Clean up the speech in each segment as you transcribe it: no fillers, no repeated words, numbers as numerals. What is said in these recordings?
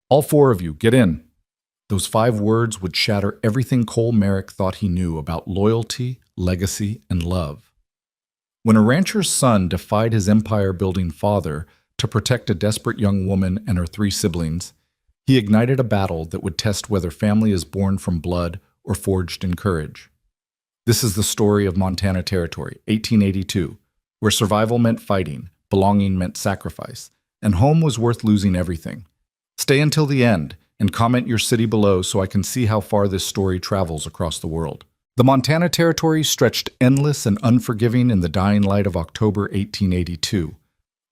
All four of you, get in. Those 5 words would shatter everything Cole Merrick thought he knew about loyalty, legacy, and love. When a rancher's son defied his empire-building father to protect a desperate young woman and her 3 siblings, he ignited a battle that would test whether family is born from blood or forged in courage. This is the story of Montana Territory, 1882, where survival meant fighting, belonging meant sacrifice, and home was worth losing everything. Stay until the end and comment your city below so I can see how far this story travels across the world. The Montana Territory stretched endless and unforgiving in the dying light of October 1882,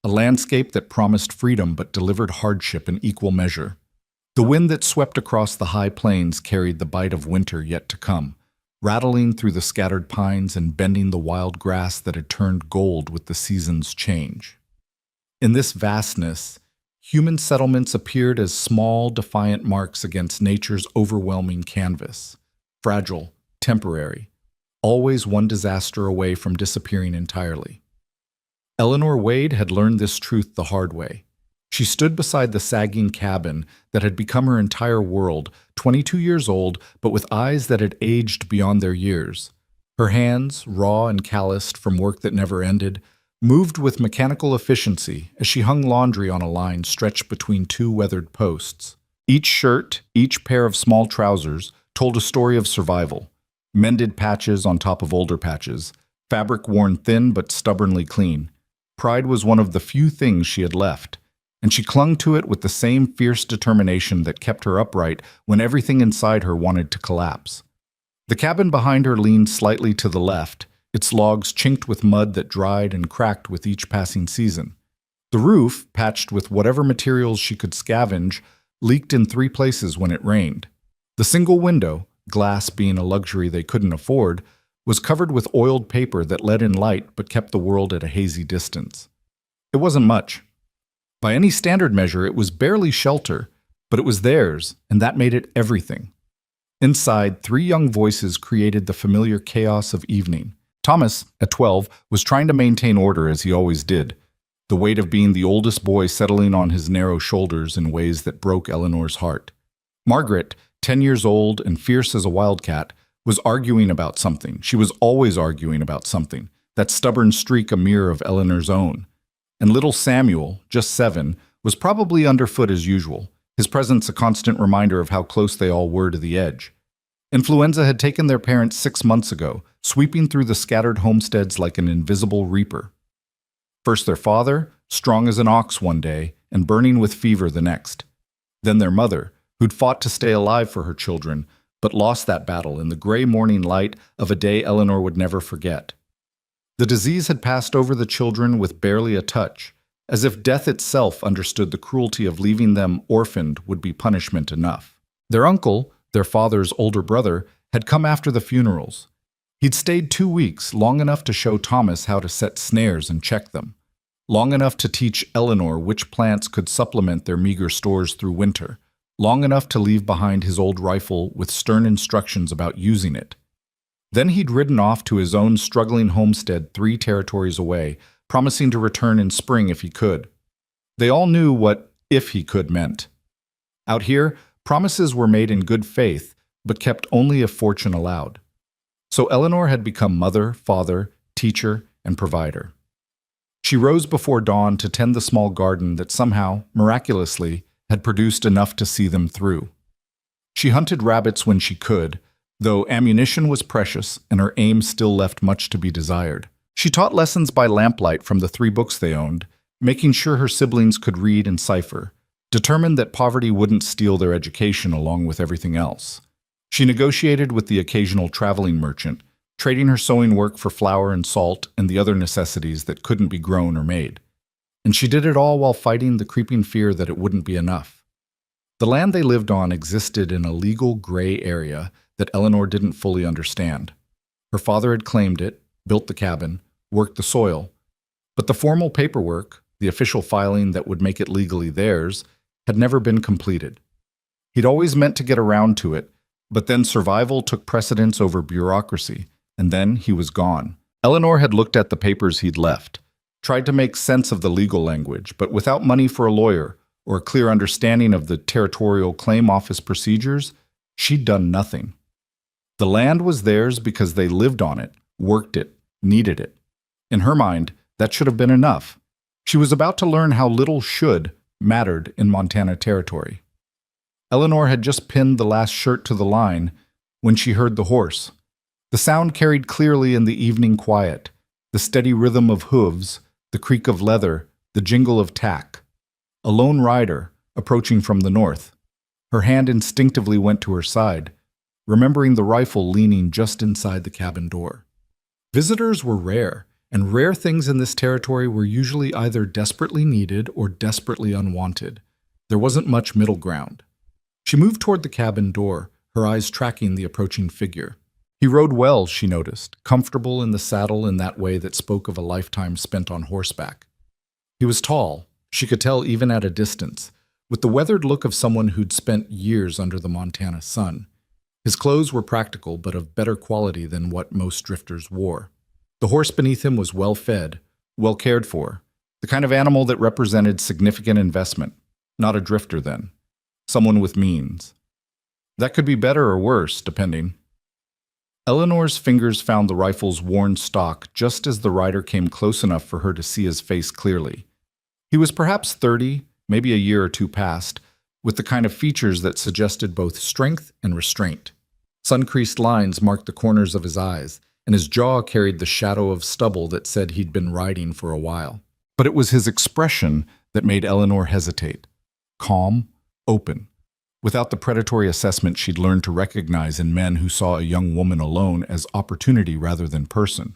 a landscape that promised freedom but delivered hardship in equal measure. The wind that swept across the high plains carried the bite of winter yet to come, rattling through the scattered pines and bending the wild grass that had turned gold with the season's change. In this vastness, human settlements appeared as small, defiant marks against nature's overwhelming canvas, fragile, temporary, always one disaster away from disappearing entirely. Eleanor Wade had learned this truth the hard way. She stood beside the sagging cabin that had become her entire world, 22 years old, but with eyes that had aged beyond their years. Her hands, raw and calloused from work that never ended, moved with mechanical efficiency as she hung laundry on a line stretched between 2 weathered posts. Each shirt, each pair of small trousers, told a story of survival. Mended patches on top of older patches, fabric worn thin but stubbornly clean. Pride was one of the few things she had left, and she clung to it with the same fierce determination that kept her upright when everything inside her wanted to collapse. The cabin behind her leaned slightly to the left, its logs chinked with mud that dried and cracked with each passing season. The roof, patched with whatever materials she could scavenge, leaked in 3 places when it rained. The single window, glass being a luxury they couldn't afford, was covered with oiled paper that let in light but kept the world at a hazy distance. It wasn't much. By any standard measure, it was barely shelter, but it was theirs, and that made it everything. Inside, 3 young voices created the familiar chaos of evening. Thomas, at 12, was trying to maintain order as he always did, the weight of being the oldest boy settling on his narrow shoulders in ways that broke Eleanor's heart. Margaret, 10 years old and fierce as a wildcat, was arguing about something. She was always arguing about something, that stubborn streak a mirror of Eleanor's own. And little Samuel, just 7, was probably underfoot as usual, his presence a constant reminder of how close they all were to the edge. Influenza had taken their parents 6 months ago, sweeping through the scattered homesteads like an invisible reaper. First their father, strong as an ox one day, and burning with fever the next. Then their mother, who'd fought to stay alive for her children, but lost that battle in the gray morning light of a day Eleanor would never forget. The disease had passed over the children with barely a touch, as if death itself understood the cruelty of leaving them orphaned would be punishment enough. Their uncle, their father's older brother, had come after the funerals. He'd stayed 2 weeks, long enough to show Thomas how to set snares and check them, long enough to teach Eleanor which plants could supplement their meager stores through winter, long enough to leave behind his old rifle with stern instructions about using it. Then he'd ridden off to his own struggling homestead 3 territories away, promising to return in spring if he could. They all knew what "if he could" meant. Out here, promises were made in good faith, but kept only if fortune allowed. So Eleanor had become mother, father, teacher, and provider. She rose before dawn to tend the small garden that somehow, miraculously, had produced enough to see them through. She hunted rabbits when she could, though ammunition was precious and her aim still left much to be desired. She taught lessons by lamplight from the 3 books they owned, making sure her siblings could read and cipher, determined that poverty wouldn't steal their education along with everything else. She negotiated with the occasional traveling merchant, trading her sewing work for flour and salt and the other necessities that couldn't be grown or made. And she did it all while fighting the creeping fear that it wouldn't be enough. The land they lived on existed in a legal gray area that Eleanor didn't fully understand. Her father had claimed it, built the cabin, worked the soil, but the formal paperwork, the official filing that would make it legally theirs, had never been completed. He'd always meant to get around to it, but then survival took precedence over bureaucracy, and then he was gone. Eleanor had looked at the papers he'd left, tried to make sense of the legal language, but without money for a lawyer or a clear understanding of the territorial claim office procedures, she'd done nothing. The land was theirs because they lived on it, worked it, needed it. In her mind, that should have been enough. She was about to learn how little should mattered in Montana territory. Eleanor had just pinned the last shirt to the line when she heard the horse. The sound carried clearly in the evening quiet, the steady rhythm of hooves, the creak of leather, the jingle of tack. A lone rider, approaching from the north. Her hand instinctively went to her side, remembering the rifle leaning just inside the cabin door. Visitors were rare, and rare things in this territory were usually either desperately needed or desperately unwanted. There wasn't much middle ground. She moved toward the cabin door, her eyes tracking the approaching figure. He rode well, she noticed, comfortable in the saddle in that way that spoke of a lifetime spent on horseback. He was tall, she could tell even at a distance, with the weathered look of someone who'd spent years under the Montana sun. His clothes were practical but of better quality than what most drifters wore. The horse beneath him was well fed, well cared for, the kind of animal that represented significant investment, not a drifter then, someone with means. That could be better or worse, depending. Eleanor's fingers found the rifle's worn stock just as the rider came close enough for her to see his face clearly. He was perhaps 30, maybe a year or two past, with the kind of features that suggested both strength and restraint. Sun-creased lines marked the corners of his eyes, and his jaw carried the shadow of stubble that said he'd been riding for a while. But it was his expression that made Eleanor hesitate. Calm, open, without the predatory assessment she'd learned to recognize in men who saw a young woman alone as opportunity rather than person.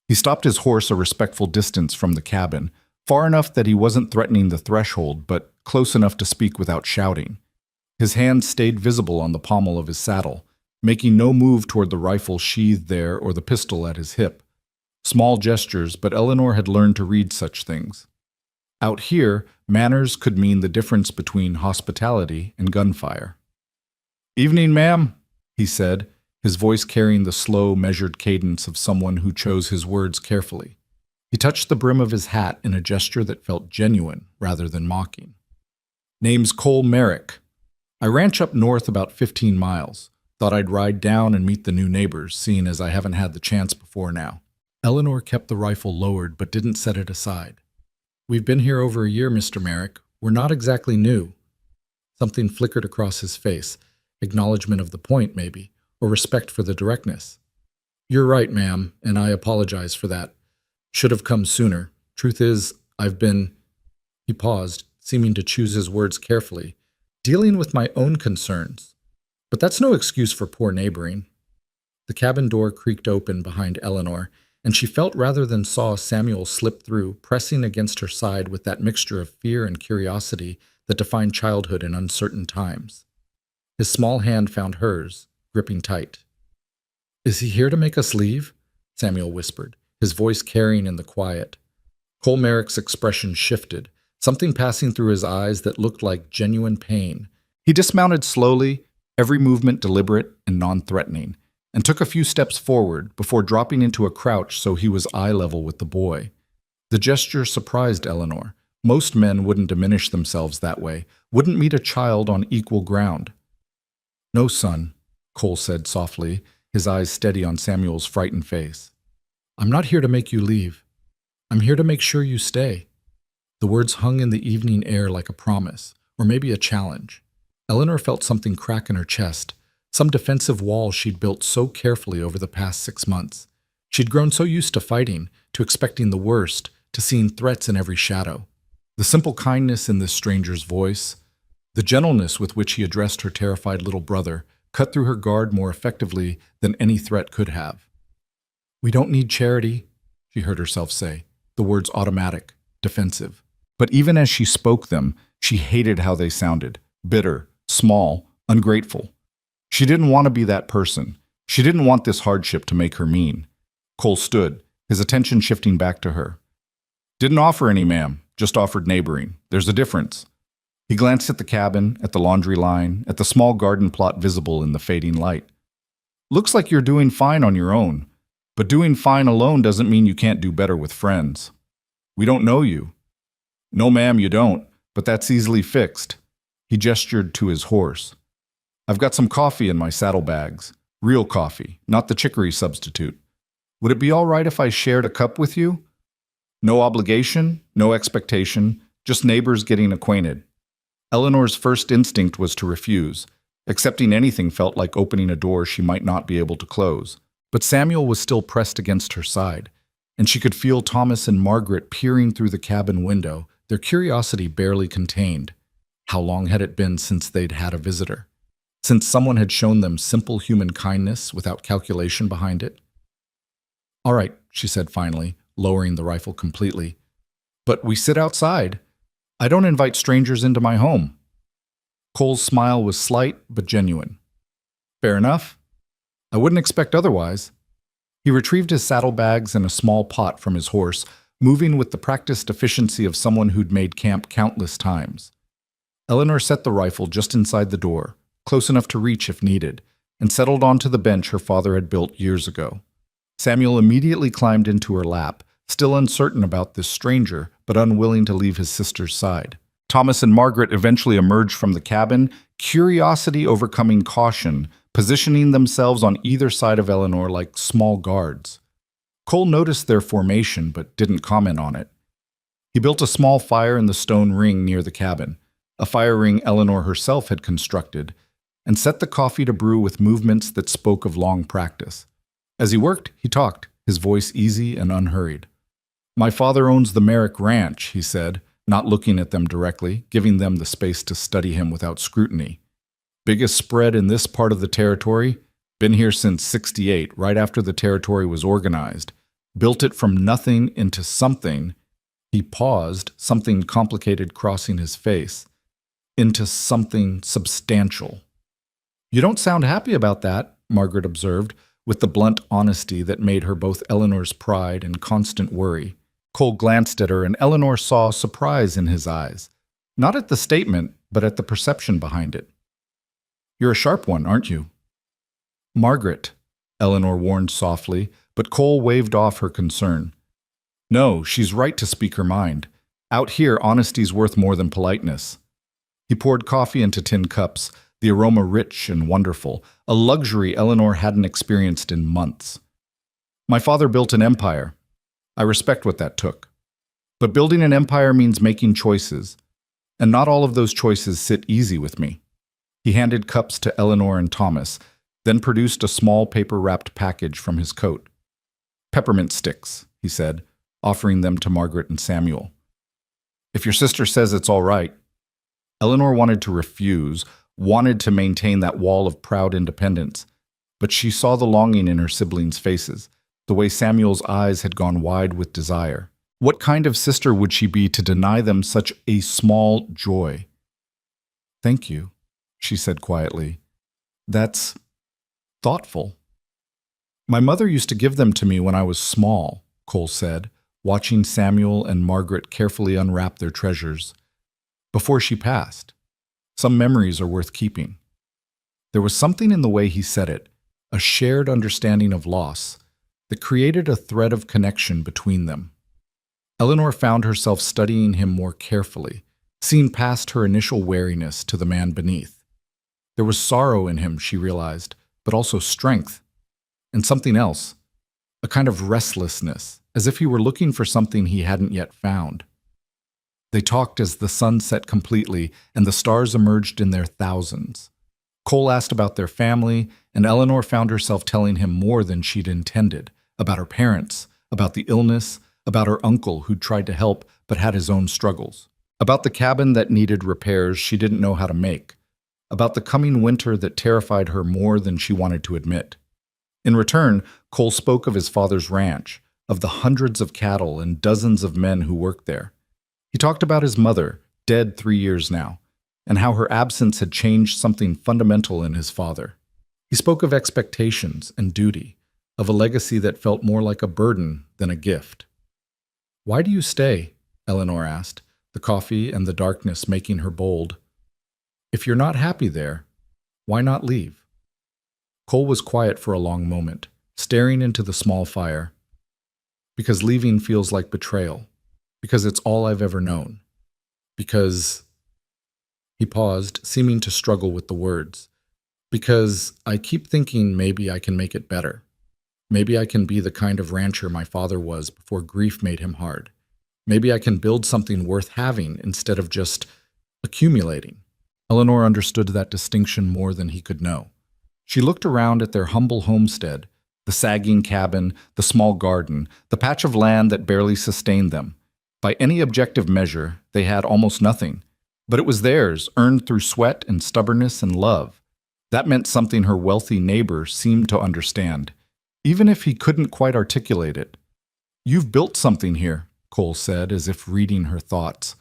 He stopped his horse a respectful distance from the cabin, far enough that he wasn't threatening the threshold, but close enough to speak without shouting. His hand stayed visible on the pommel of his saddle, making no move toward the rifle sheathed there or the pistol at his hip. Small gestures, but Eleanor had learned to read such things. Out here, manners could mean the difference between hospitality and gunfire. "Evening, ma'am," he said, his voice carrying the slow, measured cadence of someone who chose his words carefully. He touched the brim of his hat in a gesture that felt genuine rather than mocking. "Name's Cole Merrick. I ranch up north about 15 miles. Thought I'd ride down and meet the new neighbors, seeing as I haven't had the chance before now." Eleanor kept the rifle lowered but didn't set it aside. "We've been here over a year, Mr. Merrick. We're not exactly new." Something flickered across his face, acknowledgement of the point, maybe, or respect for the directness. "You're right, ma'am, and I apologize for that. Should have come sooner. Truth is, I've been—" He paused, seeming to choose his words carefully, "dealing with my own concerns. But that's no excuse for poor neighboring." The cabin door creaked open behind Eleanor, and she felt rather than saw Samuel slip through, pressing against her side with that mixture of fear and curiosity that defined childhood in uncertain times. His small hand found hers, gripping tight. "Is he here to make us leave?" Samuel whispered, his voice carrying in the quiet. Cole Merrick's expression shifted, something passing through his eyes that looked like genuine pain. He dismounted slowly, every movement deliberate and non-threatening, and took a few steps forward before dropping into a crouch so he was eye level with the boy. The gesture surprised Eleanor. Most men wouldn't diminish themselves that way, wouldn't meet a child on equal ground. "No, son," Cole said softly, his eyes steady on Samuel's frightened face. "I'm not here to make you leave. I'm here to make sure you stay." The words hung in the evening air like a promise, or maybe a challenge. Eleanor felt something crack in her chest, some defensive wall she'd built so carefully over the past 6 months. She'd grown so used to fighting, to expecting the worst, to seeing threats in every shadow. The simple kindness in this stranger's voice, the gentleness with which he addressed her terrified little brother, cut through her guard more effectively than any threat could have. "We don't need charity," she heard herself say, the words automatic, defensive. But even as she spoke them, she hated how they sounded, bitter, small, ungrateful. She didn't want to be that person. She didn't want this hardship to make her mean. Cole stood, his attention shifting back to her. "Didn't offer any, ma'am, just offered neighboring. There's a difference." He glanced at the cabin, at the laundry line, at the small garden plot visible in the fading light. "Looks like you're doing fine on your own, but doing fine alone doesn't mean you can't do better with friends. We don't know you." "No, ma'am, you don't, but that's easily fixed. He gestured to his horse. I've got some coffee in my saddlebags. Real coffee, not the chicory substitute. Would it be all right if I shared a cup with you? No obligation, no expectation, just neighbors getting acquainted. Eleanor's first instinct was to refuse. Accepting anything felt like opening a door she might not be able to close. But Samuel was still pressed against her side, and she could feel Thomas and Margaret peering through the cabin window, their curiosity barely contained. How long had it been since they'd had a visitor? Since someone had shown them simple human kindness without calculation behind it? All right, she said finally, lowering the rifle completely. But we sit outside. I don't invite strangers into my home. Cole's smile was slight but genuine. Fair enough. I wouldn't expect otherwise. He retrieved his saddlebags and a small pot from his horse, moving with the practiced efficiency of someone who'd made camp countless times. Eleanor set the rifle just inside the door, close enough to reach if needed, and settled onto the bench her father had built years ago. Samuel immediately climbed into her lap, still uncertain about this stranger, but unwilling to leave his sister's side. Thomas and Margaret eventually emerged from the cabin, curiosity overcoming caution, positioning themselves on either side of Eleanor like small guards. Cole noticed their formation, but didn't comment on it. He built a small fire in the stone ring near the cabin, a fire ring Eleanor herself had constructed, and set the coffee to brew with movements that spoke of long practice. As he worked, he talked, his voice easy and unhurried. My father owns the Merrick Ranch, he said, not looking at them directly, giving them the space to study him without scrutiny. Biggest spread in this part of the territory? Been here since '68, right after the territory was organized. Built it from nothing into something. He paused, something complicated crossing his face. Into something substantial. You don't sound happy about that, Margaret observed, with the blunt honesty that made her both Eleanor's pride and constant worry. Cole glanced at her, and Eleanor saw surprise in his eyes. Not at the statement, but at the perception behind it. You're a sharp one, aren't you? Margaret, Eleanor warned softly, but Cole waved off her concern. No, she's right to speak her mind. Out here, honesty's worth more than politeness. He poured coffee into tin cups, the aroma rich and wonderful, a luxury Eleanor hadn't experienced in months. My father built an empire. I respect what that took. But building an empire means making choices, and not all of those choices sit easy with me. He handed cups to Eleanor and Thomas, then produced a small paper-wrapped package from his coat. Peppermint sticks, he said, offering them to Margaret and Samuel. If your sister says it's all right. Eleanor wanted to refuse, wanted to maintain that wall of proud independence, but she saw the longing in her siblings' faces, the way Samuel's eyes had gone wide with desire. What kind of sister would she be to deny them such a small joy? Thank you, she said quietly. That's thoughtful. My mother used to give them to me when I was small, Cole said, watching Samuel and Margaret carefully unwrap their treasures. Before she passed. Some memories are worth keeping. There was something in the way he said it, a shared understanding of loss, that created a thread of connection between them. Eleanor found herself studying him more carefully, seeing past her initial wariness to the man beneath. There was sorrow in him, she realized, but also strength, and something else, a kind of restlessness, as if he were looking for something he hadn't yet found. They talked as the sun set completely and the stars emerged in their thousands. Cole asked about their family, and Eleanor found herself telling him more than she'd intended, about her parents, about the illness, about her uncle who'd tried to help but had his own struggles, about the cabin that needed repairs she didn't know how to make, about the coming winter that terrified her more than she wanted to admit. In return, Cole spoke of his father's ranch, of the hundreds of cattle and dozens of men who worked there. He talked about his mother, dead 3 years now, and how her absence had changed something fundamental in his father. He spoke of expectations and duty, of a legacy that felt more like a burden than a gift. Why do you stay? Eleanor asked, the coffee and the darkness making her bold. If you're not happy there, why not leave? Cole was quiet for a long moment, staring into the small fire. Because leaving feels like betrayal. Because it's all I've ever known. Because he paused, seeming to struggle with the words. Because I keep thinking maybe I can make it better. Maybe I can be the kind of rancher my father was before grief made him hard. Maybe I can build something worth having instead of just accumulating. Eleanor understood that distinction more than he could know. She looked around at their humble homestead, the sagging cabin, the small garden, the patch of land that barely sustained them. By any objective measure, they had almost nothing. But it was theirs, earned through sweat and stubbornness and love. That meant something her wealthy neighbor seemed to understand, even if he couldn't quite articulate it. "You've built something here," Cole said, as if reading her thoughts.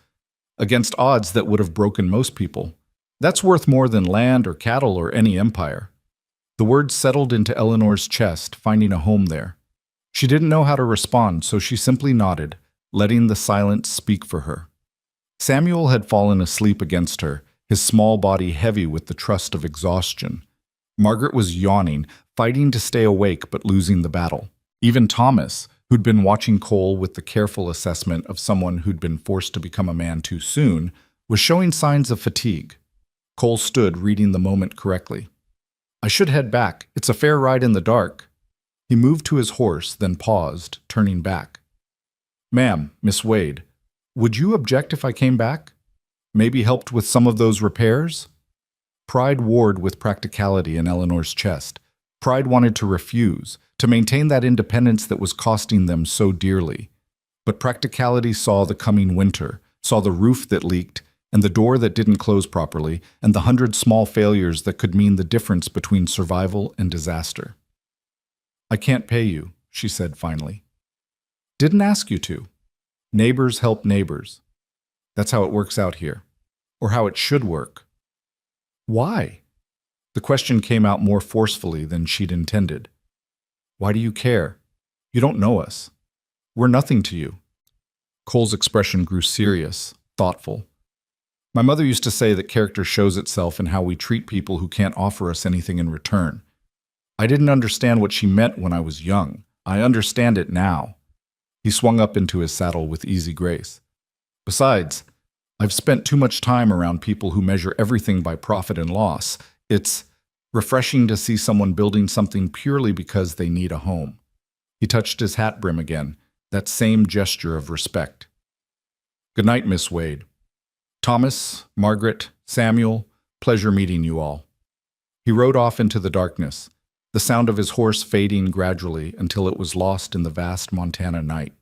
"Against odds that would have broken most people. That's worth more than land or cattle or any empire." The words settled into Eleanor's chest, finding a home there. She didn't know how to respond, so she simply nodded, letting the silence speak for her. Samuel had fallen asleep against her, his small body heavy with the trust of exhaustion. Margaret was yawning, fighting to stay awake but losing the battle. Even Thomas, who'd been watching Cole with the careful assessment of someone who'd been forced to become a man too soon, was showing signs of fatigue. Cole stood, reading the moment correctly. "I should head back. It's a fair ride in the dark." He moved to his horse, then paused, turning back. "Ma'am, Miss Wade, would you object if I came back? Maybe helped with some of those repairs?" Pride warred with practicality in Eleanor's chest. Pride wanted to refuse, to maintain that independence that was costing them so dearly. But practicality saw the coming winter, saw the roof that leaked, and the door that didn't close properly, and the 100 small failures that could mean the difference between survival and disaster. "I can't pay you," she said finally. "Didn't ask you to. Neighbors help neighbors. That's how it works out here. Or how it should work." "Why?" The question came out more forcefully than she'd intended. "Why do you care? You don't know us. We're nothing to you." Cole's expression grew serious, thoughtful. "My mother used to say that character shows itself in how we treat people who can't offer us anything in return. I didn't understand what she meant when I was young. I understand it now." He swung up into his saddle with easy grace. "Besides, I've spent too much time around people who measure everything by profit and loss. It's refreshing to see someone building something purely because they need a home." He touched his hat brim again, that same gesture of respect. "Good night, Miss Wade. Thomas, Margaret, Samuel, pleasure meeting you all." He rode off into the darkness, the sound of his horse fading gradually until it was lost in the vast Montana night.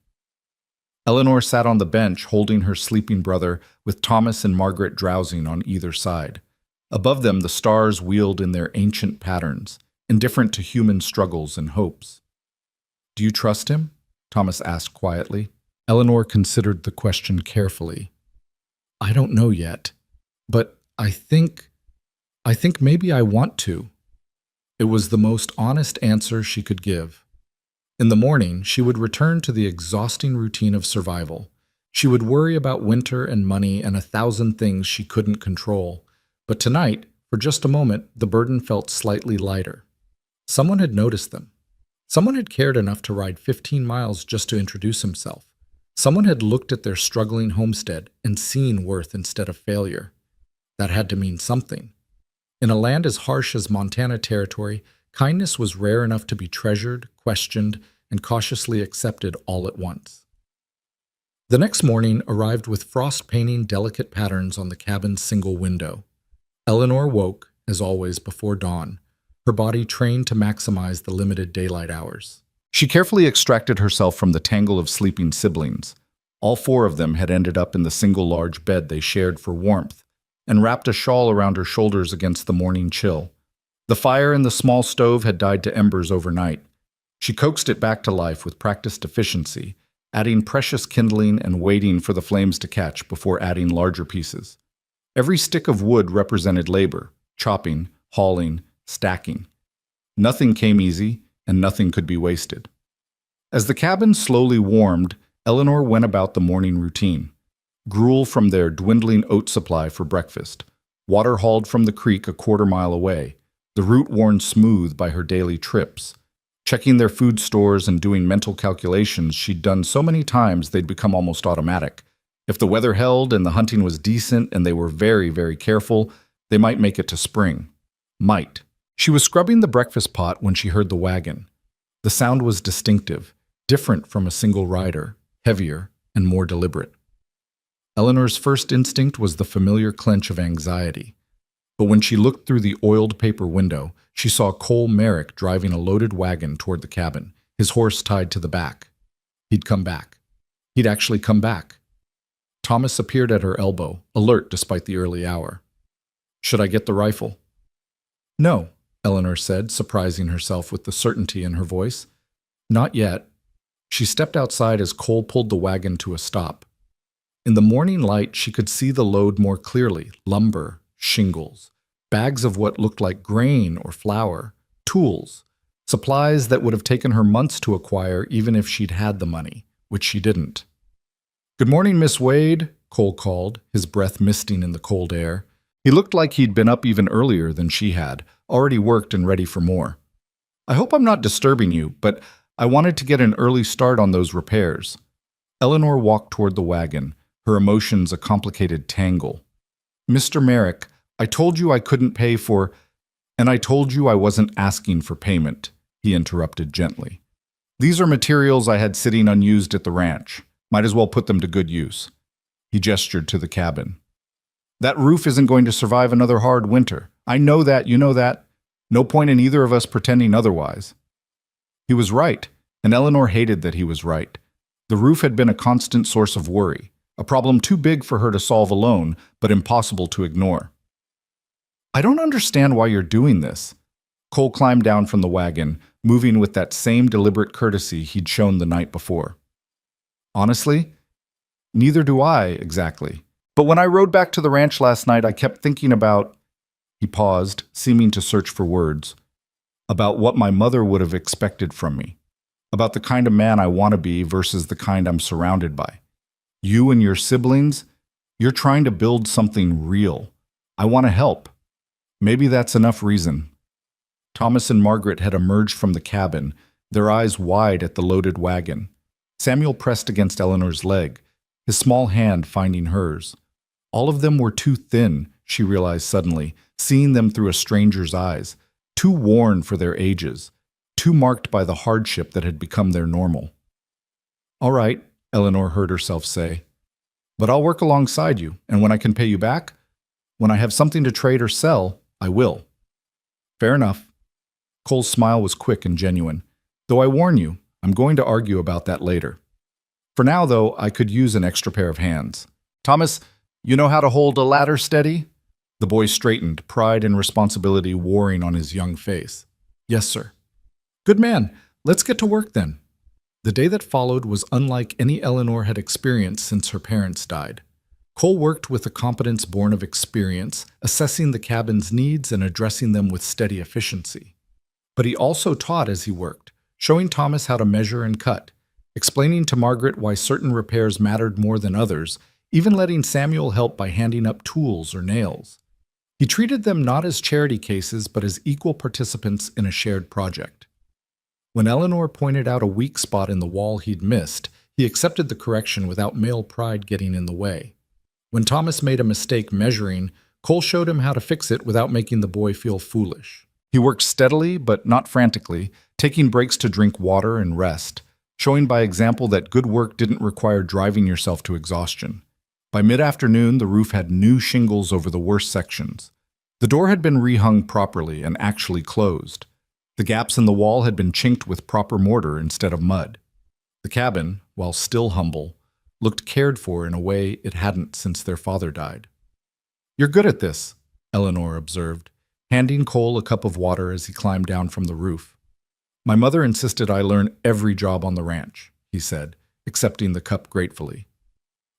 Eleanor sat on the bench holding her sleeping brother, with Thomas and Margaret drowsing on either side. Above them, the stars wheeled in their ancient patterns, indifferent to human struggles and hopes. "Do you trust him?" Thomas asked quietly. Eleanor considered the question carefully. "I don't know yet, but I think maybe I want to." It was the most honest answer she could give. In the morning, she would return to the exhausting routine of survival. She would worry about winter and money and 1,000 things she couldn't control. But tonight, for just a moment, the burden felt slightly lighter. Someone had noticed them. Someone had cared enough to ride 15 miles just to introduce himself. Someone had looked at their struggling homestead and seen worth instead of failure. That had to mean something. In a land as harsh as Montana Territory, kindness was rare enough to be treasured, questioned, and cautiously accepted all at once. The next morning arrived with frost painting delicate patterns on the cabin's single window. Eleanor woke, as always, before dawn, her body trained to maximize the limited daylight hours. She carefully extracted herself from the tangle of sleeping siblings. All 4 of them had ended up in the single large bed they shared for warmth, and wrapped a shawl around her shoulders against the morning chill. The fire in the small stove had died to embers overnight. She coaxed it back to life with practiced efficiency, adding precious kindling and waiting for the flames to catch before adding larger pieces. Every stick of wood represented labor, chopping, hauling, stacking. Nothing came easy, and nothing could be wasted. As the cabin slowly warmed, Eleanor went about the morning routine. Gruel from their dwindling oat supply for breakfast, water hauled from the creek a quarter-mile away, the route worn smooth by her daily trips, checking their food stores and doing mental calculations she'd done so many times they'd become almost automatic, If the weather held and the hunting was decent and they were very, very careful, they might make it to spring. Might. She was scrubbing the breakfast pot when she heard the wagon. The sound was distinctive, different from a single rider, heavier and more deliberate. Eleanor's first instinct was the familiar clench of anxiety. But when she looked through the oiled paper window, she saw Cole Merrick driving a loaded wagon toward the cabin, his horse tied to the back. He'd come back. He'd actually come back. Thomas appeared at her elbow, alert despite the early hour. "Should I get the rifle?" "No," Eleanor said, surprising herself with the certainty in her voice. "Not yet." She stepped outside as Cole pulled the wagon to a stop. In the morning light, she could see the load more clearly: lumber, shingles, bags of what looked like grain or flour, tools, supplies that would have taken her months to acquire even if she'd had the money, which she didn't. "Good morning, Miss Wade," Cole called, his breath misting in the cold air. He looked like he'd been up even earlier than she had, already worked and ready for more. "I hope I'm not disturbing you, but I wanted to get an early start on those repairs." Eleanor walked toward the wagon, her emotions a complicated tangle. "Mr. Merrick, I told you I couldn't pay for—" "And I told you I wasn't asking for payment," he interrupted gently. "These are materials I had sitting unused at the ranch. Might as well put them to good use." He gestured to the cabin. "That roof isn't going to survive another hard winter. I know that, you know that. No point in either of us pretending otherwise." He was right, and Eleanor hated that he was right. The roof had been a constant source of worry, a problem too big for her to solve alone, but impossible to ignore. "I don't understand why you're doing this." Cole climbed down from the wagon, moving with that same deliberate courtesy he'd shown the night before. "Honestly, neither do I, exactly. But when I rode back to the ranch last night, I kept thinking about—" He paused, seeming to search for words. "About what my mother would have expected from me. About the kind of man I want to be versus the kind I'm surrounded by. You and your siblings, you're trying to build something real. I want to help. Maybe that's enough reason." Thomas and Margaret had emerged from the cabin, their eyes wide at the loaded wagon. Samuel pressed against Eleanor's leg, his small hand finding hers. All of them were too thin, she realized suddenly, seeing them through a stranger's eyes, too worn for their ages, too marked by the hardship that had become their normal. "All right," Eleanor heard herself say, "but I'll work alongside you, and when I can pay you back, when I have something to trade or sell, I will." "Fair enough." Cole's smile was quick and genuine. "Though I warn you, I'm going to argue about that later. For now, though, I could use an extra pair of hands. Thomas, you know how to hold a ladder steady?" The boy straightened, pride and responsibility warring on his young face. "Yes, sir." "Good man. Let's get to work then." The day that followed was unlike any Eleanor had experienced since her parents died. Cole worked with a competence born of experience, assessing the cabin's needs and addressing them with steady efficiency. But he also taught as he worked, showing Thomas how to measure and cut, explaining to Margaret why certain repairs mattered more than others, even letting Samuel help by handing up tools or nails. He treated them not as charity cases, but as equal participants in a shared project. When Eleanor pointed out a weak spot in the wall he'd missed, he accepted the correction without male pride getting in the way. When Thomas made a mistake measuring, Cole showed him how to fix it without making the boy feel foolish. He worked steadily, but not frantically, taking breaks to drink water and rest, showing by example that good work didn't require driving yourself to exhaustion. By mid-afternoon, the roof had new shingles over the worst sections. The door had been rehung properly and actually closed. The gaps in the wall had been chinked with proper mortar instead of mud. The cabin, while still humble, looked cared for in a way it hadn't since their father died. "You're good at this," Eleanor observed, handing Cole a cup of water as he climbed down from the roof. "My mother insisted I learn every job on the ranch," he said, accepting the cup gratefully.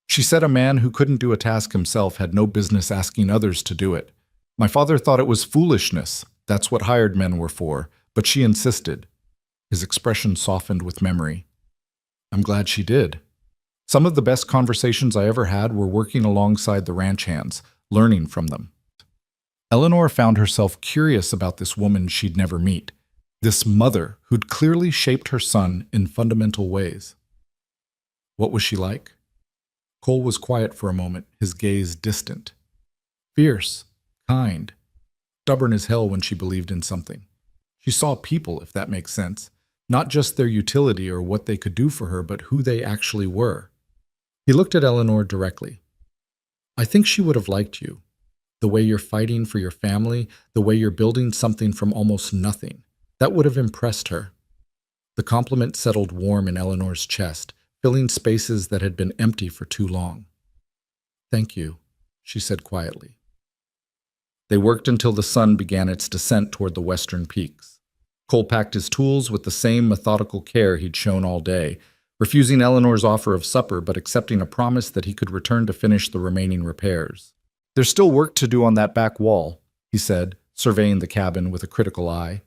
"She said a man who couldn't do a task himself had no business asking others to do it. My father thought it was foolishness. That's what hired men were for, but she insisted." His expression softened with memory. "I'm glad she did. Some of the best conversations I ever had were working alongside the ranch hands, learning from them." Eleanor found herself curious about this woman she'd never meet, this mother who'd clearly shaped her son in fundamental ways. What was she like? Cole was quiet for a moment, his gaze distant. Fierce, kind, stubborn as hell when she believed in something. She saw people, if that makes sense, not just their utility or what they could do for her, but who they actually were. He looked at Eleanor directly. I think she would have liked you. The way you're fighting for your family, the way you're building something from almost nothing. That would have impressed her. The compliment settled warm in Eleanor's chest, filling spaces that had been empty for too long. Thank you, she said quietly. They worked until the sun began its descent toward the western peaks. Cole packed his tools with the same methodical care he'd shown all day, refusing Eleanor's offer of supper but accepting a promise that he could return to finish the remaining repairs. There's still work to do on that back wall, he said, surveying the cabin with a critical eye.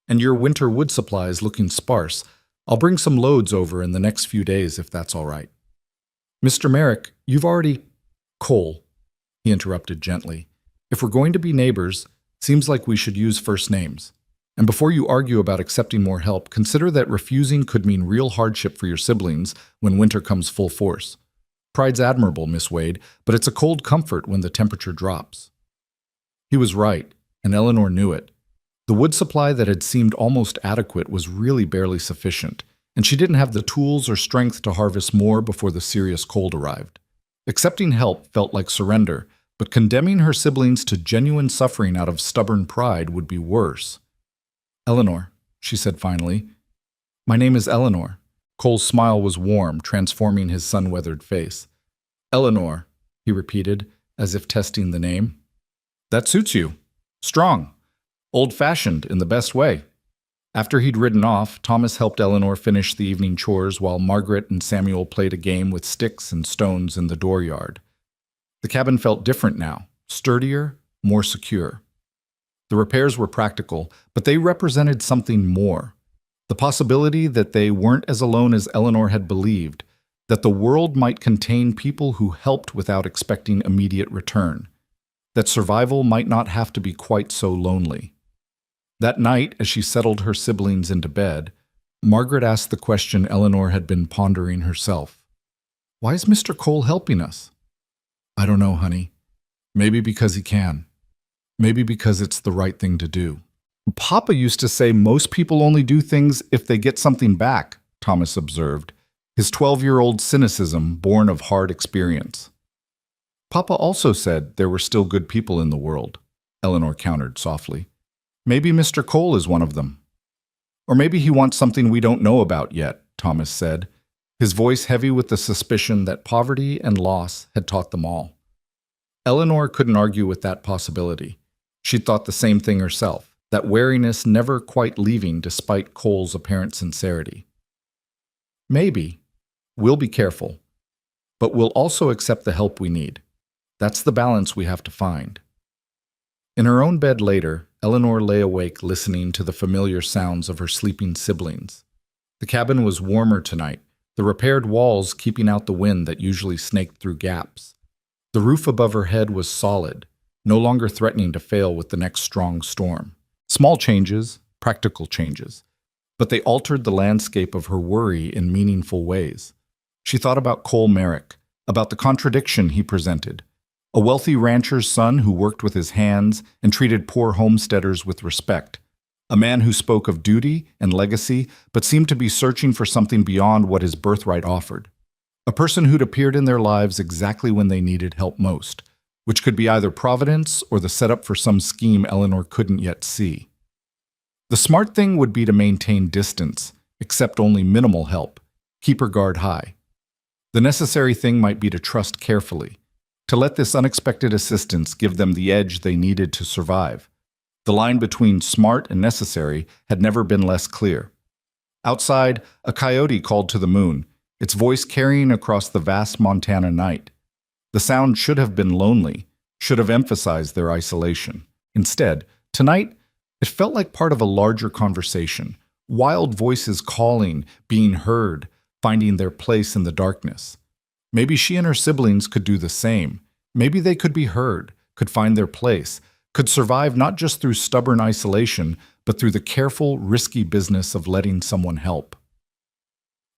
And your winter wood supply is looking sparse. I'll bring some loads over in the next few days if that's all right. Mr. Merrick, you've already— Cole, he interrupted gently. If we're going to be neighbors, seems like we should use first names. And before you argue about accepting more help, consider that refusing could mean real hardship for your siblings when winter comes full force. Pride's admirable, Miss Wade, but it's a cold comfort when the temperature drops. He was right, and Eleanor knew it. The wood supply that had seemed almost adequate was really barely sufficient, and she didn't have the tools or strength to harvest more before the serious cold arrived. Accepting help felt like surrender, but condemning her siblings to genuine suffering out of stubborn pride would be worse. Eleanor, she said finally. My name is Eleanor. Cole's smile was warm, transforming his sun-weathered face. Eleanor, he repeated, as if testing the name. That suits you. Strong. Old-fashioned in the best way. After he'd ridden off, Thomas helped Eleanor finish the evening chores while Margaret and Samuel played a game with sticks and stones in the dooryard. The cabin felt different now, sturdier, more secure. The repairs were practical, but they represented something more. The possibility that they weren't as alone as Eleanor had believed, that the world might contain people who helped without expecting immediate return, that survival might not have to be quite so lonely. That night, as she settled her siblings into bed, Margaret asked the question Eleanor had been pondering herself. Why is Mr. Cole helping us? I don't know, honey. Maybe because he can. Maybe because it's the right thing to do. Papa used to say most people only do things if they get something back, Thomas observed, his 12-year-old cynicism born of hard experience. Papa also said there were still good people in the world, Eleanor countered softly. Maybe Mr. Cole is one of them. Or maybe he wants something we don't know about yet, Thomas said, his voice heavy with the suspicion that poverty and loss had taught them all. Eleanor couldn't argue with that possibility. She'd thought the same thing herself, that wariness never quite leaving despite Cole's apparent sincerity. Maybe. We'll be careful. But we'll also accept the help we need. That's the balance we have to find. In her own bed later, Eleanor lay awake listening to the familiar sounds of her sleeping siblings. The cabin was warmer tonight, the repaired walls keeping out the wind that usually snaked through gaps. The roof above her head was solid, no longer threatening to fail with the next strong storm. Small changes, practical changes, but they altered the landscape of her worry in meaningful ways. She thought about Cole Merrick, about the contradiction he presented. A wealthy rancher's son who worked with his hands and treated poor homesteaders with respect. A man who spoke of duty and legacy, but seemed to be searching for something beyond what his birthright offered. A person who'd appeared in their lives exactly when they needed help most, which could be either providence or the setup for some scheme Eleanor couldn't yet see. The smart thing would be to maintain distance, accept only minimal help, keep her guard high. The necessary thing might be to trust carefully, to let this unexpected assistance give them the edge they needed to survive. The line between smart and necessary had never been less clear. Outside, a coyote called to the moon, its voice carrying across the vast Montana night. The sound should have been lonely, should have emphasized their isolation. Instead, tonight, it felt like part of a larger conversation, wild voices calling, being heard, finding their place in the darkness. Maybe she and her siblings could do the same. Maybe they could be heard, could find their place, could survive not just through stubborn isolation, but through the careful, risky business of letting someone help.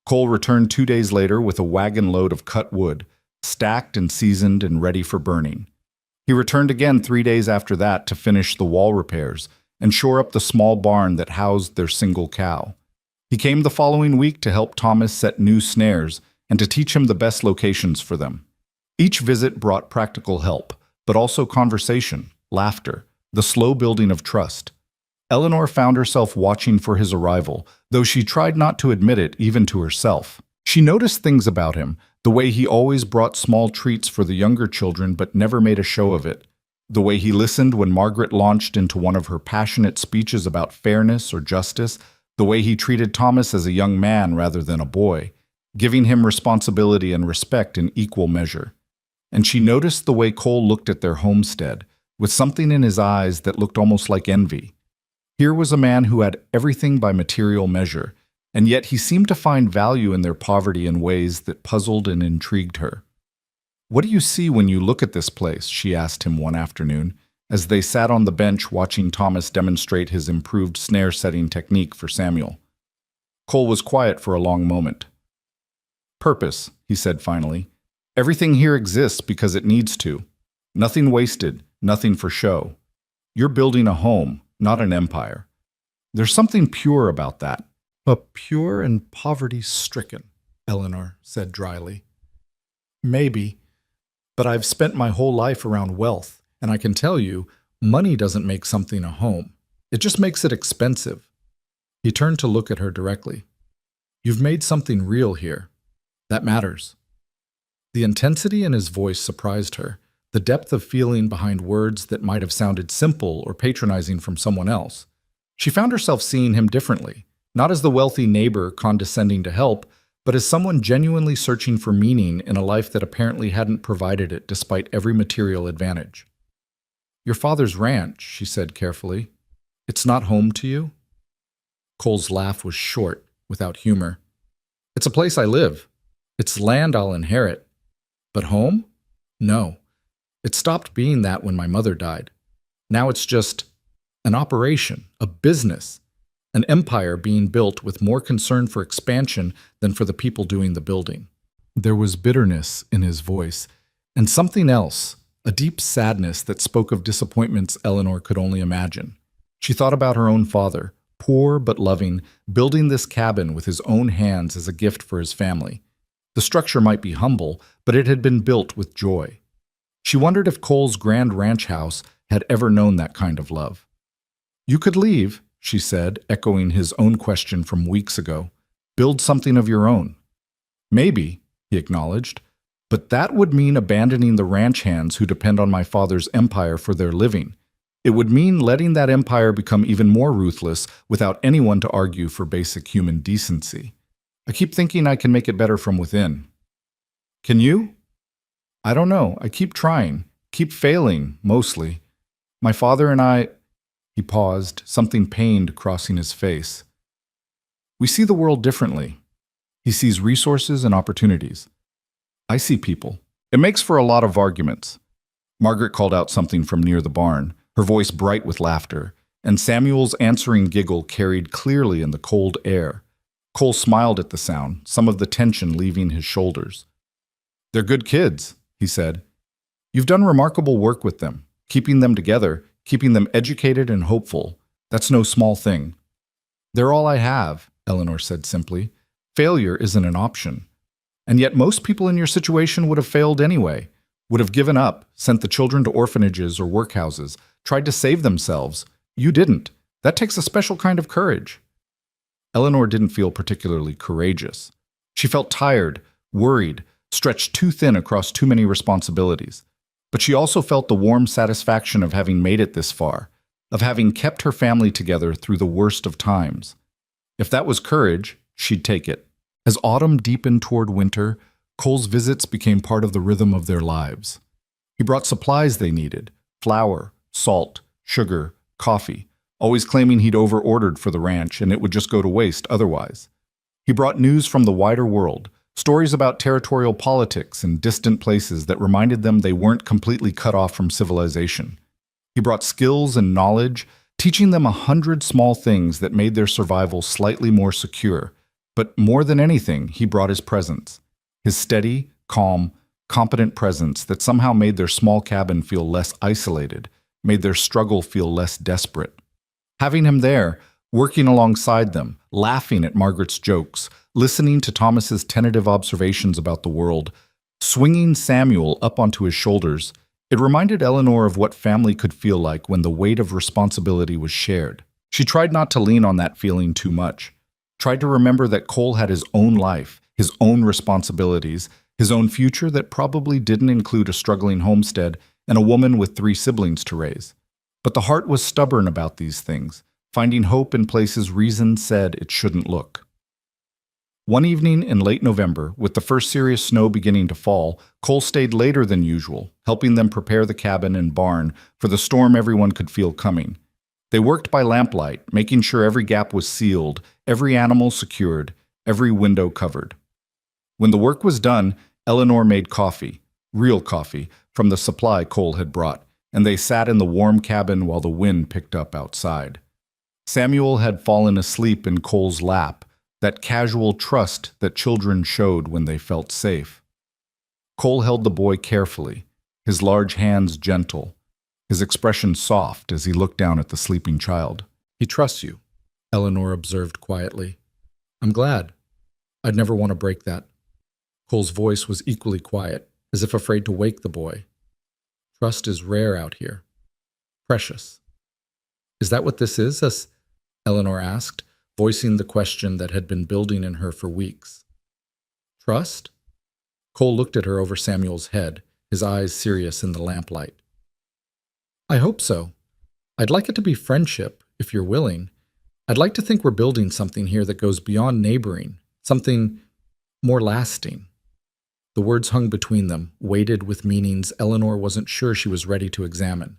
Cole returned 2 days later with a wagon load of cut wood, stacked and seasoned and ready for burning. He returned again 3 days after that to finish the wall repairs and shore up the small barn that housed their single cow. He came the following week to help Thomas set new snares and to teach him the best locations for them. Each visit brought practical help, but also conversation, laughter, the slow building of trust. Eleanor found herself watching for his arrival, though she tried not to admit it even to herself. She noticed things about him, the way he always brought small treats for the younger children but never made a show of it, the way he listened when Margaret launched into one of her passionate speeches about fairness or justice, the way he treated Thomas as a young man rather than a boy, giving him responsibility and respect in equal measure. And she noticed the way Cole looked at their homestead, with something in his eyes that looked almost like envy. Here was a man who had everything by material measure, and yet he seemed to find value in their poverty in ways that puzzled and intrigued her. "What do you see when you look at this place?" she asked him one afternoon, as they sat on the bench watching Thomas demonstrate his improved snare-setting technique for Samuel. Cole was quiet for a long moment. "Purpose," he said finally. "Everything here exists because it needs to. Nothing wasted, nothing for show. You're building a home, not an empire. There's something pure about that." "But pure and poverty-stricken," Eleanor said dryly. "Maybe, but I've spent my whole life around wealth, and I can tell you, money doesn't make something a home. It just makes it expensive." He turned to look at her directly. "You've made something real here. That matters." The intensity in his voice surprised her, the depth of feeling behind words that might have sounded simple or patronizing from someone else. She found herself seeing him differently, not as the wealthy neighbor condescending to help, but as someone genuinely searching for meaning in a life that apparently hadn't provided it despite every material advantage. "Your father's ranch," she said carefully. "It's not home to you?" Cole's laugh was short, without humor. "It's a place I live. It's land I'll inherit. But home? No. It stopped being that when my mother died. Now it's just an operation, a business, an empire being built with more concern for expansion than for the people doing the building." There was bitterness in his voice, and something else, a deep sadness that spoke of disappointments Eleanor could only imagine. She thought about her own father, poor but loving, building this cabin with his own hands as a gift for his family. The structure might be humble, but it had been built with joy. She wondered if Cole's grand ranch house had ever known that kind of love. "You could leave," she said, echoing his own question from weeks ago. "Build something of your own." "Maybe," he acknowledged, "but that would mean abandoning the ranch hands who depend on my father's empire for their living. It would mean letting that empire become even more ruthless without anyone to argue for basic human decency. I keep thinking I can make it better from within." "Can you?" "I don't know. I keep trying. Keep failing, mostly. My father and I—" He paused, something pained crossing his face. "We see the world differently. He sees resources and opportunities. I see people. It makes for a lot of arguments." Margaret called out something from near the barn, her voice bright with laughter, and Samuel's answering giggle carried clearly in the cold air. Cole smiled at the sound, some of the tension leaving his shoulders. "They're good kids," he said. "You've done remarkable work with them, keeping them together, keeping them educated and hopeful. That's no small thing." "They're all I have," Eleanor said simply. "Failure isn't an option. And yet most people in your situation would have failed anyway, would have given up, sent the children to orphanages or workhouses, tried to save themselves. You didn't. That takes a special kind of courage." Eleanor didn't feel particularly courageous. She felt tired, worried, stretched too thin across too many responsibilities. But she also felt the warm satisfaction of having made it this far, of having kept her family together through the worst of times. If that was courage, she'd take it. As autumn deepened toward winter, Cole's visits became part of the rhythm of their lives. He brought supplies they needed: flour, salt, sugar, coffee, always claiming he'd over-ordered for the ranch and it would just go to waste otherwise. He brought news from the wider world, stories about territorial politics in distant places that reminded them they weren't completely cut off from civilization. He brought skills and knowledge, teaching them 100 small things that made their survival slightly more secure. But more than anything, he brought his presence. His steady, calm, competent presence that somehow made their small cabin feel less isolated, made their struggle feel less desperate. Having him there, working alongside them, laughing at Margaret's jokes, listening to Thomas's tentative observations about the world, swinging Samuel up onto his shoulders, it reminded Eleanor of what family could feel like when the weight of responsibility was shared. She tried not to lean on that feeling too much, tried to remember that Cole had his own life, his own responsibilities, his own future that probably didn't include a struggling homestead and a woman with 3 siblings to raise. But the heart was stubborn about these things, finding hope in places reason said it shouldn't look. One evening in late November, with the first serious snow beginning to fall, Cole stayed later than usual, helping them prepare the cabin and barn for the storm everyone could feel coming. They worked by lamplight, making sure every gap was sealed, every animal secured, every window covered. When the work was done, Eleanor made coffee, real coffee, from the supply Cole had brought, and they sat in the warm cabin while the wind picked up outside. Samuel had fallen asleep in Cole's lap, that casual trust that children showed when they felt safe. Cole held the boy carefully, his large hands gentle, his expression soft as he looked down at the sleeping child. "He trusts you," Eleanor observed quietly. "I'm glad. I'd never want to break that." Cole's voice was equally quiet, as if afraid to wake the boy. "Trust is rare out here. Precious." "Is that what this is?" Eleanor asked, voicing the question that had been building in her for weeks. "Trust?" Cole looked at her over Samuel's head, his eyes serious in the lamplight. "I hope so. I'd like it to be friendship, if you're willing. I'd like to think we're building something here that goes beyond neighboring, something more lasting." The words hung between them, weighted with meanings Eleanor wasn't sure she was ready to examine.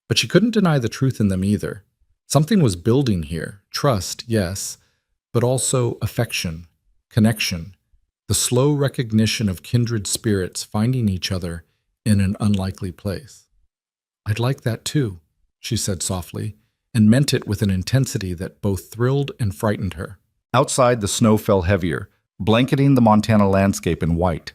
But she couldn't deny the truth in them either. Something was building here, trust, yes, but also affection, connection, the slow recognition of kindred spirits finding each other in an unlikely place. "I'd like that too," she said softly, and meant it with an intensity that both thrilled and frightened her. Outside, the snow fell heavier, blanketing the Montana landscape in white.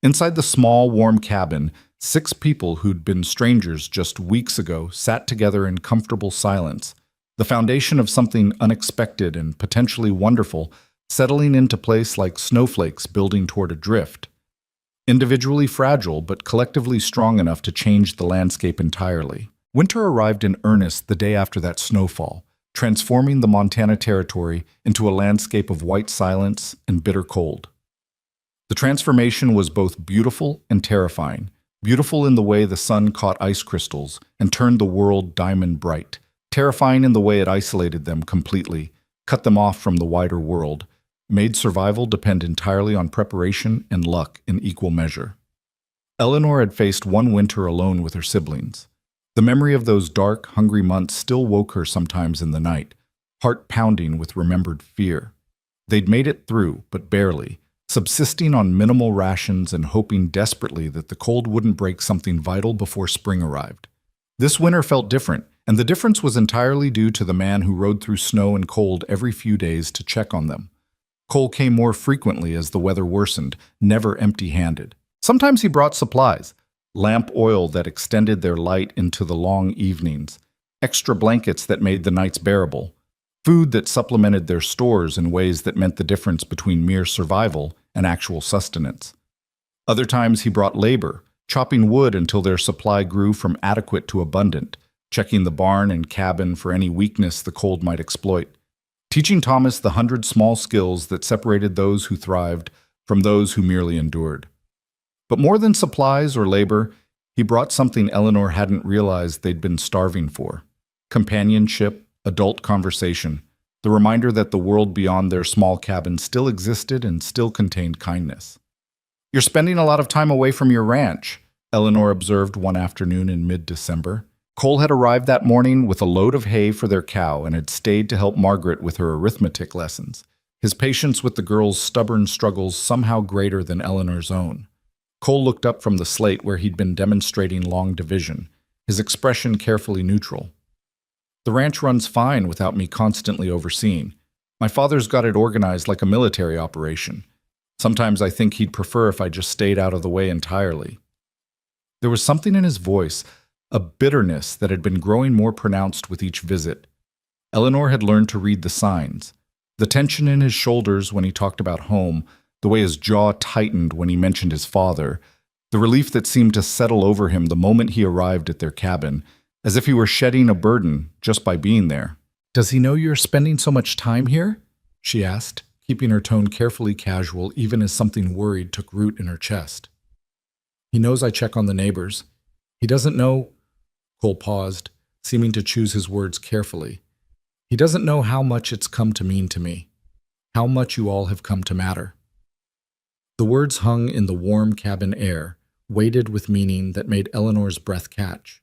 Inside the small, warm cabin, 6 people who'd been strangers just weeks ago sat together in comfortable silence, the foundation of something unexpected and potentially wonderful settling into place like snowflakes building toward a drift. Individually fragile, but collectively strong enough to change the landscape entirely. Winter arrived in earnest the day after that snowfall, transforming the Montana territory into a landscape of white silence and bitter cold. The transformation was both beautiful and terrifying, beautiful in the way the sun caught ice crystals and turned the world diamond bright, terrifying in the way it isolated them completely, cut them off from the wider world, made survival depend entirely on preparation and luck in equal measure. Eleanor had faced one winter alone with her siblings. The memory of those dark, hungry months still woke her sometimes in the night, heart pounding with remembered fear. They'd made it through, but barely, subsisting on minimal rations and hoping desperately that the cold wouldn't break something vital before spring arrived. This winter felt different, and the difference was entirely due to the man who rode through snow and cold every few days to check on them. Cole came more frequently as the weather worsened, never empty-handed. Sometimes he brought supplies, lamp oil that extended their light into the long evenings, extra blankets that made the nights bearable, food that supplemented their stores in ways that meant the difference between mere survival and actual sustenance. Other times he brought labor, chopping wood until their supply grew from adequate to abundant, checking the barn and cabin for any weakness the cold might exploit, teaching Thomas the 100 small skills that separated those who thrived from those who merely endured. But more than supplies or labor, he brought something Eleanor hadn't realized they'd been starving for: companionship, adult conversation, the reminder that the world beyond their small cabin still existed and still contained kindness. "You're spending a lot of time away from your ranch," Eleanor observed one afternoon in mid-December. Cole had arrived that morning with a load of hay for their cow and had stayed to help Margaret with her arithmetic lessons, his patience with the girl's stubborn struggles somehow greater than Eleanor's own. Cole looked up from the slate where he'd been demonstrating long division, his expression carefully neutral. "The ranch runs fine without me constantly overseeing. My father's got it organized like a military operation. Sometimes I think he'd prefer if I just stayed out of the way entirely. There was something in his voice, a bitterness that had been growing more pronounced with each visit. Eleanor had learned to read the signs. The tension in his shoulders when he talked about home, the way his jaw tightened when he mentioned his father, the relief that seemed to settle over him the moment he arrived at their cabin, as if he were shedding a burden just by being there. "Does he know you're spending so much time here?" she asked, keeping her tone carefully casual even as something worried took root in her chest. "He knows I check on the neighbors. He doesn't know—" Cole paused, seeming to choose his words carefully. "He doesn't know how much it's come to mean to me, how much you all have come to matter." The words hung in the warm cabin air, weighted with meaning that made Eleanor's breath catch.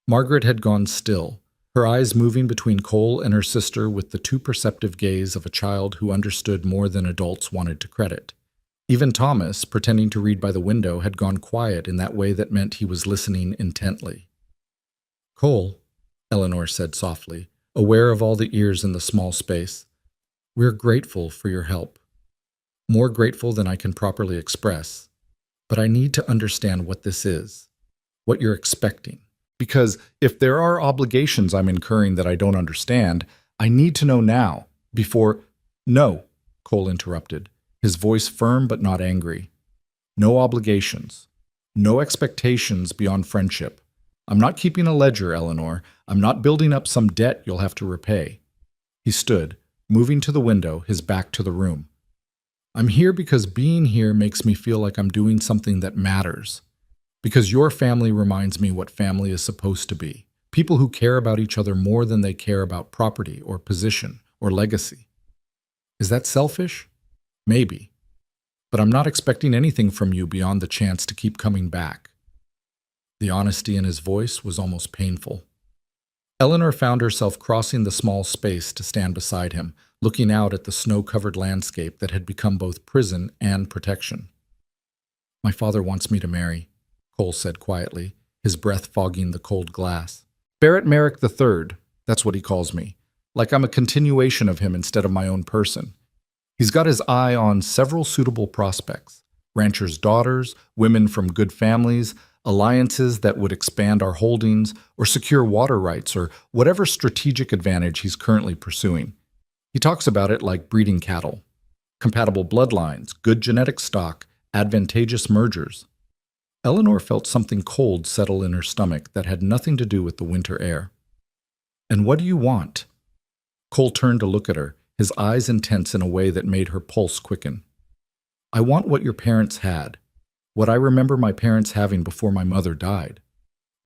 Margaret had gone still, her eyes moving between Cole and her sister with the too perceptive gaze of a child who understood more than adults wanted to credit. Even Thomas, pretending to read by the window, had gone quiet in that way that meant he was listening intently. "Cole," Eleanor said softly, aware of all the ears in the small space, "we're grateful for your help. More grateful than I can properly express. But I need to understand what this is, what you're expecting. Because if there are obligations I'm incurring that I don't understand, I need to know now, before—" "No," Cole interrupted, his voice firm but not angry. "No obligations. No expectations beyond friendship. I'm not keeping a ledger, Eleanor. I'm not building up some debt you'll have to repay." He stood, moving to the window, his back to the room. "I'm here because being here makes me feel like I'm doing something that matters. Because your family reminds me what family is supposed to be. People who care about each other more than they care about property or position or legacy. Is that selfish? Maybe. But I'm not expecting anything from you beyond the chance to keep coming back." The honesty in his voice was almost painful. Eleanor found herself crossing the small space to stand beside him, looking out at the snow-covered landscape that had become both prison and protection. "My father wants me to marry," Cole said quietly, his breath fogging the cold glass. "Barrett Merrick III, that's what he calls me, like I'm a continuation of him instead of my own person. He's got his eye on several suitable prospects, ranchers' daughters, women from good families, alliances that would expand our holdings or secure water rights or whatever strategic advantage he's currently pursuing. He talks about it like breeding cattle. Compatible bloodlines, good genetic stock, advantageous mergers." Eleanor felt something cold settle in her stomach that had nothing to do with the winter air. "And what do you want?" Cole turned to look at her, his eyes intense in a way that made her pulse quicken. "I want what your parents had, what I remember my parents having before my mother died.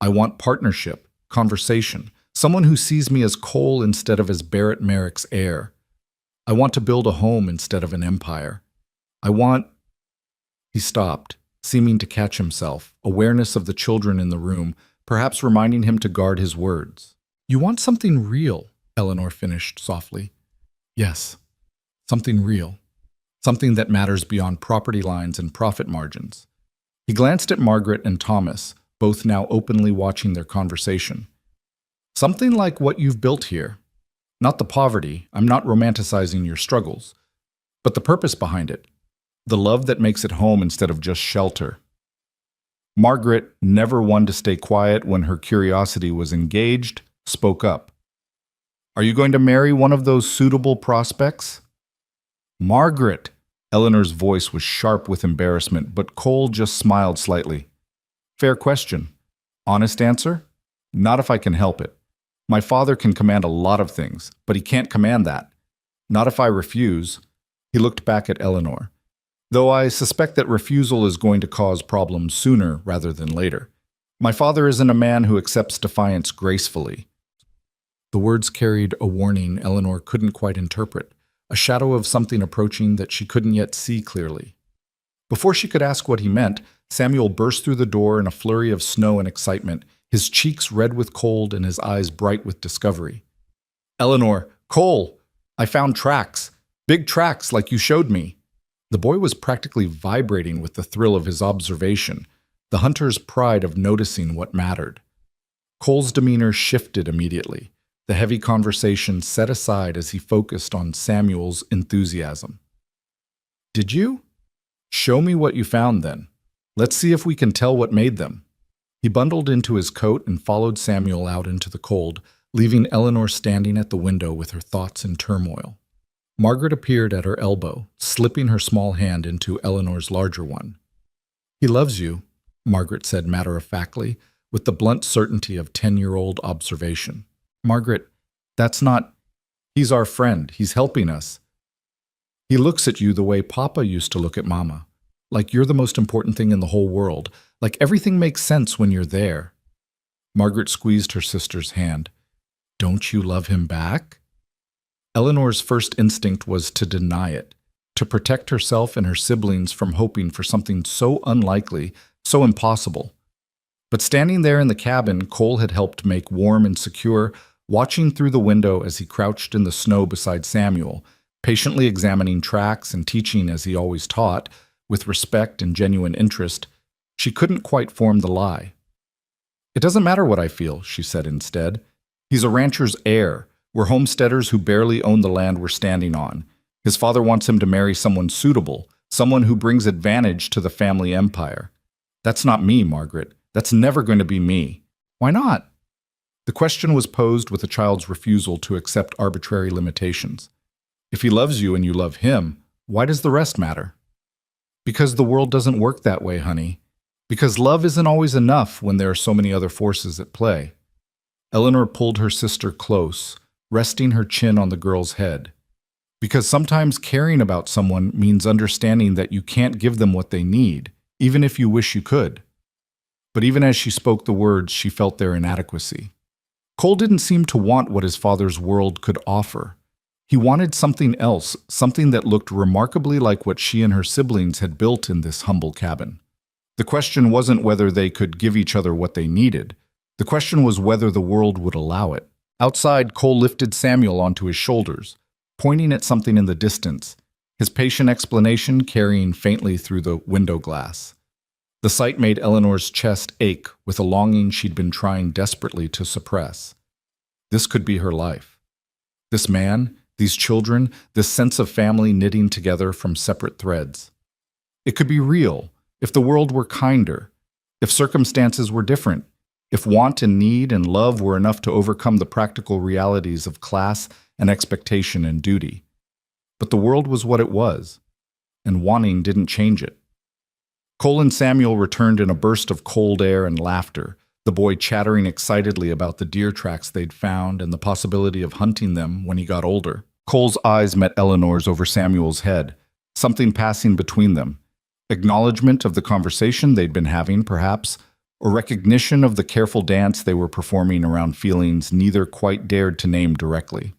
I want partnership, conversation, someone who sees me as Cole instead of as Barrett Merrick's heir. I want to build a home instead of an empire. I want—" He stopped, seeming to catch himself, awareness of the children in the room, perhaps reminding him to guard his words. "You want something real," Eleanor finished softly. "Yes, something real. Something that matters beyond property lines and profit margins." He glanced at Margaret and Thomas, both now openly watching their conversation. "Something like what you've built here. Not the poverty, I'm not romanticizing your struggles, but the purpose behind it. The love that makes it home instead of just shelter." Margaret, never one to stay quiet when her curiosity was engaged, spoke up. "Are you going to marry one of those suitable prospects?" "Margaret!" Eleanor's voice was sharp with embarrassment, but Cole just smiled slightly. "Fair question. Honest answer? Not if I can help it. My father can command a lot of things, but he can't command that. Not if I refuse." He looked back at Eleanor. "Though I suspect that refusal is going to cause problems sooner rather than later. My father isn't a man who accepts defiance gracefully." The words carried a warning Eleanor couldn't quite interpret, a shadow of something approaching that she couldn't yet see clearly. Before she could ask what he meant, Samuel burst through the door in a flurry of snow and excitement, his cheeks red with cold and his eyes bright with discovery. "Eleanor, Cole, I found tracks. Big tracks like you showed me." The boy was practically vibrating with the thrill of his observation, the hunter's pride of noticing what mattered. Cole's demeanor shifted immediately, the heavy conversation set aside as he focused on Samuel's enthusiasm. "Did you?" Show me what you found then. Let's see if we can tell what made them. He bundled into his coat and followed Samuel out into the cold, leaving Eleanor standing at the window with her thoughts in turmoil. Margaret appeared at her elbow, slipping her small hand into Eleanor's larger one. "He loves you," Margaret said matter-of-factly, with the blunt certainty of 10-year-old observation. "Margaret, that's not... He's our friend. He's helping us. He looks at you the way Papa used to look at Mama. Like you're the most important thing in the whole world. Like everything makes sense when you're there." Margaret squeezed her sister's hand. "Don't you love him back?" Eleanor's first instinct was to deny it, to protect herself and her siblings from hoping for something so unlikely, so impossible. But standing there in the cabin Cole had helped make warm and secure, watching through the window as he crouched in the snow beside Samuel, patiently examining tracks and teaching as he always taught, with respect and genuine interest, she couldn't quite form the lie. "It doesn't matter what I feel," she said instead. "He's a rancher's heir. We're homesteaders who barely own the land we're standing on. His father wants him to marry someone suitable, someone who brings advantage to the family empire. That's not me, Margaret. That's never going to be me." "Why not?" The question was posed with a child's refusal to accept arbitrary limitations. "If he loves you and you love him, why does the rest matter?" "Because the world doesn't work that way, honey. Because love isn't always enough when there are so many other forces at play." Eleanor pulled her sister close, resting her chin on the girl's head. "Because sometimes caring about someone means understanding that you can't give them what they need, even if you wish you could." But even as she spoke the words, she felt their inadequacy. Cole didn't seem to want what his father's world could offer. He wanted something else, something that looked remarkably like what she and her siblings had built in this humble cabin. The question wasn't whether they could give each other what they needed. The question was whether the world would allow it. Outside, Cole lifted Samuel onto his shoulders, pointing at something in the distance, his patient explanation carrying faintly through the window glass. The sight made Eleanor's chest ache with a longing she'd been trying desperately to suppress. This could be her life. This man, these children, this sense of family knitting together from separate threads. It could be real if the world were kinder, if circumstances were different, if want and need and love were enough to overcome the practical realities of class and expectation and duty. But the world was what it was, and wanting didn't change it. Cole and Samuel returned in a burst of cold air and laughter, the boy chattering excitedly about the deer tracks they'd found and the possibility of hunting them when he got older. Cole's eyes met Eleanor's over Samuel's head, something passing between them. Acknowledgement of the conversation they'd been having, perhaps, or recognition of the careful dance they were performing around feelings neither quite dared to name directly.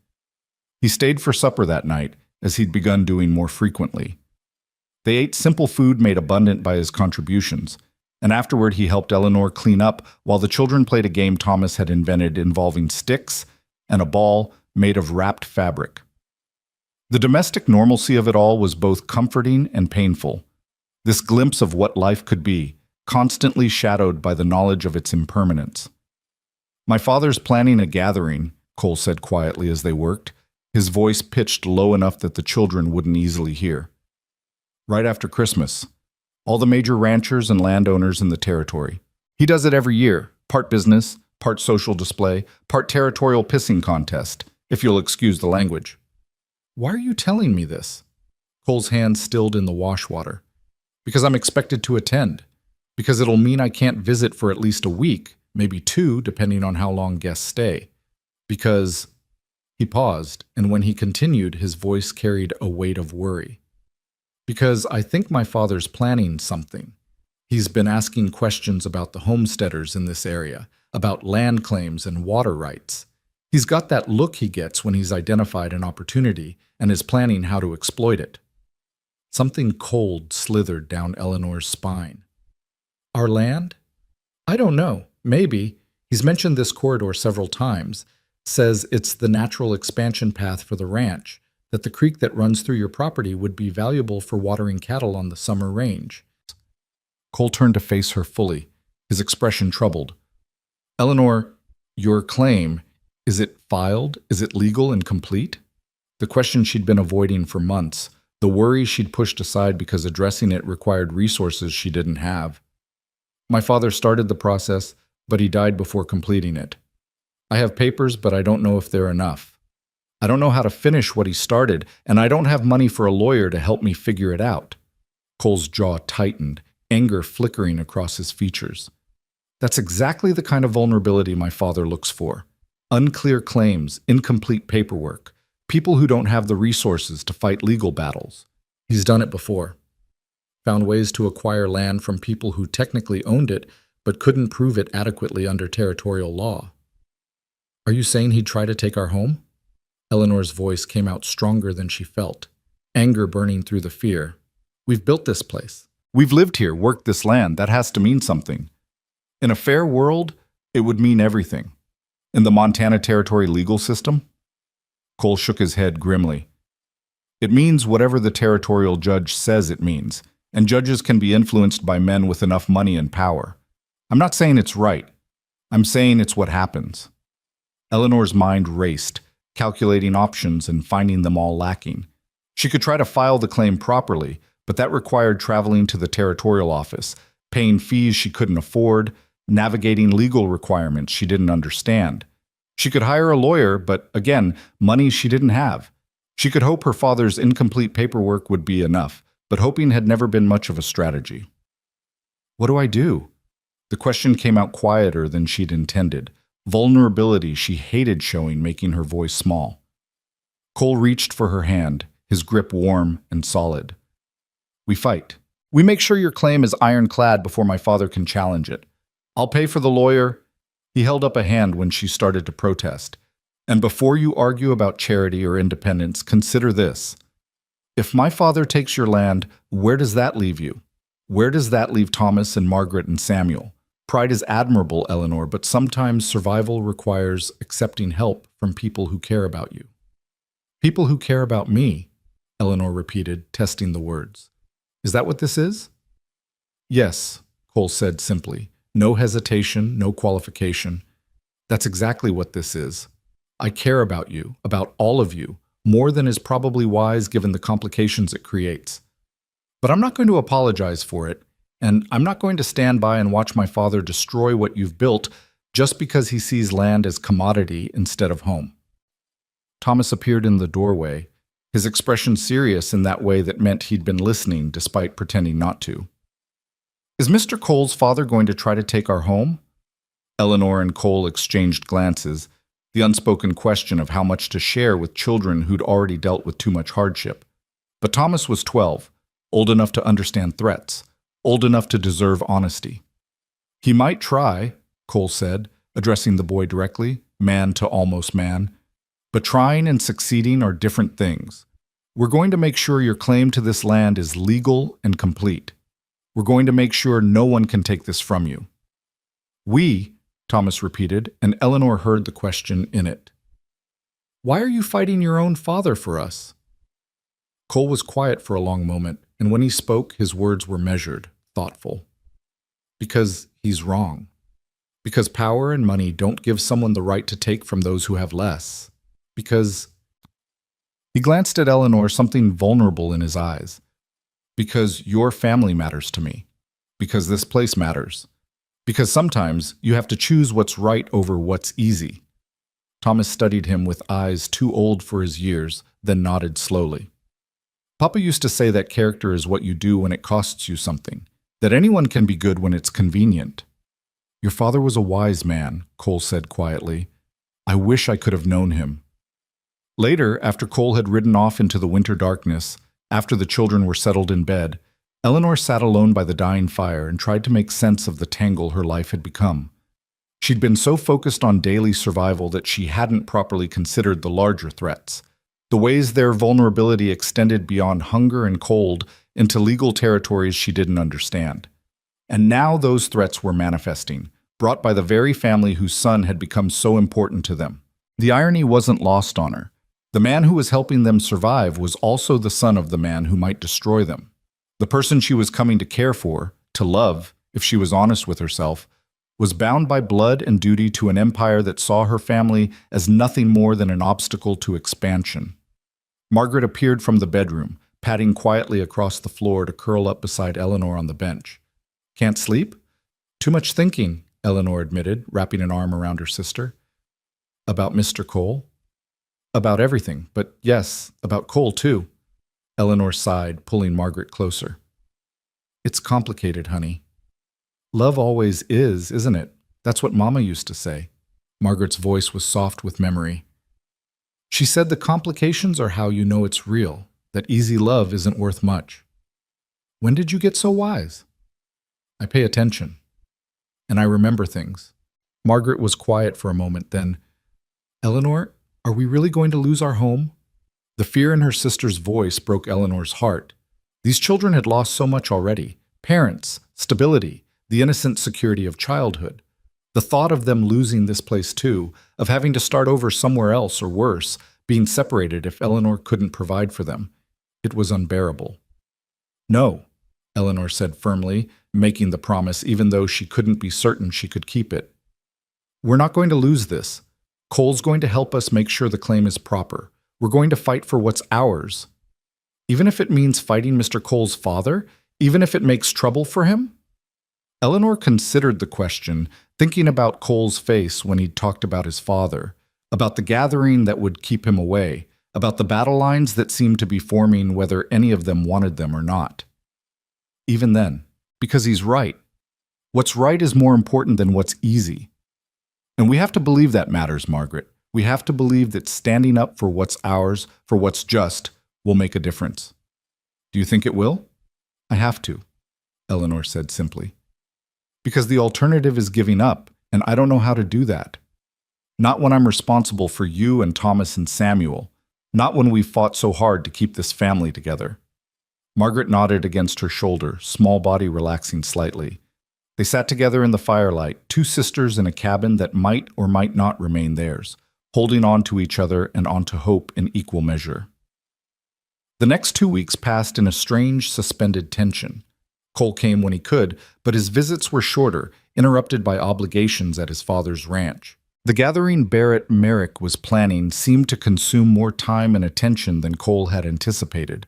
He stayed for supper that night, as he'd begun doing more frequently. They ate simple food made abundant by his contributions, and afterward he helped Eleanor clean up while the children played a game Thomas had invented involving sticks and a ball made of wrapped fabric. The domestic normalcy of it all was both comforting and painful, this glimpse of what life could be, constantly shadowed by the knowledge of its impermanence. "My father's planning a gathering," Cole said quietly as they worked, his voice pitched low enough that the children wouldn't easily hear. "Right after Christmas. All the major ranchers and landowners in the territory. He does it every year, part business, part social display, part territorial pissing contest, if you'll excuse the language." "Why are you telling me this?" Cole's hand stilled in the wash water. "Because I'm expected to attend. Because it'll mean I can't visit for at least a week, maybe 2, depending on how long guests stay. Because..." He paused, and when he continued, his voice carried a weight of worry. "Because I think my father's planning something. He's been asking questions about the homesteaders in this area, about land claims and water rights. He's got that look he gets when he's identified an opportunity and is planning how to exploit it." Something cold slithered down Eleanor's spine. "Our land? I don't know. Maybe. He's mentioned this corridor several times. Says it's the natural expansion path for the ranch, that the creek that runs through your property would be valuable for watering cattle on the summer range." Cole turned to face her fully, his expression troubled. "Eleanor, your claim, is it filed? Is it legal and complete?" The question she'd been avoiding for months, the worry she'd pushed aside because addressing it required resources she didn't have. My father started the process, but he died before completing it. I have papers, but I don't know if they're enough. I don't know how to finish what he started, and I don't have money for a lawyer to help me figure it out. Cole's jaw tightened, anger flickering across his features. That's exactly the kind of vulnerability my father looks for. Unclear claims, incomplete paperwork, people who don't have the resources to fight legal battles. He's done it before. Found ways to acquire land from people who technically owned it, but couldn't prove it adequately under territorial law. Are you saying he'd try to take our home? Eleanor's voice came out stronger than she felt, anger burning through the fear. We've built this place. We've lived here, worked this land. That has to mean something. In a fair world, it would mean everything. In the Montana Territory legal system? Cole shook his head grimly. It means whatever the territorial judge says it means, and judges can be influenced by men with enough money and power. I'm not saying it's right. I'm saying it's what happens. Eleanor's mind raced, calculating options and finding them all lacking. She could try to file the claim properly, but that required traveling to the territorial office, paying fees she couldn't afford, navigating legal requirements she didn't understand. She could hire a lawyer, but again, money she didn't have. She could hope her father's incomplete paperwork would be enough, but hoping had never been much of a strategy. What do I do? The question came out quieter than she'd intended. Vulnerability she hated showing, making her voice small. Cole reached for her hand, his grip warm and solid. We fight. We make sure your claim is ironclad before my father can challenge it. I'll pay for the lawyer. He held up a hand when she started to protest. And before you argue about charity or independence, consider this. If my father takes your land, where does that leave you? Where does that leave Thomas and Margaret and Samuel? Pride is admirable, Eleanor, but sometimes survival requires accepting help from people who care about you. People who care about me, Eleanor repeated, testing the words. Is that what this is? Yes, Cole said simply. No hesitation, no qualification. That's exactly what this is. I care about you, about all of you, more than is probably wise given the complications it creates. But I'm not going to apologize for it, and I'm not going to stand by and watch my father destroy what you've built just because he sees land as commodity instead of home. Thomas appeared in the doorway, his expression serious in that way that meant he'd been listening despite pretending not to. Is Mr. Cole's father going to try to take our home? Eleanor and Cole exchanged glances, the unspoken question of how much to share with children who'd already dealt with too much hardship. But Thomas was 12, old enough to understand threats, old enough to deserve honesty. He might try, Cole said, addressing the boy directly, man to almost man. But trying and succeeding are different things. We're going to make sure your claim to this land is legal and complete. We're going to make sure no one can take this from you. We, Thomas repeated, and Eleanor heard the question in it. Why are you fighting your own father for us? Cole was quiet for a long moment, and when he spoke, his words were measured, thoughtful. Because he's wrong. Because power and money don't give someone the right to take from those who have less. Because... He glanced at Eleanor, something vulnerable in his eyes. Because your family matters to me. Because this place matters. Because sometimes you have to choose what's right over what's easy. Thomas studied him with eyes too old for his years, then nodded slowly. Papa used to say that character is what you do when it costs you something, that anyone can be good when it's convenient. Your father was a wise man, Cole said quietly. I wish I could have known him. Later, after Cole had ridden off into the winter darkness, after the children were settled in bed, Eleanor sat alone by the dying fire and tried to make sense of the tangle her life had become. She'd been so focused on daily survival that she hadn't properly considered the larger threats, the ways their vulnerability extended beyond hunger and cold into legal territories she didn't understand. And now those threats were manifesting, brought by the very family whose son had become so important to them. The irony wasn't lost on her. The man who was helping them survive was also the son of the man who might destroy them. The person she was coming to care for, to love, if she was honest with herself, was bound by blood and duty to an empire that saw her family as nothing more than an obstacle to expansion. Margaret appeared from the bedroom, padding quietly across the floor to curl up beside Eleanor on the bench. Can't sleep? Too much thinking, Eleanor admitted, wrapping an arm around her sister. About Mr. Cole? About everything, but yes, about Cole too. Eleanor sighed, pulling Margaret closer. It's complicated, honey. Love always is, isn't it? That's what Mama used to say. Margaret's voice was soft with memory. She said the complications are how you know it's real, that easy love isn't worth much. When did you get so wise? I pay attention. And I remember things. Margaret was quiet for a moment, then, Eleanor, are we really going to lose our home? The fear in her sister's voice broke Eleanor's heart. These children had lost so much already. Parents, stability, the innocent security of childhood. The thought of them losing this place too, of having to start over somewhere else or worse, being separated if Eleanor couldn't provide for them. It was unbearable. No, Eleanor said firmly, making the promise even though she couldn't be certain she could keep it. We're not going to lose this. Cole's going to help us make sure the claim is proper. We're going to fight for what's ours. Even if it means fighting Mr. Cole's father? Even if it makes trouble for him? Eleanor considered the question, thinking about Cole's face when he'd talked about his father, about the gathering that would keep him away, about the battle lines that seemed to be forming whether any of them wanted them or not. Even then, because he's right. What's right is more important than what's easy. And we have to believe that matters, Margaret. We have to believe that standing up for what's ours, for what's just, will make a difference. Do you think it will? I have to, Eleanor said simply. Because the alternative is giving up, and I don't know how to do that. Not when I'm responsible for you and Thomas and Samuel. Not when we've fought so hard to keep this family together. Margaret nodded against her shoulder, small body relaxing slightly. They sat together in the firelight, two sisters in a cabin that might or might not remain theirs, holding on to each other and onto hope in equal measure. The next 2 weeks passed in a strange, suspended tension. Cole came when he could, but his visits were shorter, interrupted by obligations at his father's ranch. The gathering Barrett Merrick was planning seemed to consume more time and attention than Cole had anticipated,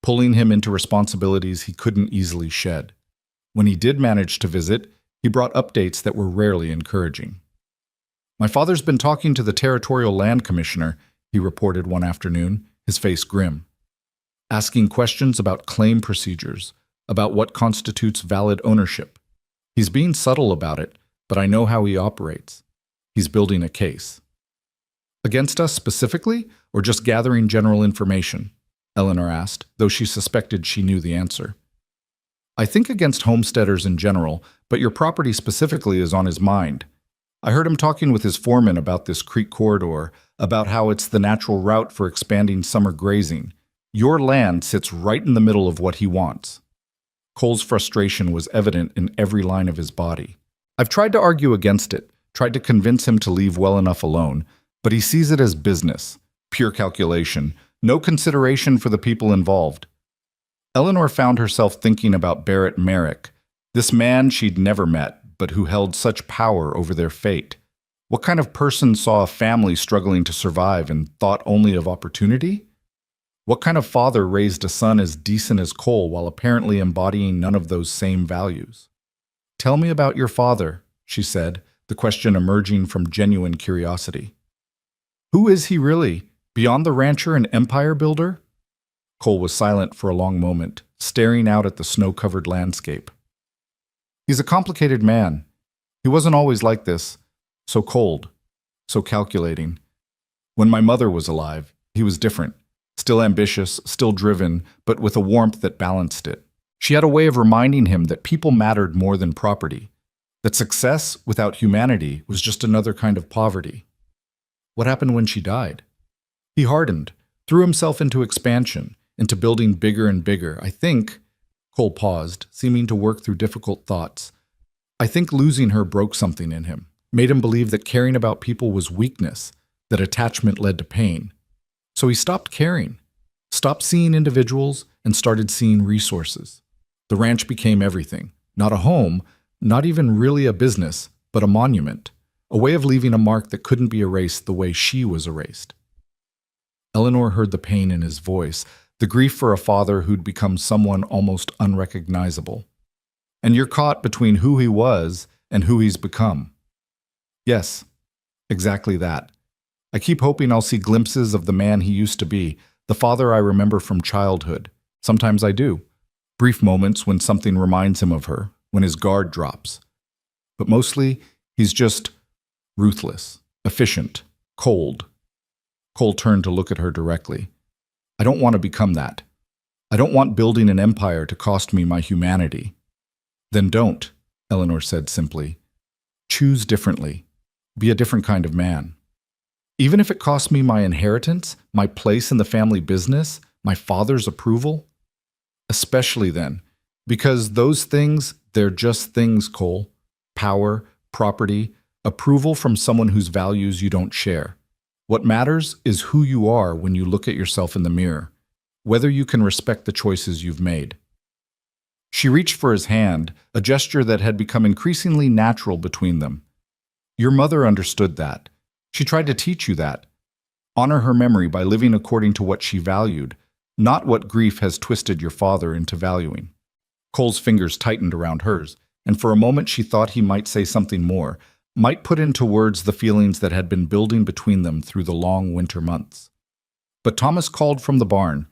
pulling him into responsibilities he couldn't easily shed. When he did manage to visit, he brought updates that were rarely encouraging. My father's been talking to the Territorial Land Commissioner, he reported one afternoon, his face grim. Asking questions about claim procedures, about what constitutes valid ownership. He's being subtle about it, but I know how he operates. He's building a case. Against us specifically, or just gathering general information? Eleanor asked, though she suspected she knew the answer. I think against homesteaders in general, but your property specifically is on his mind. I heard him talking with his foreman about this creek corridor, about how it's the natural route for expanding summer grazing. Your land sits right in the middle of what he wants. Cole's frustration was evident in every line of his body. I've tried to argue against it, tried to convince him to leave well enough alone, but he sees it as business, pure calculation, no consideration for the people involved. Eleanor found herself thinking about Barrett Merrick, this man she'd never met, but who held such power over their fate. What kind of person saw a family struggling to survive and thought only of opportunity? What kind of father raised a son as decent as Cole while apparently embodying none of those same values? Tell me about your father, she said, the question emerging from genuine curiosity. Who is he really, beyond the rancher and empire builder? Cole was silent for a long moment, staring out at the snow-covered landscape. He's a complicated man. He wasn't always like this, so cold, so calculating. When my mother was alive, he was different, still ambitious, still driven, but with a warmth that balanced it. She had a way of reminding him that people mattered more than property, that success without humanity was just another kind of poverty. What happened when she died? He hardened, threw himself into expansion, into building bigger and bigger. I think, Cole paused, seeming to work through difficult thoughts. I think losing her broke something in him, made him believe that caring about people was weakness, that attachment led to pain. So he stopped caring, stopped seeing individuals, and started seeing resources. The ranch became everything, not a home, not even really a business, but a monument, a way of leaving a mark that couldn't be erased the way she was erased. Eleanor heard the pain in his voice, the grief for a father who'd become someone almost unrecognizable. And you're caught between who he was and who he's become. Yes, exactly that. I keep hoping I'll see glimpses of the man he used to be, the father I remember from childhood. Sometimes I do. Brief moments when something reminds him of her, when his guard drops. But mostly, he's just ruthless, efficient, cold. Cole turned to look at her directly. I don't want to become that. I don't want building an empire to cost me my humanity. Then don't, Eleanor said simply. Choose differently. Be a different kind of man. Even if it costs me my inheritance, my place in the family business, my father's approval? Especially then, because those things, they're just things, Cole. Power, property, approval from someone whose values you don't share. What matters is who you are when you look at yourself in the mirror, whether you can respect the choices you've made. She reached for his hand, a gesture that had become increasingly natural between them. Your mother understood that. She tried to teach you that. Honor her memory by living according to what she valued, not what grief has twisted your father into valuing. Cole's fingers tightened around hers, and for a moment she thought he might say something more, might put into words the feelings that had been building between them through the long winter months. But Thomas called from the barn,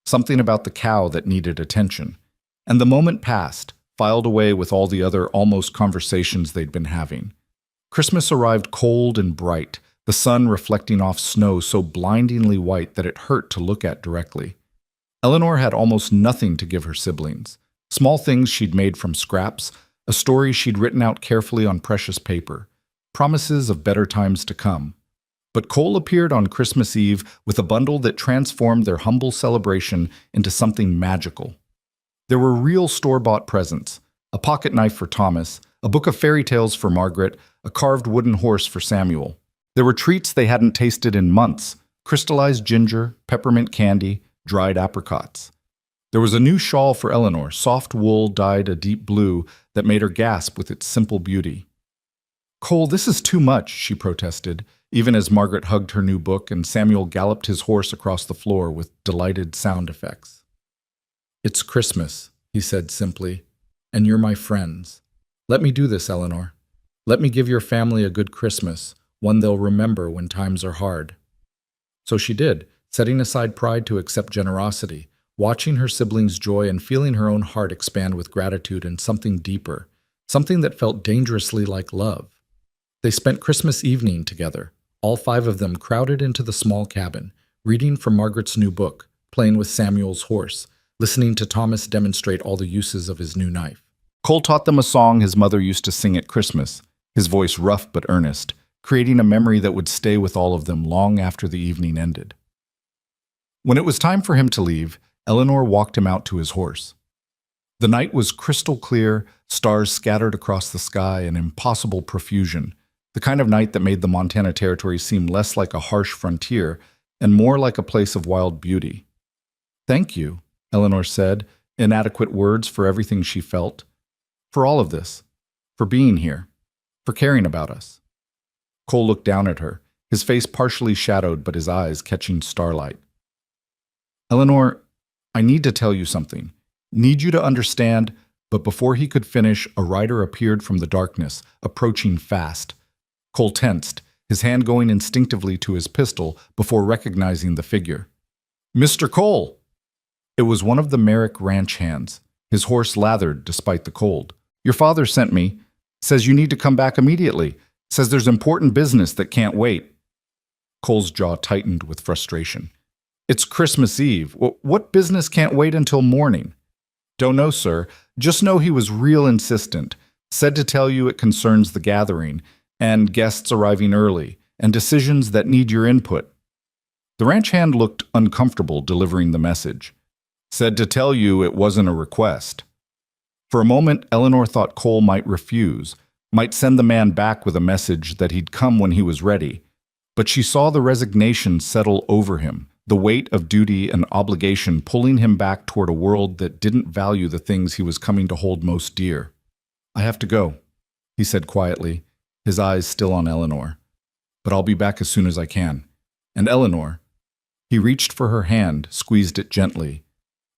something about the cow that needed attention, and the moment passed, filed away with all the other almost conversations they'd been having. Christmas arrived cold and bright, the sun reflecting off snow so blindingly white that it hurt to look at directly. Eleanor had almost nothing to give her siblings. Small things she'd made from scraps, a story she'd written out carefully on precious paper, promises of better times to come. But Cole appeared on Christmas Eve with a bundle that transformed their humble celebration into something magical. There were real store-bought presents, a pocket knife for Thomas, a book of fairy tales for Margaret, a carved wooden horse for Samuel. There were treats they hadn't tasted in months, crystallized ginger, peppermint candy, dried apricots. There was a new shawl for Eleanor, soft wool dyed a deep blue that made her gasp with its simple beauty. Cole, this is too much, she protested, even as Margaret hugged her new book and Samuel galloped his horse across the floor with delighted sound effects. It's Christmas, he said simply, and you're my friends. Let me do this, Eleanor. Let me give your family a good Christmas, one they'll remember when times are hard. So she did, setting aside pride to accept generosity, watching her siblings' joy and feeling her own heart expand with gratitude and something deeper, something that felt dangerously like love. They spent Christmas evening together, all 5 of them crowded into the small cabin, reading from Margaret's new book, playing with Samuel's horse, listening to Thomas demonstrate all the uses of his new knife. Cole taught them a song his mother used to sing at Christmas, his voice rough but earnest, creating a memory that would stay with all of them long after the evening ended. When it was time for him to leave, Eleanor walked him out to his horse. The night was crystal clear, stars scattered across the sky in impossible profusion, the kind of night that made the Montana Territory seem less like a harsh frontier and more like a place of wild beauty. Thank you, Eleanor said, inadequate words for everything she felt. For all of this. For being here. For caring about us. Cole looked down at her, his face partially shadowed but his eyes catching starlight. Eleanor, I need to tell you something. Need you to understand, but before he could finish, a rider appeared from the darkness, approaching fast. Cole tensed, his hand going instinctively to his pistol before recognizing the figure. Mr. Cole! It was one of the Merrick ranch hands, his horse lathered despite the cold. Your father sent me. Says you need to come back immediately. Says there's important business that can't wait. Cole's jaw tightened with frustration. It's Christmas Eve. What business can't wait until morning? Don't know, sir. Just know he was real insistent. Said to tell you it concerns the gathering, and guests arriving early, and decisions that need your input. The ranch hand looked uncomfortable delivering the message. Said to tell you it wasn't a request. For a moment, Eleanor thought Cole might refuse, might send the man back with a message that he'd come when he was ready. But she saw the resignation settle over him, the weight of duty and obligation pulling him back toward a world that didn't value the things he was coming to hold most dear. I have to go, he said quietly, his eyes still on Eleanor. But I'll be back as soon as I can. And Eleanor, He reached for her hand, squeezed it gently.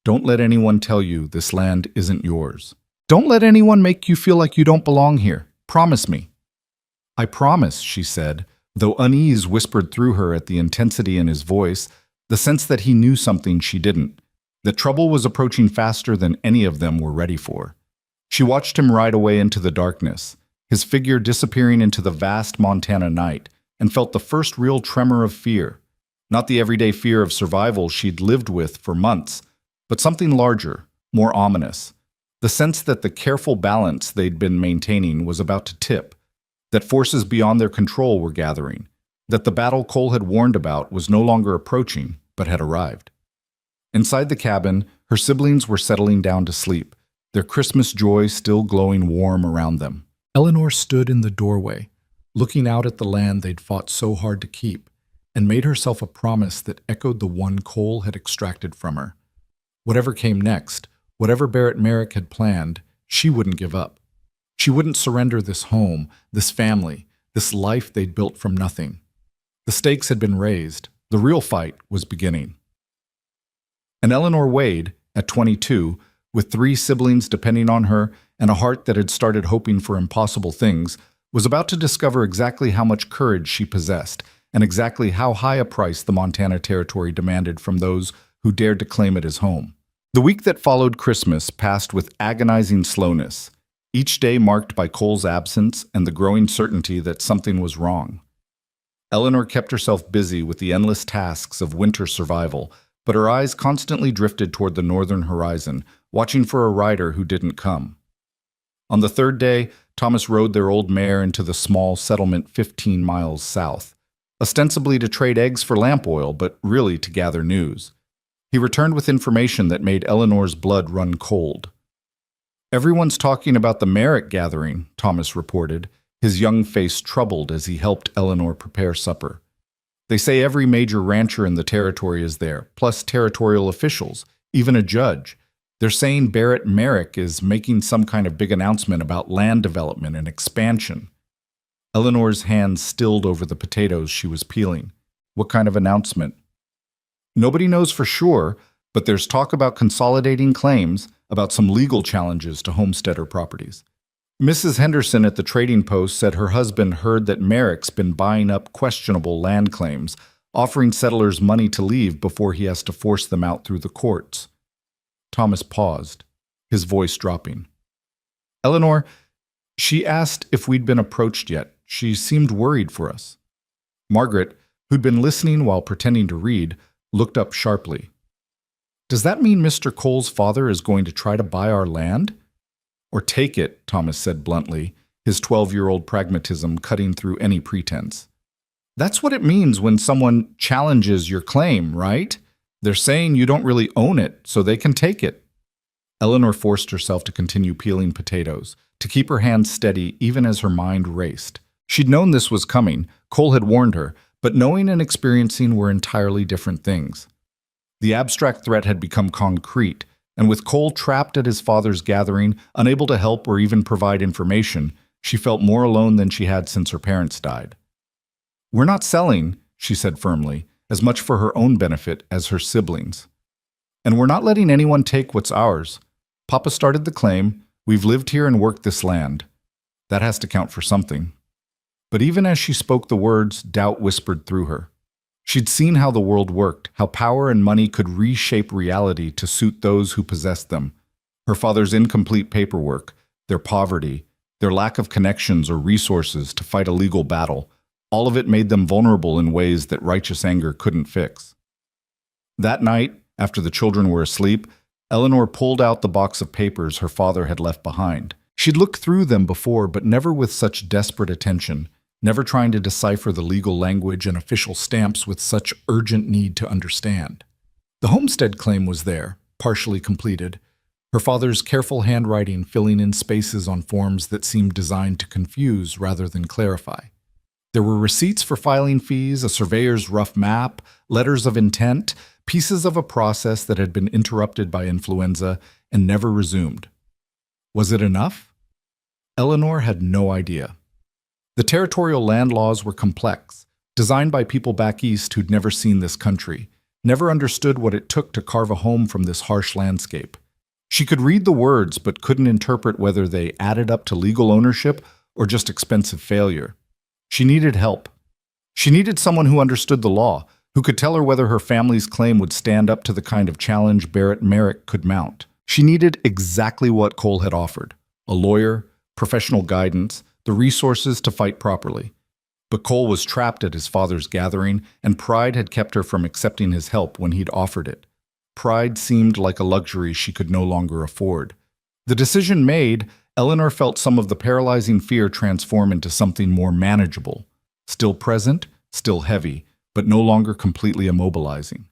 Don't let anyone tell you this land isn't yours. Don't let anyone make you feel like you don't belong here. Promise me. I promise, she said, though unease whispered through her at the intensity in his voice, the sense that he knew something she didn't, that trouble was approaching faster than any of them were ready for. She watched him ride away into the darkness, his figure disappearing into the vast Montana night, and felt the first real tremor of fear. Not the everyday fear of survival she'd lived with for months, but something larger, more ominous. The sense that the careful balance they'd been maintaining was about to tip, that forces beyond their control were gathering, that the battle Cole had warned about was no longer approaching, but had arrived. Inside the cabin, her siblings were settling down to sleep, their Christmas joy still glowing warm around them. Eleanor stood in the doorway, looking out at the land they'd fought so hard to keep, and made herself a promise that echoed the one Cole had extracted from her. Whatever came next, whatever Barrett Merrick had planned, she wouldn't give up. She wouldn't surrender this home, this family, this life they'd built from nothing. The stakes had been raised. The real fight was beginning. And Eleanor Wade, at 22, with 3 siblings depending on her and a heart that had started hoping for impossible things, was about to discover exactly how much courage she possessed and exactly how high a price the Montana Territory demanded from those who dared to claim it as home. The week that followed Christmas passed with agonizing slowness, each day marked by Cole's absence and the growing certainty that something was wrong. Eleanor kept herself busy with the endless tasks of winter survival, but her eyes constantly drifted toward the northern horizon, watching for a rider who didn't come. On the 3rd day, Thomas rode their old mare into the small settlement 15 miles south, ostensibly to trade eggs for lamp oil, but really to gather news. He returned with information that made Eleanor's blood run cold. Everyone's talking about the Merrick gathering, Thomas reported, his young face troubled as he helped Eleanor prepare supper. They say every major rancher in the territory is there, plus territorial officials, even a judge. They're saying Barrett Merrick is making some kind of big announcement about land development and expansion. Eleanor's hands stilled over the potatoes she was peeling. What kind of announcement? Nobody knows for sure, but there's talk about consolidating claims, about some legal challenges to homesteader properties. Mrs. Henderson at the trading post said her husband heard that Merrick's been buying up questionable land claims, offering settlers money to leave before he has to force them out through the courts. Thomas paused, his voice dropping. Eleanor, she asked if we'd been approached yet. She seemed worried for us. Margaret, who'd been listening while pretending to read, looked up sharply. Does that mean Mr. Cole's father is going to try to buy our land? Or take it, Thomas said bluntly, his 12-year-old pragmatism cutting through any pretense. That's what it means when someone challenges your claim, right? They're saying you don't really own it, so they can take it. Eleanor forced herself to continue peeling potatoes, to keep her hands steady even as her mind raced. She'd known this was coming, Cole had warned her, but knowing and experiencing were entirely different things. The abstract threat had become concrete, and with Cole trapped at his father's gathering, unable to help or even provide information, she felt more alone than she had since her parents died. We're not selling, she said firmly, as much for her own benefit as her siblings. And we're not letting anyone take what's ours. Papa started the claim, we've lived here and worked this land. That has to count for something. But even as she spoke the words, doubt whispered through her. She'd seen how the world worked, how power and money could reshape reality to suit those who possessed them. Her father's incomplete paperwork, their poverty, their lack of connections or resources to fight a legal battle, all of it made them vulnerable in ways that righteous anger couldn't fix. That night, after the children were asleep, Eleanor pulled out the box of papers her father had left behind. She'd looked through them before, but never with such desperate attention, never trying to decipher the legal language and official stamps with such urgent need to understand. The homestead claim was there, partially completed, her father's careful handwriting filling in spaces on forms that seemed designed to confuse rather than clarify. There were receipts for filing fees, a surveyor's rough map, letters of intent, pieces of a process that had been interrupted by influenza and never resumed. Was it enough? Eleanor had no idea. The territorial land laws were complex, designed by people back east who'd never seen this country, never understood what it took to carve a home from this harsh landscape. She could read the words but couldn't interpret whether they added up to legal ownership or just expensive failure. She needed help. She needed someone who understood the law, who could tell her whether her family's claim would stand up to the kind of challenge Barrett Merrick could mount. She needed exactly what Cole had offered: a lawyer, professional guidance, the resources to fight properly. But Cole was trapped at his father's gathering, and pride had kept her from accepting his help when he'd offered it. Pride seemed like a luxury she could no longer afford. The decision made, Eleanor felt some of the paralyzing fear transform into something more manageable. Still present, still heavy, but no longer completely immobilizing.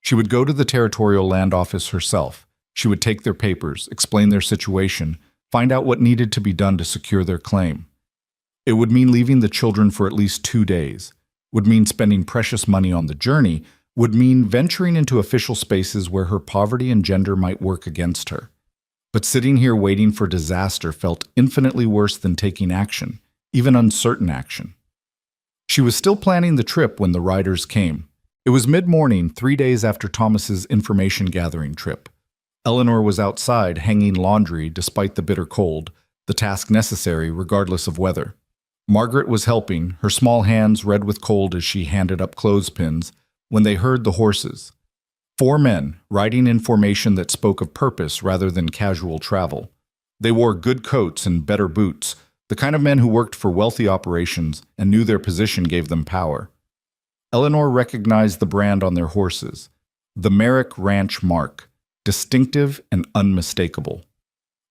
She would go to the territorial land office herself. She would take their papers, explain their situation, find out what needed to be done to secure their claim. It would mean leaving the children for at least 2 days, would mean spending precious money on the journey, would mean venturing into official spaces where her poverty and gender might work against her. But sitting here waiting for disaster felt infinitely worse than taking action, even uncertain action. She was still planning the trip when the riders came. It was mid-morning, 3 days after Thomas's information-gathering trip. Eleanor was outside, hanging laundry despite the bitter cold, the task necessary regardless of weather. Margaret was helping, her small hands red with cold as she handed up clothespins, when they heard the horses. 4 men, riding in formation that spoke of purpose rather than casual travel. They wore good coats and better boots, the kind of men who worked for wealthy operations and knew their position gave them power. Eleanor recognized the brand on their horses, the Merrick Ranch mark, distinctive and unmistakable.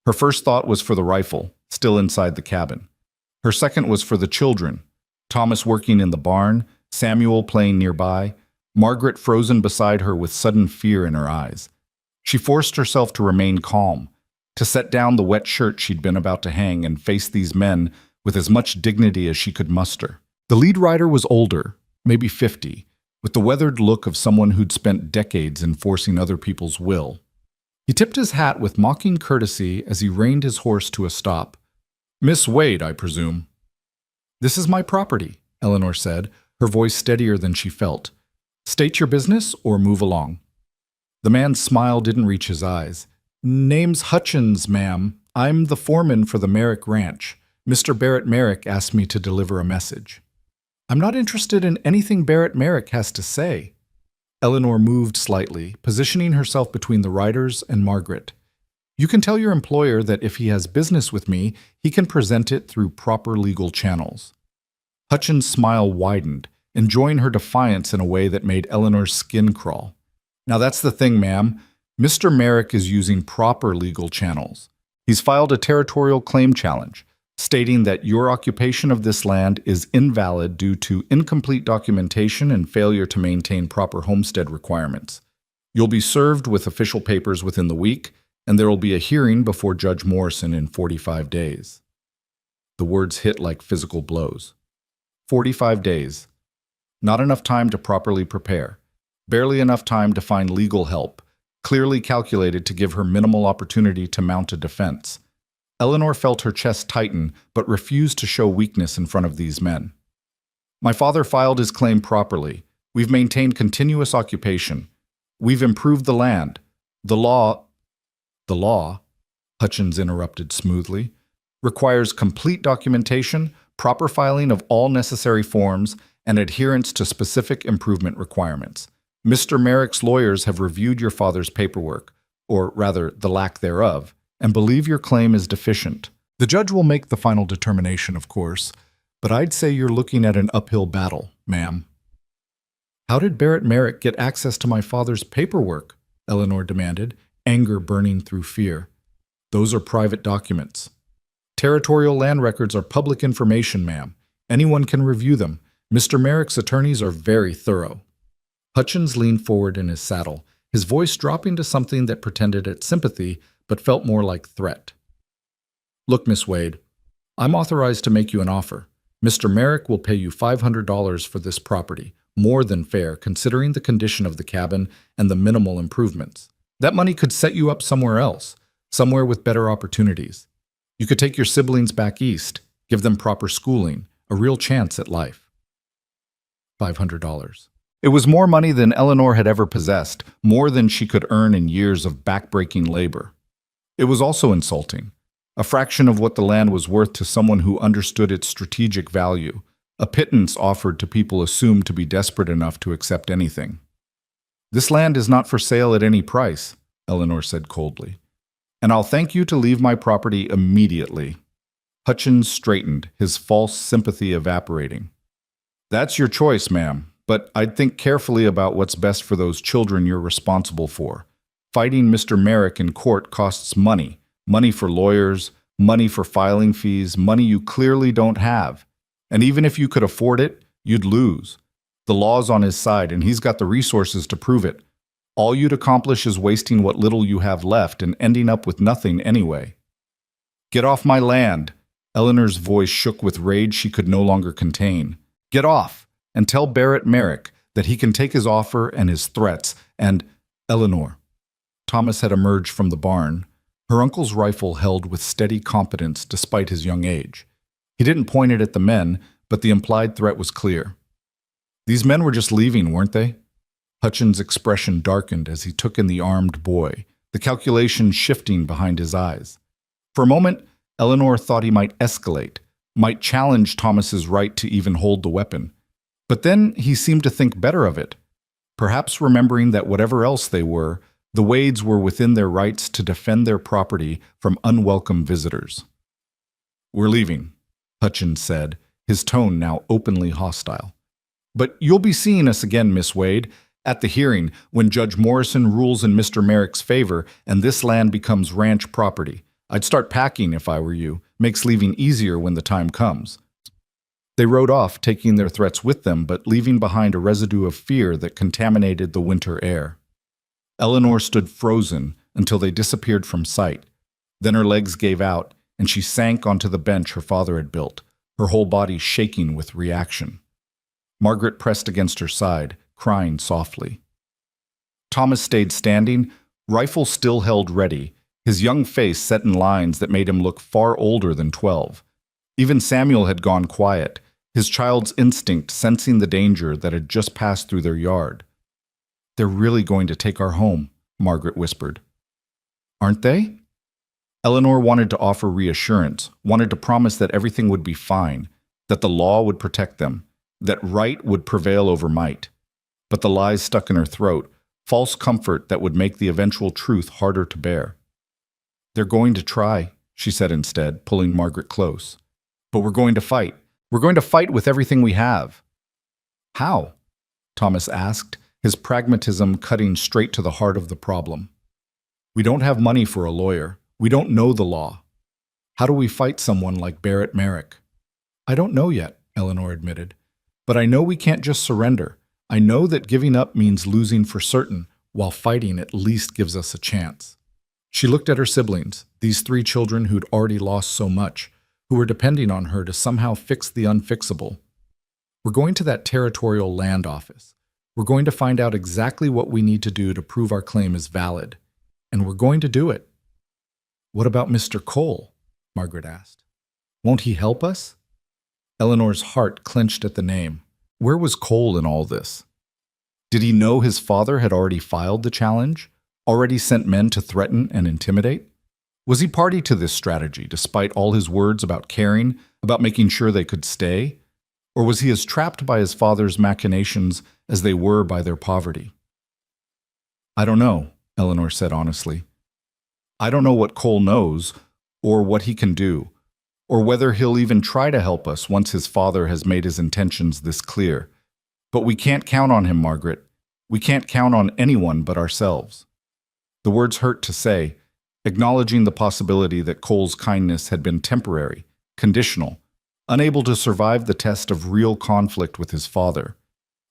Her first thought was for the rifle, still inside the cabin. Her second was for the children, Thomas working in the barn, Samuel playing nearby, Margaret frozen beside her with sudden fear in her eyes. She forced herself to remain calm, to set down the wet shirt she'd been about to hang and face these men with as much dignity as she could muster. The lead rider was older, maybe 50, with the weathered look of someone who'd spent decades enforcing other people's will. He tipped his hat with mocking courtesy as he reined his horse to a stop. "Miss Wade, I presume." "This is my property," Eleanor said, her voice steadier than she felt. "State your business or move along." The man's smile didn't reach his eyes. "Name's Hutchins, ma'am. I'm the foreman for the Merrick Ranch. Mr. Barrett Merrick asked me to deliver a message." "I'm not interested in anything Barrett Merrick has to say." Eleanor moved slightly, positioning herself between the riders and Margaret. "You can tell your employer that if he has business with me, he can present it through proper legal channels." Hutchins' smile widened, enjoying her defiance in a way that made Eleanor's skin crawl. "Now that's the thing, ma'am. Mr. Merrick is using proper legal channels. He's filed a territorial claim challenge, stating that your occupation of this land is invalid due to incomplete documentation and failure to maintain proper homestead requirements. You'll be served with official papers within the week, and there will be a hearing before Judge Morrison in 45 days. The words hit like physical blows. 45 days. Not enough time to properly prepare. Barely enough time to find legal help, clearly calculated to give her minimal opportunity to mount a defense. Eleanor felt her chest tighten, but refused to show weakness in front of these men. "My father filed his claim properly. We've maintained continuous occupation. We've improved the land. The law, Hutchins interrupted smoothly, requires complete documentation, proper filing of all necessary forms, and adherence to specific improvement requirements. Mr. Merrick's lawyers have reviewed your father's paperwork, or rather the lack thereof, and believe your claim is deficient. The judge will make the final determination, of course, but I'd say you're looking at an uphill battle, ma'am." "How did Barrett Merrick get access to my father's paperwork?" Eleanor demanded, anger burning through fear. "Those are private documents. Territorial land records are public information, ma'am. Anyone can review them. Mr. Merrick's attorneys are very thorough." Hutchins leaned forward in his saddle, his voice dropping to something that pretended at sympathy but felt more like threat. "Look, Miss Wade, I'm authorized to make you an offer. Mr. Merrick will pay you $500 for this property, more than fair considering the condition of the cabin and the minimal improvements. That money could set you up somewhere else, somewhere with better opportunities. You could take your siblings back east, give them proper schooling, a real chance at life." $500. It was more money than Eleanor had ever possessed, more than she could earn in years of backbreaking labor. It was also insulting, a fraction of what the land was worth to someone who understood its strategic value, a pittance offered to people assumed to be desperate enough to accept anything. "This land is not for sale at any price," Eleanor said coldly, "and I'll thank you to leave my property immediately." Hutchins straightened, his false sympathy evaporating. "That's your choice, ma'am, but I'd think carefully about what's best for those children you're responsible for. Fighting Mr. Merrick in court costs money, money for lawyers, money for filing fees, money you clearly don't have. And even if you could afford it, you'd lose. The law's on his side, and he's got the resources to prove it. All you'd accomplish is wasting what little you have left and ending up with nothing anyway." "Get off my land!" Eleanor's voice shook with rage she could no longer contain. "Get off, and tell Barrett Merrick that he can take his offer and his threats, and—" "Eleanor." Thomas had emerged from the barn, her uncle's rifle held with steady competence despite his young age. He didn't point it at the men, but the implied threat was clear. "These men were just leaving, weren't they?" Hutchins' expression darkened as he took in the armed boy, the calculation shifting behind his eyes. For a moment, Eleanor thought he might escalate, might challenge Thomas's right to even hold the weapon. But then he seemed to think better of it, perhaps remembering that whatever else they were, the Wades were within their rights to defend their property from unwelcome visitors. "We're leaving," Hutchins said, his tone now openly hostile. "But you'll be seeing us again, Miss Wade, at the hearing when Judge Morrison rules in Mr. Merrick's favor and this land becomes ranch property. I'd start packing if I were you. Makes leaving easier when the time comes." They rode off, taking their threats with them, but leaving behind a residue of fear that contaminated the winter air. Eleanor stood frozen until they disappeared from sight. Then her legs gave out, and she sank onto the bench her father had built, her whole body shaking with reaction. Margaret pressed against her side, crying softly. Thomas stayed standing, rifle still held ready, his young face set in lines that made him look far older than 12. Even Samuel had gone quiet, his child's instinct sensing the danger that had just passed through their yard. "They're really going to take our home," Margaret whispered. "Aren't they?" Eleanor wanted to offer reassurance, wanted to promise that everything would be fine, that the law would protect them, that right would prevail over might. But the lies stuck in her throat, false comfort that would make the eventual truth harder to bear. "They're going to try," she said instead, pulling Margaret close. "But we're going to fight. We're going to fight with everything we have." "How?" Thomas asked, his pragmatism cutting straight to the heart of the problem. "We don't have money for a lawyer. We don't know the law. How do we fight someone like Barrett Merrick?" "I don't know yet," Eleanor admitted. "But I know we can't just surrender. I know that giving up means losing for certain, while fighting at least gives us a chance." She looked at her siblings, these 3 children who'd already lost so much, who were depending on her to somehow fix the unfixable. "We're going to that territorial land office. We're going to find out exactly what we need to do to prove our claim is valid. And we're going to do it." "What about Mr. Cole?" Margaret asked. "Won't he help us?" Eleanor's heart clenched at the name. Where was Cole in all this? Did he know his father had already filed the challenge? Already sent men to threaten and intimidate? Was he party to this strategy, despite all his words about caring, about making sure they could stay? Or was he as trapped by his father's machinations as they were by their poverty? "I don't know," Eleanor said honestly. "I don't know what Cole knows, or what he can do, or whether he'll even try to help us once his father has made his intentions this clear. But we can't count on him, Margaret. We can't count on anyone but ourselves." The words hurt to say, acknowledging the possibility that Cole's kindness had been temporary, conditional, unable to survive the test of real conflict with his father.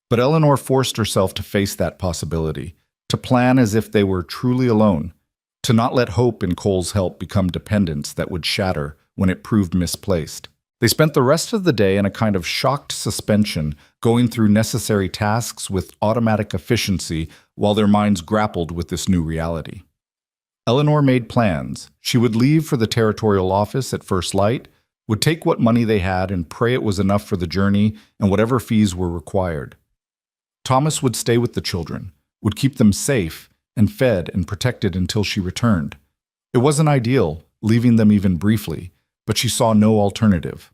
But Eleanor forced herself to face that possibility, to plan as if they were truly alone, to not let hope in Cole's help become dependence that would shatter when it proved misplaced. They spent the rest of the day in a kind of shocked suspension, going through necessary tasks with automatic efficiency while their minds grappled with this new reality. Eleanor made plans. She would leave for the territorial office at first light, would take what money they had and pray it was enough for the journey and whatever fees were required. Thomas would stay with the children, would keep them safe and fed and protected until she returned. It wasn't ideal, leaving them even briefly, but she saw no alternative.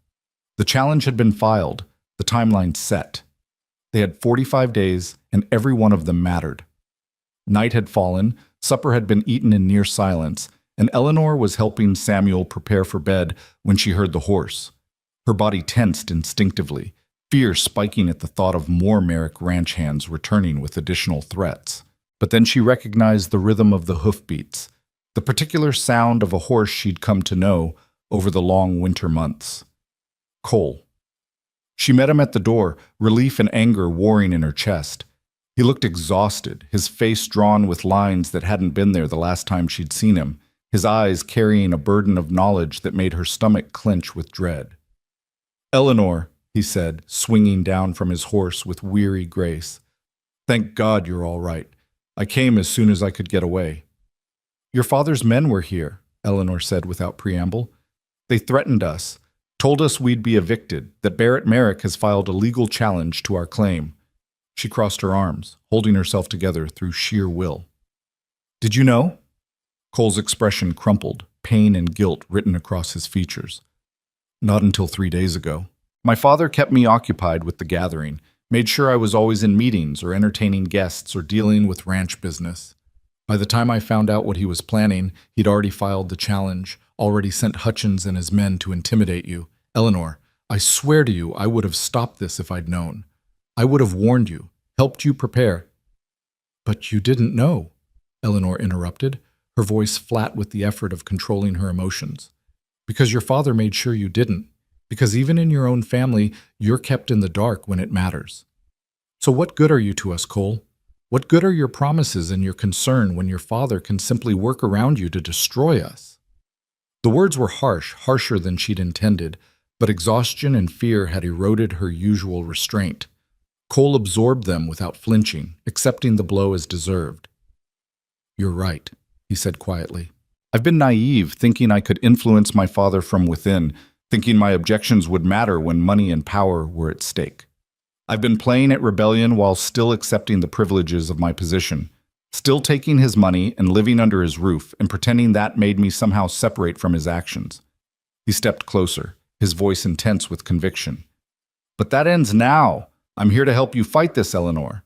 The challenge had been filed, the timeline set. They had 45 days, and every one of them mattered. Night had fallen, supper had been eaten in near silence, and Eleanor was helping Samuel prepare for bed when she heard the horse. Her body tensed instinctively, fear spiking at the thought of more Merrick ranch hands returning with additional threats. But then she recognized the rhythm of the hoofbeats, the particular sound of a horse she'd come to know over the long winter months. Cole. She met him at the door, relief and anger warring in her chest. He looked exhausted, his face drawn with lines that hadn't been there the last time she'd seen him, his eyes carrying a burden of knowledge that made her stomach clench with dread. "Eleanor," he said, swinging down from his horse with weary grace. "Thank God you're all right. I came as soon as I could get away." "Your father's men were here," Eleanor said without preamble. "They threatened us, told us we'd be evicted, that Barrett Merrick has filed a legal challenge to our claim." She crossed her arms, holding herself together through sheer will. "Did you know?" Cole's expression crumpled, pain and guilt written across his features. "Not until 3 days ago. My father kept me occupied with the gathering, made sure I was always in meetings or entertaining guests or dealing with ranch business. By the time I found out what he was planning, he'd already filed the challenge, already sent Hutchins and his men to intimidate you. Eleanor, I swear to you I would have stopped this if I'd known. I would have warned you, helped you prepare." "But you didn't know," Eleanor interrupted, her voice flat with the effort of controlling her emotions. "Because your father made sure you didn't. Because even in your own family, you're kept in the dark when it matters. So what good are you to us, Cole? What good are your promises and your concern when your father can simply work around you to destroy us?" The words were harsh, harsher than she'd intended, but exhaustion and fear had eroded her usual restraint. Cole absorbed them without flinching, accepting the blow as deserved. "You're right," he said quietly. "I've been naive, thinking I could influence my father from within, thinking my objections would matter when money and power were at stake. I've been playing at rebellion while still accepting the privileges of my position, still taking his money and living under his roof and pretending that made me somehow separate from his actions." He stepped closer, his voice intense with conviction. "But that ends now. I'm here to help you fight this, Eleanor.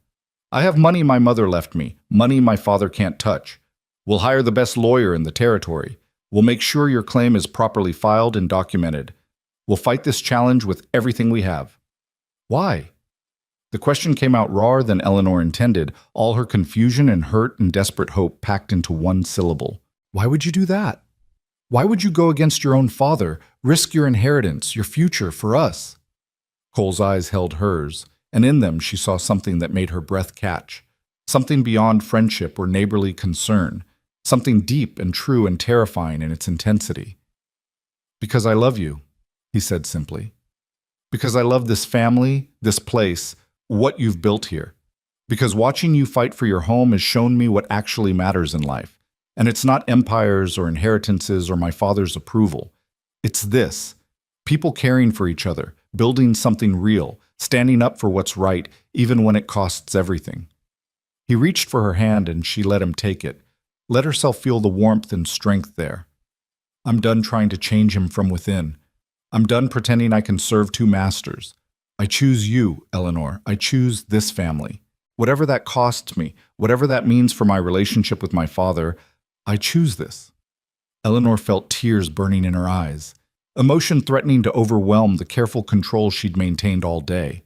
I have money my mother left me, money my father can't touch. We'll hire the best lawyer in the territory. We'll make sure your claim is properly filed and documented. We'll fight this challenge with everything we have." "Why?" The question came out rawer than Eleanor intended, all her confusion and hurt and desperate hope packed into one syllable. "Why would you do that? Why would you go against your own father, risk your inheritance, your future for us?" Cole's eyes held hers, and in them she saw something that made her breath catch, something beyond friendship or neighborly concern, something deep and true and terrifying in its intensity. "Because I love you," he said simply. "Because I love this family, this place, what you've built here. Because watching you fight for your home has shown me what actually matters in life. And it's not empires or inheritances or my father's approval. It's this, people caring for each other, building something real, standing up for what's right, even when it costs everything." He reached for her hand and she let him take it, let herself feel the warmth and strength there. "I'm done trying to change him from within. I'm done pretending I can serve two masters. I choose you, Eleanor. I choose this family. Whatever that costs me, whatever that means for my relationship with my father, I choose this." Eleanor felt tears burning in her eyes, emotion threatening to overwhelm the careful control she'd maintained all day.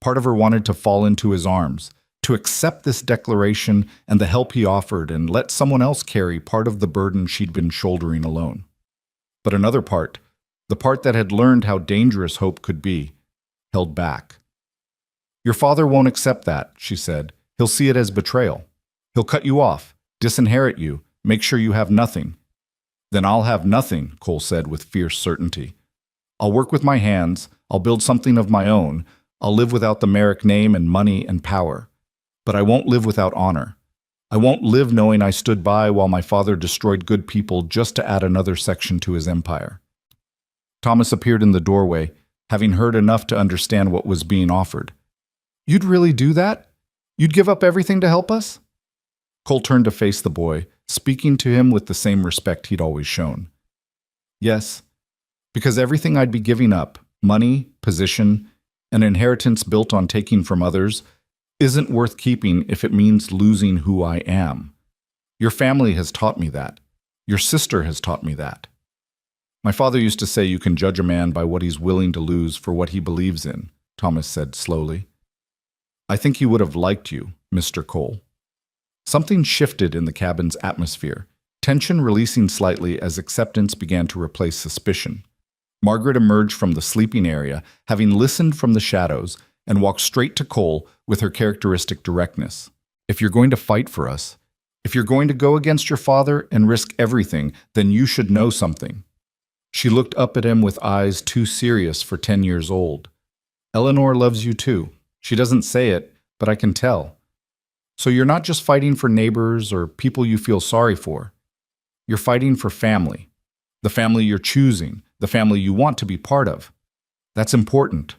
Part of her wanted to fall into his arms, to accept this declaration and the help he offered and let someone else carry part of the burden she'd been shouldering alone. But another part, the part that had learned how dangerous hope could be, held back. "Your father won't accept that," she said. "He'll see it as betrayal. He'll cut you off, disinherit you, make sure you have nothing." "Then I'll have nothing," Cole said with fierce certainty. "I'll work with my hands, I'll build something of my own, I'll live without the Merrick name and money and power. But I won't live without honor. I won't live knowing I stood by while my father destroyed good people just to add another section to his empire." Thomas appeared in the doorway, having heard enough to understand what was being offered. "You'd really do that?" You'd give up everything to help us? Cole turned to face the boy, speaking to him with the same respect he'd always shown. Yes, because everything I'd be giving up, money, position, an inheritance built on taking from others, isn't worth keeping if it means losing who I am. Your family has taught me that. Your sister has taught me that. My father used to say you can judge a man by what he's willing to lose for what he believes in, Thomas said slowly. I think he would have liked you, Mr. Cole. Something shifted in the cabin's atmosphere, tension releasing slightly as acceptance began to replace suspicion. Margaret emerged from the sleeping area, having listened from the shadows, and walked straight to Cole with her characteristic directness. If you're going to fight for us, if you're going to go against your father and risk everything, then you should know something. She looked up at him with eyes too serious for 10 years old. Eleanor loves you too. She doesn't say it, but I can tell. So you're not just fighting for neighbors or people you feel sorry for. You're fighting for family. The family you're choosing, the family you want to be part of. That's important.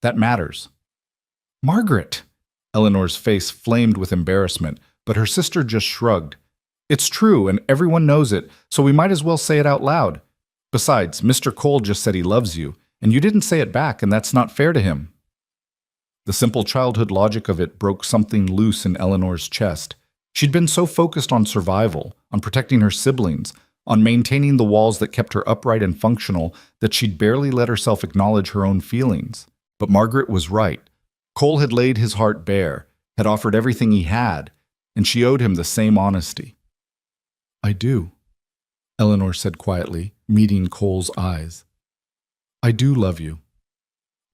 That matters. Margaret! Eleanor's face flamed with embarrassment, but her sister just shrugged. It's true, and everyone knows it, so we might as well say it out loud. Besides, Mr. Cole just said he loves you, and you didn't say it back, and that's not fair to him. The simple childhood logic of it broke something loose in Eleanor's chest. She'd been so focused on survival, on protecting her siblings, on maintaining the walls that kept her upright and functional, that she'd barely let herself acknowledge her own feelings. But Margaret was right. Cole had laid his heart bare, had offered everything he had, and she owed him the same honesty. I do, Eleanor said quietly, meeting Cole's eyes. I do love you.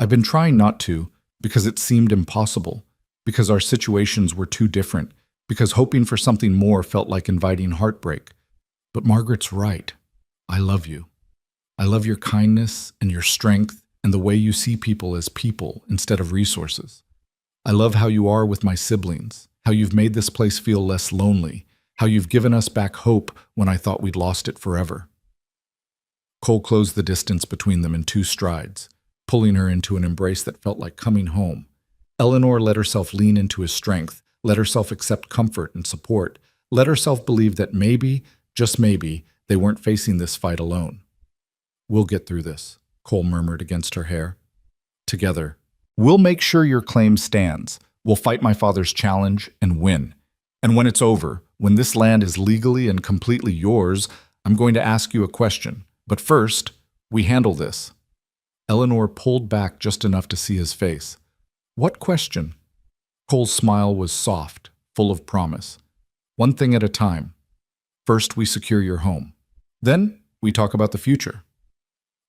I've been trying not to, because it seemed impossible, because our situations were too different, because hoping for something more felt like inviting heartbreak. But Margaret's right. I love you. I love your kindness and your strength and the way you see people as people instead of resources. I love how you are with my siblings, how you've made this place feel less lonely, how you've given us back hope when I thought we'd lost it forever. Cole closed the distance between them in 2 strides, pulling her into an embrace that felt like coming home. Eleanor let herself lean into his strength, let herself accept comfort and support, let herself believe that maybe, just maybe, they weren't facing this fight alone. We'll get through this, Cole murmured against her hair. Together. We'll make sure your claim stands. We'll fight my father's challenge and win. And when it's over, when this land is legally and completely yours, I'm going to ask you a question. But first, we handle this. Eleanor pulled back just enough to see his face. What question? Cole's smile was soft, full of promise. One thing at a time. First, we secure your home. Then, we talk about the future.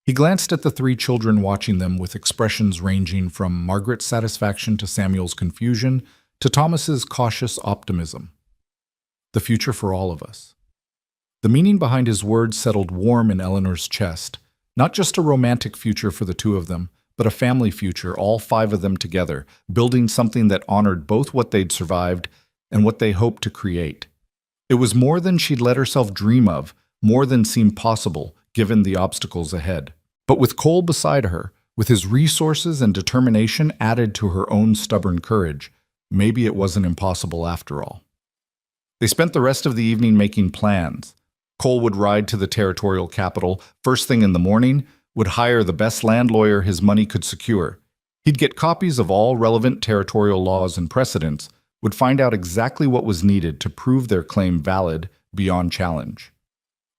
He glanced at the 3 children watching them with expressions ranging from Margaret's satisfaction to Samuel's confusion to Thomas's cautious optimism. The future for all of us. The meaning behind his words settled warm in Eleanor's chest. Not just a romantic future for the 2 of them, but a family future, all 5 of them together, building something that honored both what they'd survived and what they hoped to create. It was more than she'd let herself dream of, more than seemed possible, given the obstacles ahead. But with Cole beside her, with his resources and determination added to her own stubborn courage, maybe it wasn't impossible after all. They spent the rest of the evening making plans. Cole would ride to the territorial capital first thing in the morning, would hire the best land lawyer his money could secure. He'd get copies of all relevant territorial laws and precedents, would find out exactly what was needed to prove their claim valid beyond challenge.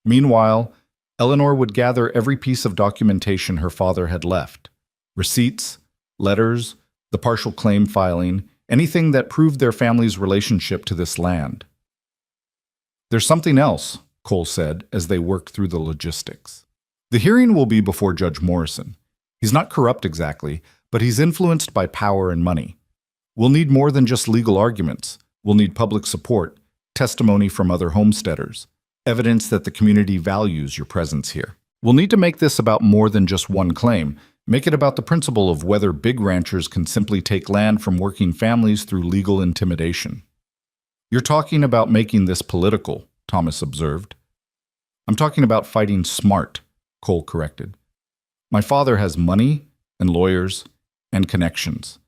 Meanwhile, Eleanor would gather every piece of documentation her father had left. Receipts, letters, the partial claim filing, anything that proved their family's relationship to this land. There's something else, Cole said as they worked through the logistics. The hearing will be before Judge Morrison. He's not corrupt exactly, but he's influenced by power and money. We'll need more than just legal arguments. We'll need public support, testimony from other homesteaders, evidence that the community values your presence here. We'll need to make this about more than just one claim. Make it about the principle of whether big ranchers can simply take land from working families through legal intimidation. You're talking about making this political, Thomas observed. I'm talking about fighting smart, Cole corrected. My father has money and lawyers and connections.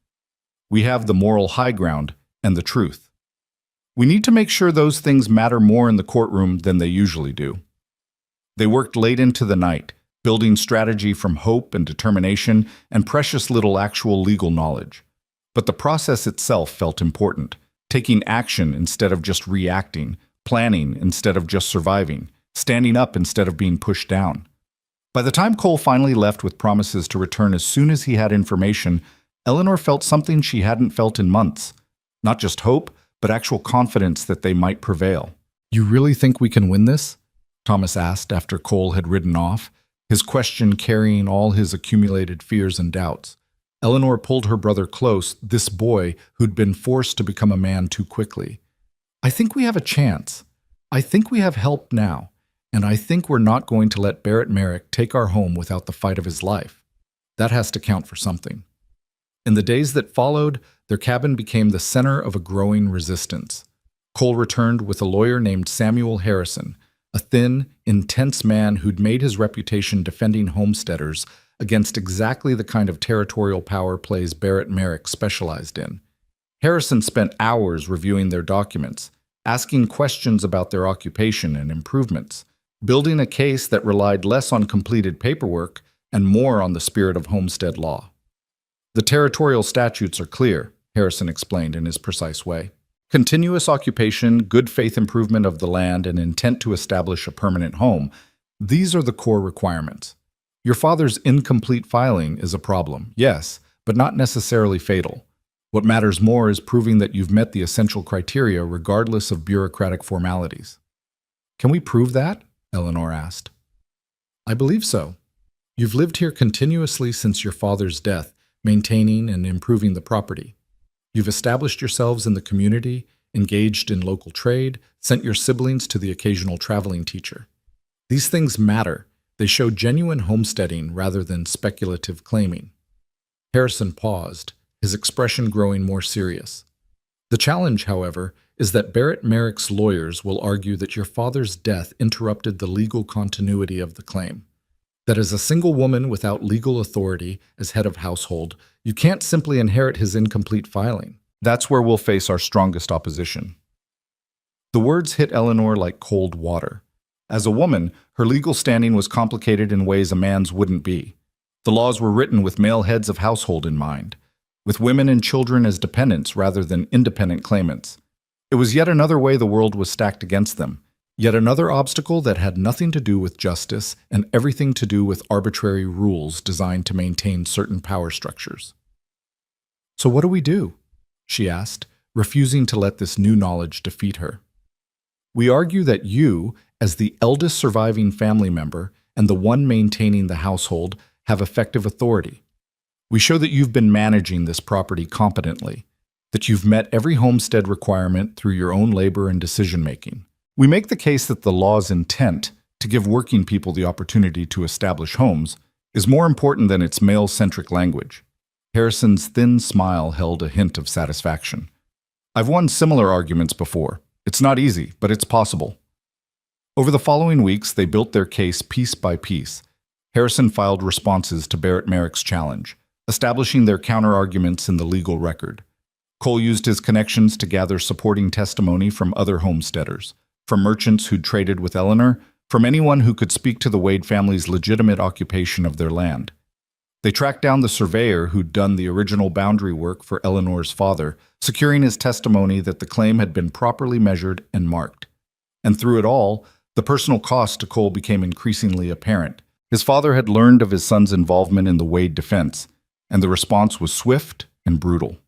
We have the moral high ground, and the truth. We need to make sure those things matter more in the courtroom than they usually do. They worked late into the night, building strategy from hope and determination and precious little actual legal knowledge. But the process itself felt important, taking action instead of just reacting, planning instead of just surviving, standing up instead of being pushed down. By the time Cole finally left with promises to return as soon as he had information, Eleanor felt something she hadn't felt in months. Not just hope, but actual confidence that they might prevail. "You really think we can win this?" Thomas asked after Cole had ridden off, his question carrying all his accumulated fears and doubts. Eleanor pulled her brother close, this boy who'd been forced to become a man too quickly. "I think we have a chance. I think we have help now, and I think we're not going to let Barrett Merrick take our home without the fight of his life. That has to count for something." In the days that followed, their cabin became the center of a growing resistance. Cole returned with a lawyer named Samuel Harrison, a thin, intense man who'd made his reputation defending homesteaders against exactly the kind of territorial power plays Barrett Merrick specialized in. Harrison spent hours reviewing their documents, asking questions about their occupation and improvements, building a case that relied less on completed paperwork and more on the spirit of homestead law. "The territorial statutes are clear," Harrison explained in his precise way. "Continuous occupation, good faith improvement of the land, and intent to establish a permanent home. These are the core requirements. Your father's incomplete filing is a problem, yes, but not necessarily fatal. What matters more is proving that you've met the essential criteria regardless of bureaucratic formalities." "Can we prove that?" Eleanor asked. "I believe so. You've lived here continuously since your father's death, maintaining and improving the property. You've established yourselves in the community, engaged in local trade, sent your siblings to the occasional traveling teacher. These things matter. They show genuine homesteading rather than speculative claiming." Harrison paused, his expression growing more serious. "The challenge, however, is that Barrett Merrick's lawyers will argue that your father's death interrupted the legal continuity of the claim. That as a single woman without legal authority as head of household, you can't simply inherit his incomplete filing. That's where we'll face our strongest opposition." The words hit Eleanor like cold water. As a woman, her legal standing was complicated in ways a man's wouldn't be. The laws were written with male heads of household in mind, with women and children as dependents rather than independent claimants. It was yet another way the world was stacked against them, yet another obstacle that had nothing to do with justice and everything to do with arbitrary rules designed to maintain certain power structures. "So what do we do?" she asked, refusing to let this new knowledge defeat her. "We argue that you, as the eldest surviving family member and the one maintaining the household, have effective authority. We show that you've been managing this property competently, that you've met every homestead requirement through your own labor and decision-making. We make the case that the law's intent, to give working people the opportunity to establish homes, is more important than its male-centric language." Harrison's thin smile held a hint of satisfaction. "I've won similar arguments before. It's not easy, but it's possible." Over the following weeks, they built their case piece by piece. Harrison filed responses to Barrett Merrick's challenge, establishing their counter-arguments in the legal record. Cole used his connections to gather supporting testimony from other homesteaders, from merchants who'd traded with Eleanor, from anyone who could speak to the Wade family's legitimate occupation of their land. They tracked down the surveyor who'd done the original boundary work for Eleanor's father, securing his testimony that the claim had been properly measured and marked. And through it all, the personal cost to Cole became increasingly apparent. His father had learned of his son's involvement in the Wade defense, and the response was swift and brutal.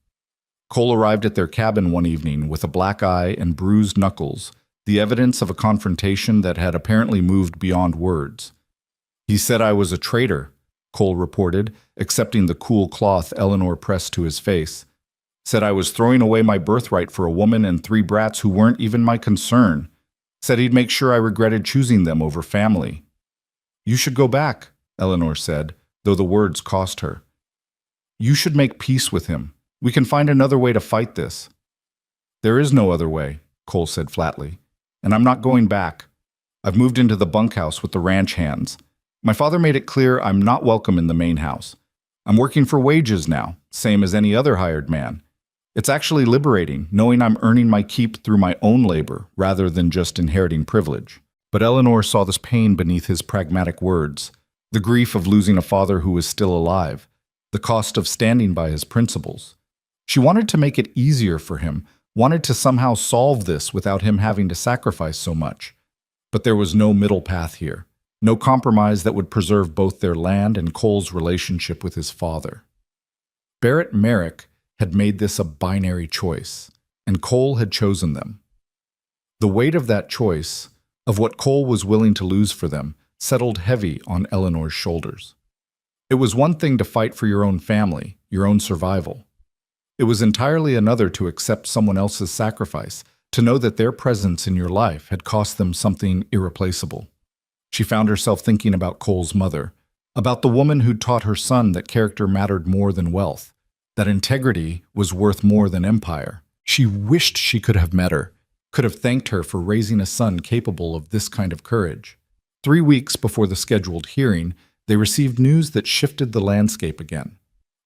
Cole arrived at their cabin one evening with a black eye and bruised knuckles, the evidence of a confrontation that had apparently moved beyond words. "He said I was a traitor," Cole reported, accepting the cool cloth Eleanor pressed to his face. "Said I was throwing away my birthright for a woman and 3 brats who weren't even my concern. Said he'd make sure I regretted choosing them over family." "You should go back," Eleanor said, though the words cost her. "You should make peace with him. We can find another way to fight this." "There is no other way," Cole said flatly, "and I'm not going back. I've moved into the bunkhouse with the ranch hands. My father made it clear I'm not welcome in the main house. I'm working for wages now, same as any other hired man. It's actually liberating, knowing I'm earning my keep through my own labor rather than just inheriting privilege. But Eleanor saw this pain beneath his pragmatic words, the grief of losing a father who was still alive, the cost of standing by his principles. She wanted to make it easier for him, wanted to somehow solve this without him having to sacrifice so much. But there was no middle path here, no compromise that would preserve both their land and Cole's relationship with his father. Barrett Merrick had made this a binary choice, and Cole had chosen them. The weight of that choice, of what Cole was willing to lose for them, settled heavy on Eleanor's shoulders. It was one thing to fight for your own family, your own survival. It was entirely another to accept someone else's sacrifice, to know that their presence in your life had cost them something irreplaceable. She found herself thinking about Cole's mother, about the woman who'd taught her son that character mattered more than wealth, that integrity was worth more than empire. She wished she could have met her, could have thanked her for raising a son capable of this kind of courage. 3 weeks before the scheduled hearing, they received news that shifted the landscape again.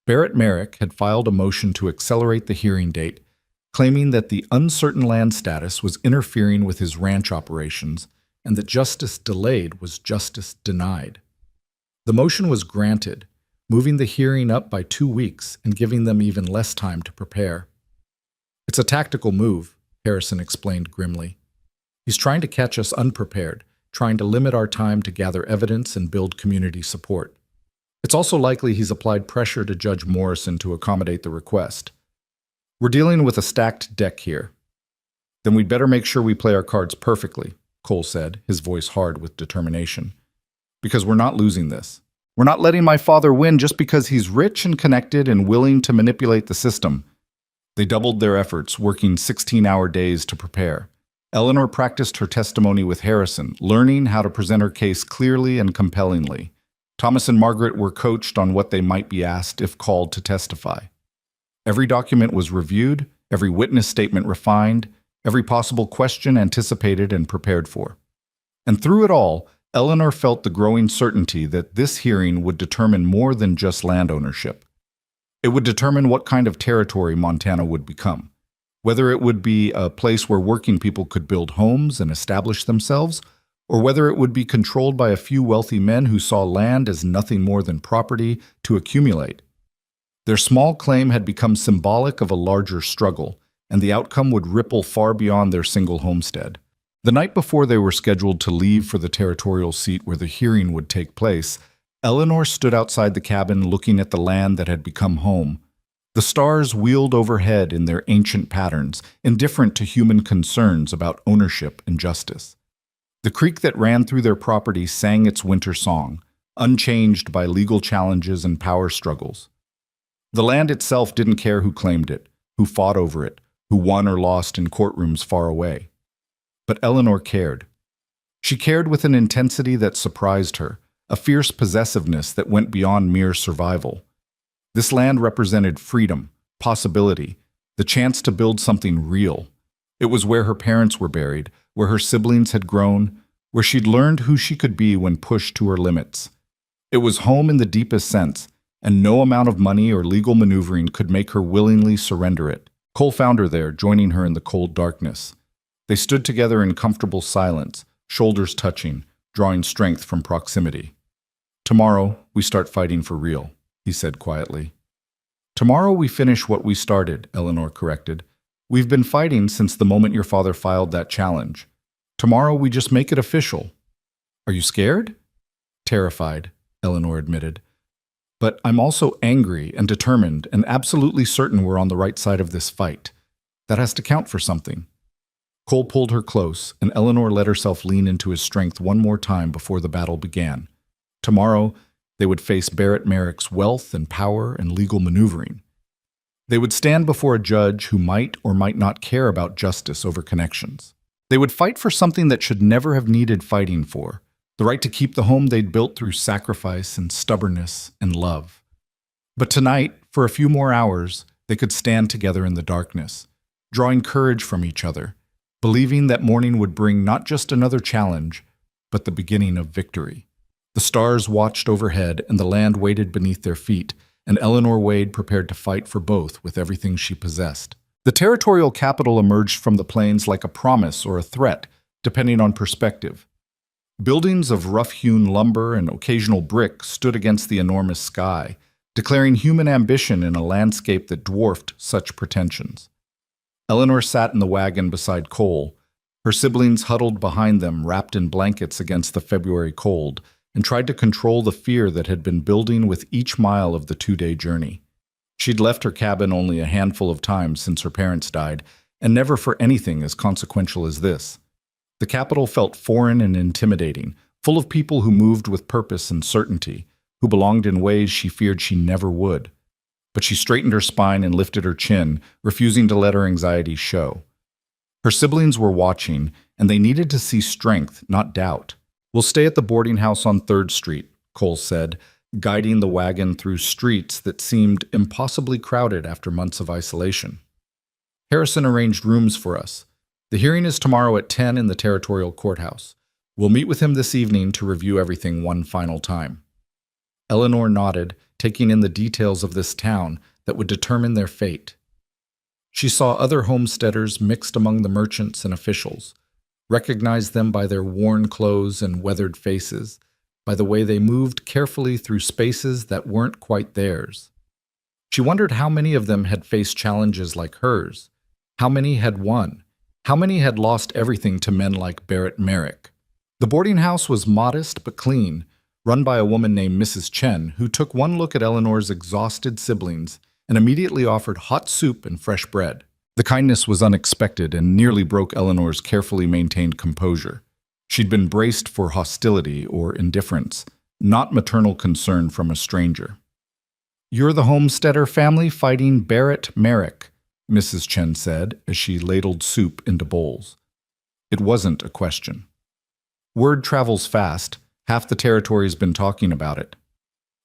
Barrett Merrick had filed a motion to accelerate the hearing date, claiming that the uncertain land status was interfering with his ranch operations and that justice delayed was justice denied. The motion was granted, moving the hearing up by 2 weeks and giving them even less time to prepare. "It's a tactical move," Harrison explained grimly. "He's trying to catch us unprepared, trying to limit our time to gather evidence and build community support. It's also likely he's applied pressure to Judge Morrison to accommodate the request. We're dealing with a stacked deck here." "Then we'd better make sure we play our cards perfectly," Cole said, his voice hard with determination. "Because we're not losing this. We're not letting my father win just because he's rich and connected and willing to manipulate the system." They doubled their efforts, working 16-hour days to prepare. Eleanor practiced her testimony with Harrison, learning how to present her case clearly and compellingly. Thomas and Margaret were coached on what they might be asked if called to testify. Every document was reviewed, every witness statement refined, every possible question anticipated and prepared for. And through it all, Eleanor felt the growing certainty that this hearing would determine more than just land ownership. It would determine what kind of territory Montana would become, whether it would be a place where working people could build homes and establish themselves, or whether it would be controlled by a few wealthy men who saw land as nothing more than property to accumulate. Their small claim had become symbolic of a larger struggle, and the outcome would ripple far beyond their single homestead. The night before they were scheduled to leave for the territorial seat where the hearing would take place, Eleanor stood outside the cabin looking at the land that had become home. The stars wheeled overhead in their ancient patterns, indifferent to human concerns about ownership and justice. The creek that ran through their property sang its winter song, unchanged by legal challenges and power struggles. The land itself didn't care who claimed it, who fought over it, who won or lost in courtrooms far away. But Eleanor cared. She cared with an intensity that surprised her, a fierce possessiveness that went beyond mere survival. This land represented freedom, possibility, the chance to build something real. It was where her parents were buried, where her siblings had grown, where she'd learned who she could be when pushed to her limits. It was home in the deepest sense, and no amount of money or legal maneuvering could make her willingly surrender it. Cole found her there, joining her in the cold darkness. They stood together in comfortable silence, shoulders touching, drawing strength from proximity. "Tomorrow, we start fighting for real," he said quietly. "Tomorrow we finish what we started," Eleanor corrected. "We've been fighting since the moment your father filed that challenge. Tomorrow we just make it official." "Are you scared?" "Terrified," Eleanor admitted. "But I'm also angry and determined and absolutely certain we're on the right side of this fight. That has to count for something." Cole pulled her close, and Eleanor let herself lean into his strength one more time before the battle began. Tomorrow, they would face Barrett Merrick's wealth and power and legal maneuvering. They would stand before a judge who might or might not care about justice over connections. They would fight for something that should never have needed fighting for, the right to keep the home they'd built through sacrifice and stubbornness and love. But tonight, for a few more hours, they could stand together in the darkness, drawing courage from each other, believing that morning would bring not just another challenge, but the beginning of victory. The stars watched overhead and the land waited beneath their feet, and Eleanor Wade prepared to fight for both with everything she possessed. The territorial capital emerged from the plains like a promise or a threat, depending on perspective. Buildings of rough-hewn lumber and occasional brick stood against the enormous sky, declaring human ambition in a landscape that dwarfed such pretensions. Eleanor sat in the wagon beside Cole, her siblings huddled behind them, wrapped in blankets against the February cold, and tried to control the fear that had been building with each mile of the 2-day journey. She'd left her cabin only a handful of times since her parents died, and never for anything as consequential as this. The capital felt foreign and intimidating, full of people who moved with purpose and certainty, who belonged in ways she feared she never would. But she straightened her spine and lifted her chin, refusing to let her anxiety show. Her siblings were watching, and they needed to see strength, not doubt. "We'll stay at the boarding house on 3rd Street, Cole said, guiding the wagon through streets that seemed impossibly crowded after months of isolation. "Harrison arranged rooms for us. The hearing is tomorrow at 10 in the territorial courthouse. We'll meet with him this evening to review everything one final time." Eleanor nodded, taking in the details of this town that would determine their fate. She saw other homesteaders mixed among the merchants and officials, recognized them by their worn clothes and weathered faces, by the way they moved carefully through spaces that weren't quite theirs. She wondered how many of them had faced challenges like hers, how many had won, how many had lost everything to men like Barrett Merrick. The boarding house was modest but clean, run by a woman named Mrs. Chen, who took one look at Eleanor's exhausted siblings and immediately offered hot soup and fresh bread. The kindness was unexpected and nearly broke Eleanor's carefully maintained composure. She'd been braced for hostility or indifference, not maternal concern from a stranger. "You're the Homesteader family fighting Barrett Merrick," Mrs. Chen said as she ladled soup into bowls. It wasn't a question. "Word travels fast. Half the territory's been talking about it."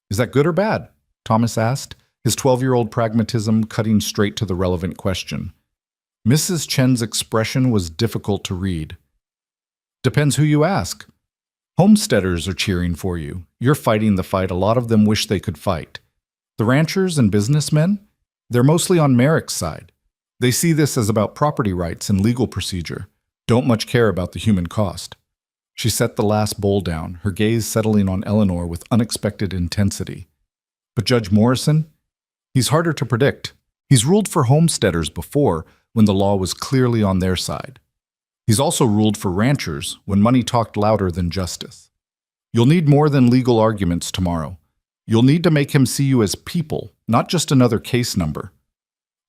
"Is that good or bad?" Thomas asked, his 12-year-old pragmatism cutting straight to the relevant question. Mrs. Chen's expression was difficult to read. "Depends who you ask. Homesteaders are cheering for you. You're fighting the fight a lot of them wish they could fight. The ranchers and businessmen? They're mostly on Merrick's side. They see this as about property rights and legal procedure, don't much care about the human cost." She set the last bowl down, her gaze settling on Eleanor with unexpected intensity. "But Judge Morrison? He's harder to predict. He's ruled for homesteaders before, when the law was clearly on their side. He's also ruled for ranchers when money talked louder than justice. You'll need more than legal arguments tomorrow. You'll need to make him see you as people, not just another case number."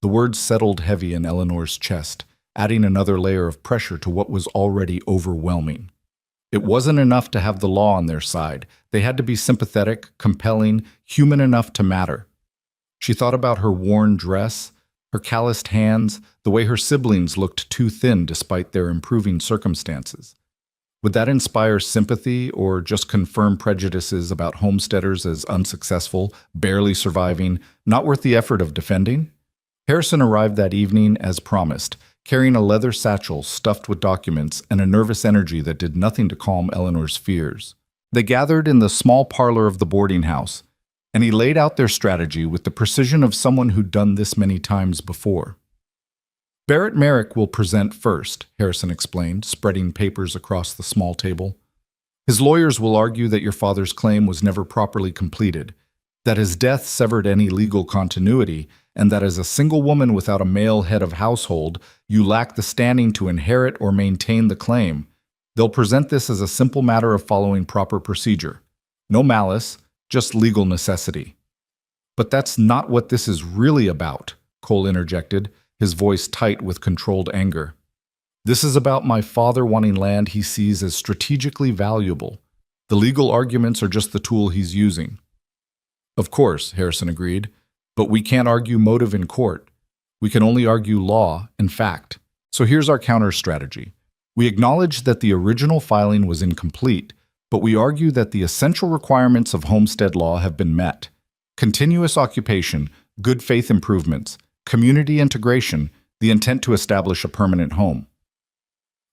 The words settled heavy in Eleanor's chest, adding another layer of pressure to what was already overwhelming. It wasn't enough to have the law on their side. They had to be sympathetic, compelling, human enough to matter. She thought about her worn dress, her calloused hands, the way her siblings looked too thin despite their improving circumstances. Would that inspire sympathy or just confirm prejudices about homesteaders as unsuccessful, barely surviving, not worth the effort of defending? Harrison arrived that evening as promised, carrying a leather satchel stuffed with documents and a nervous energy that did nothing to calm Eleanor's fears. They gathered in the small parlor of the boarding house, and he laid out their strategy with the precision of someone who'd done this many times before. "Barrett Merrick will present first," Harrison explained, spreading papers across the small table. "His lawyers will argue that your father's claim was never properly completed, that his death severed any legal continuity, and that as a single woman without a male head of household, you lack the standing to inherit or maintain the claim. They'll present this as a simple matter of following proper procedure. No malice, just legal necessity." "But that's not what this is really about," Cole interjected, his voice tight with controlled anger. "This is about my father wanting land he sees as strategically valuable. The legal arguments are just the tool he's using." "Of course," Harrison agreed, "but we can't argue motive in court. We can only argue law and fact. So here's our counter strategy. We acknowledge that the original filing was incomplete, but we argue that the essential requirements of homestead law have been met. Continuous occupation, good faith improvements, community integration, the intent to establish a permanent home.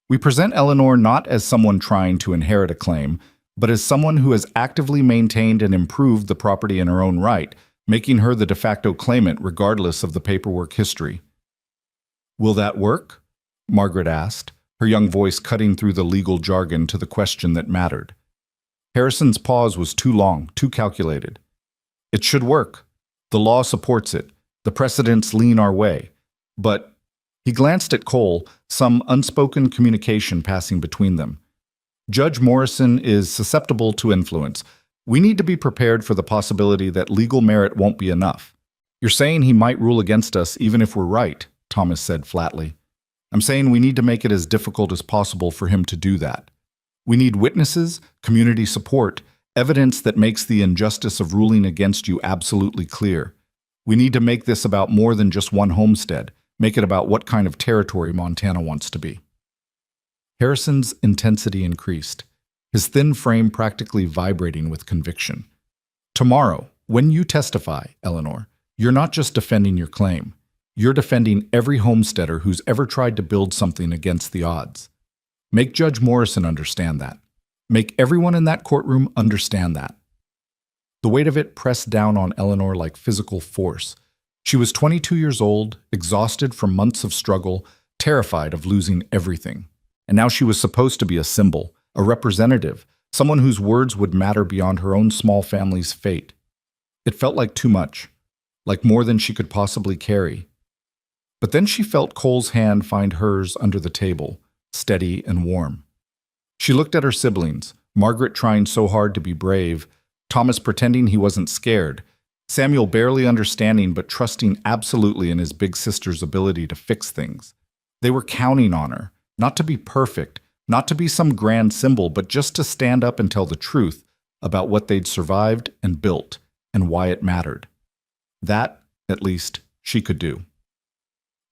We present Eleanor not as someone trying to inherit a claim, but as someone who has actively maintained and improved the property in her own right, making her the de facto claimant regardless of the paperwork history." Will that work? Margaret asked, her young voice cutting through the legal jargon to the question that mattered. Harrison's pause was too long, too calculated. It should work. The law supports it. The precedents lean our way. But he glanced at Cole, some unspoken communication passing between them. Judge Morrison is susceptible to influence. We need to be prepared for the possibility that legal merit won't be enough. You're saying he might rule against us even if we're right, Thomas said flatly. I'm saying we need to make it as difficult as possible for him to do that. We need witnesses, community support, evidence that makes the injustice of ruling against you absolutely clear. We need to make this about more than just one homestead, make it about what kind of territory Montana wants to be. Harrison's intensity increased, his thin frame practically vibrating with conviction. Tomorrow, when you testify, Eleanor, you're not just defending your claim. You're defending every homesteader who's ever tried to build something against the odds. Make Judge Morrison understand that. Make everyone in that courtroom understand that. The weight of it pressed down on Eleanor like physical force. She was 22 years old, exhausted from months of struggle, terrified of losing everything. And now she was supposed to be a symbol, a representative, someone whose words would matter beyond her own small family's fate. It felt like too much, like more than she could possibly carry. But then she felt Cole's hand find hers under the table, steady and warm. She looked at her siblings, Margaret trying so hard to be brave, Thomas pretending he wasn't scared, Samuel barely understanding but trusting absolutely in his big sister's ability to fix things. They were counting on her, not to be perfect, not to be some grand symbol, but just to stand up and tell the truth about what they'd survived and built and why it mattered. That, at least, she could do.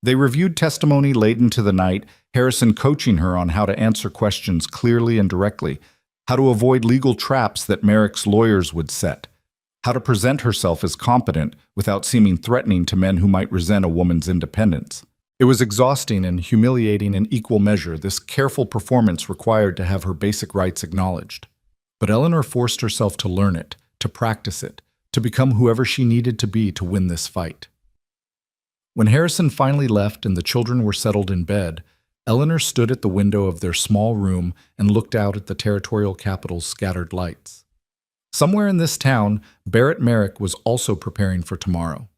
They reviewed testimony late into the night, Harrison coaching her on how to answer questions clearly and directly, how to avoid legal traps that Merrick's lawyers would set, how to present herself as competent without seeming threatening to men who might resent a woman's independence. It was exhausting and humiliating in equal measure, this careful performance required to have her basic rights acknowledged. But Eleanor forced herself to learn it, to practice it, to become whoever she needed to be to win this fight. When Harrison finally left and the children were settled in bed, Eleanor stood at the window of their small room and looked out at the territorial capital's scattered lights. Somewhere in this town, Barrett Merrick was also preparing for tomorrow.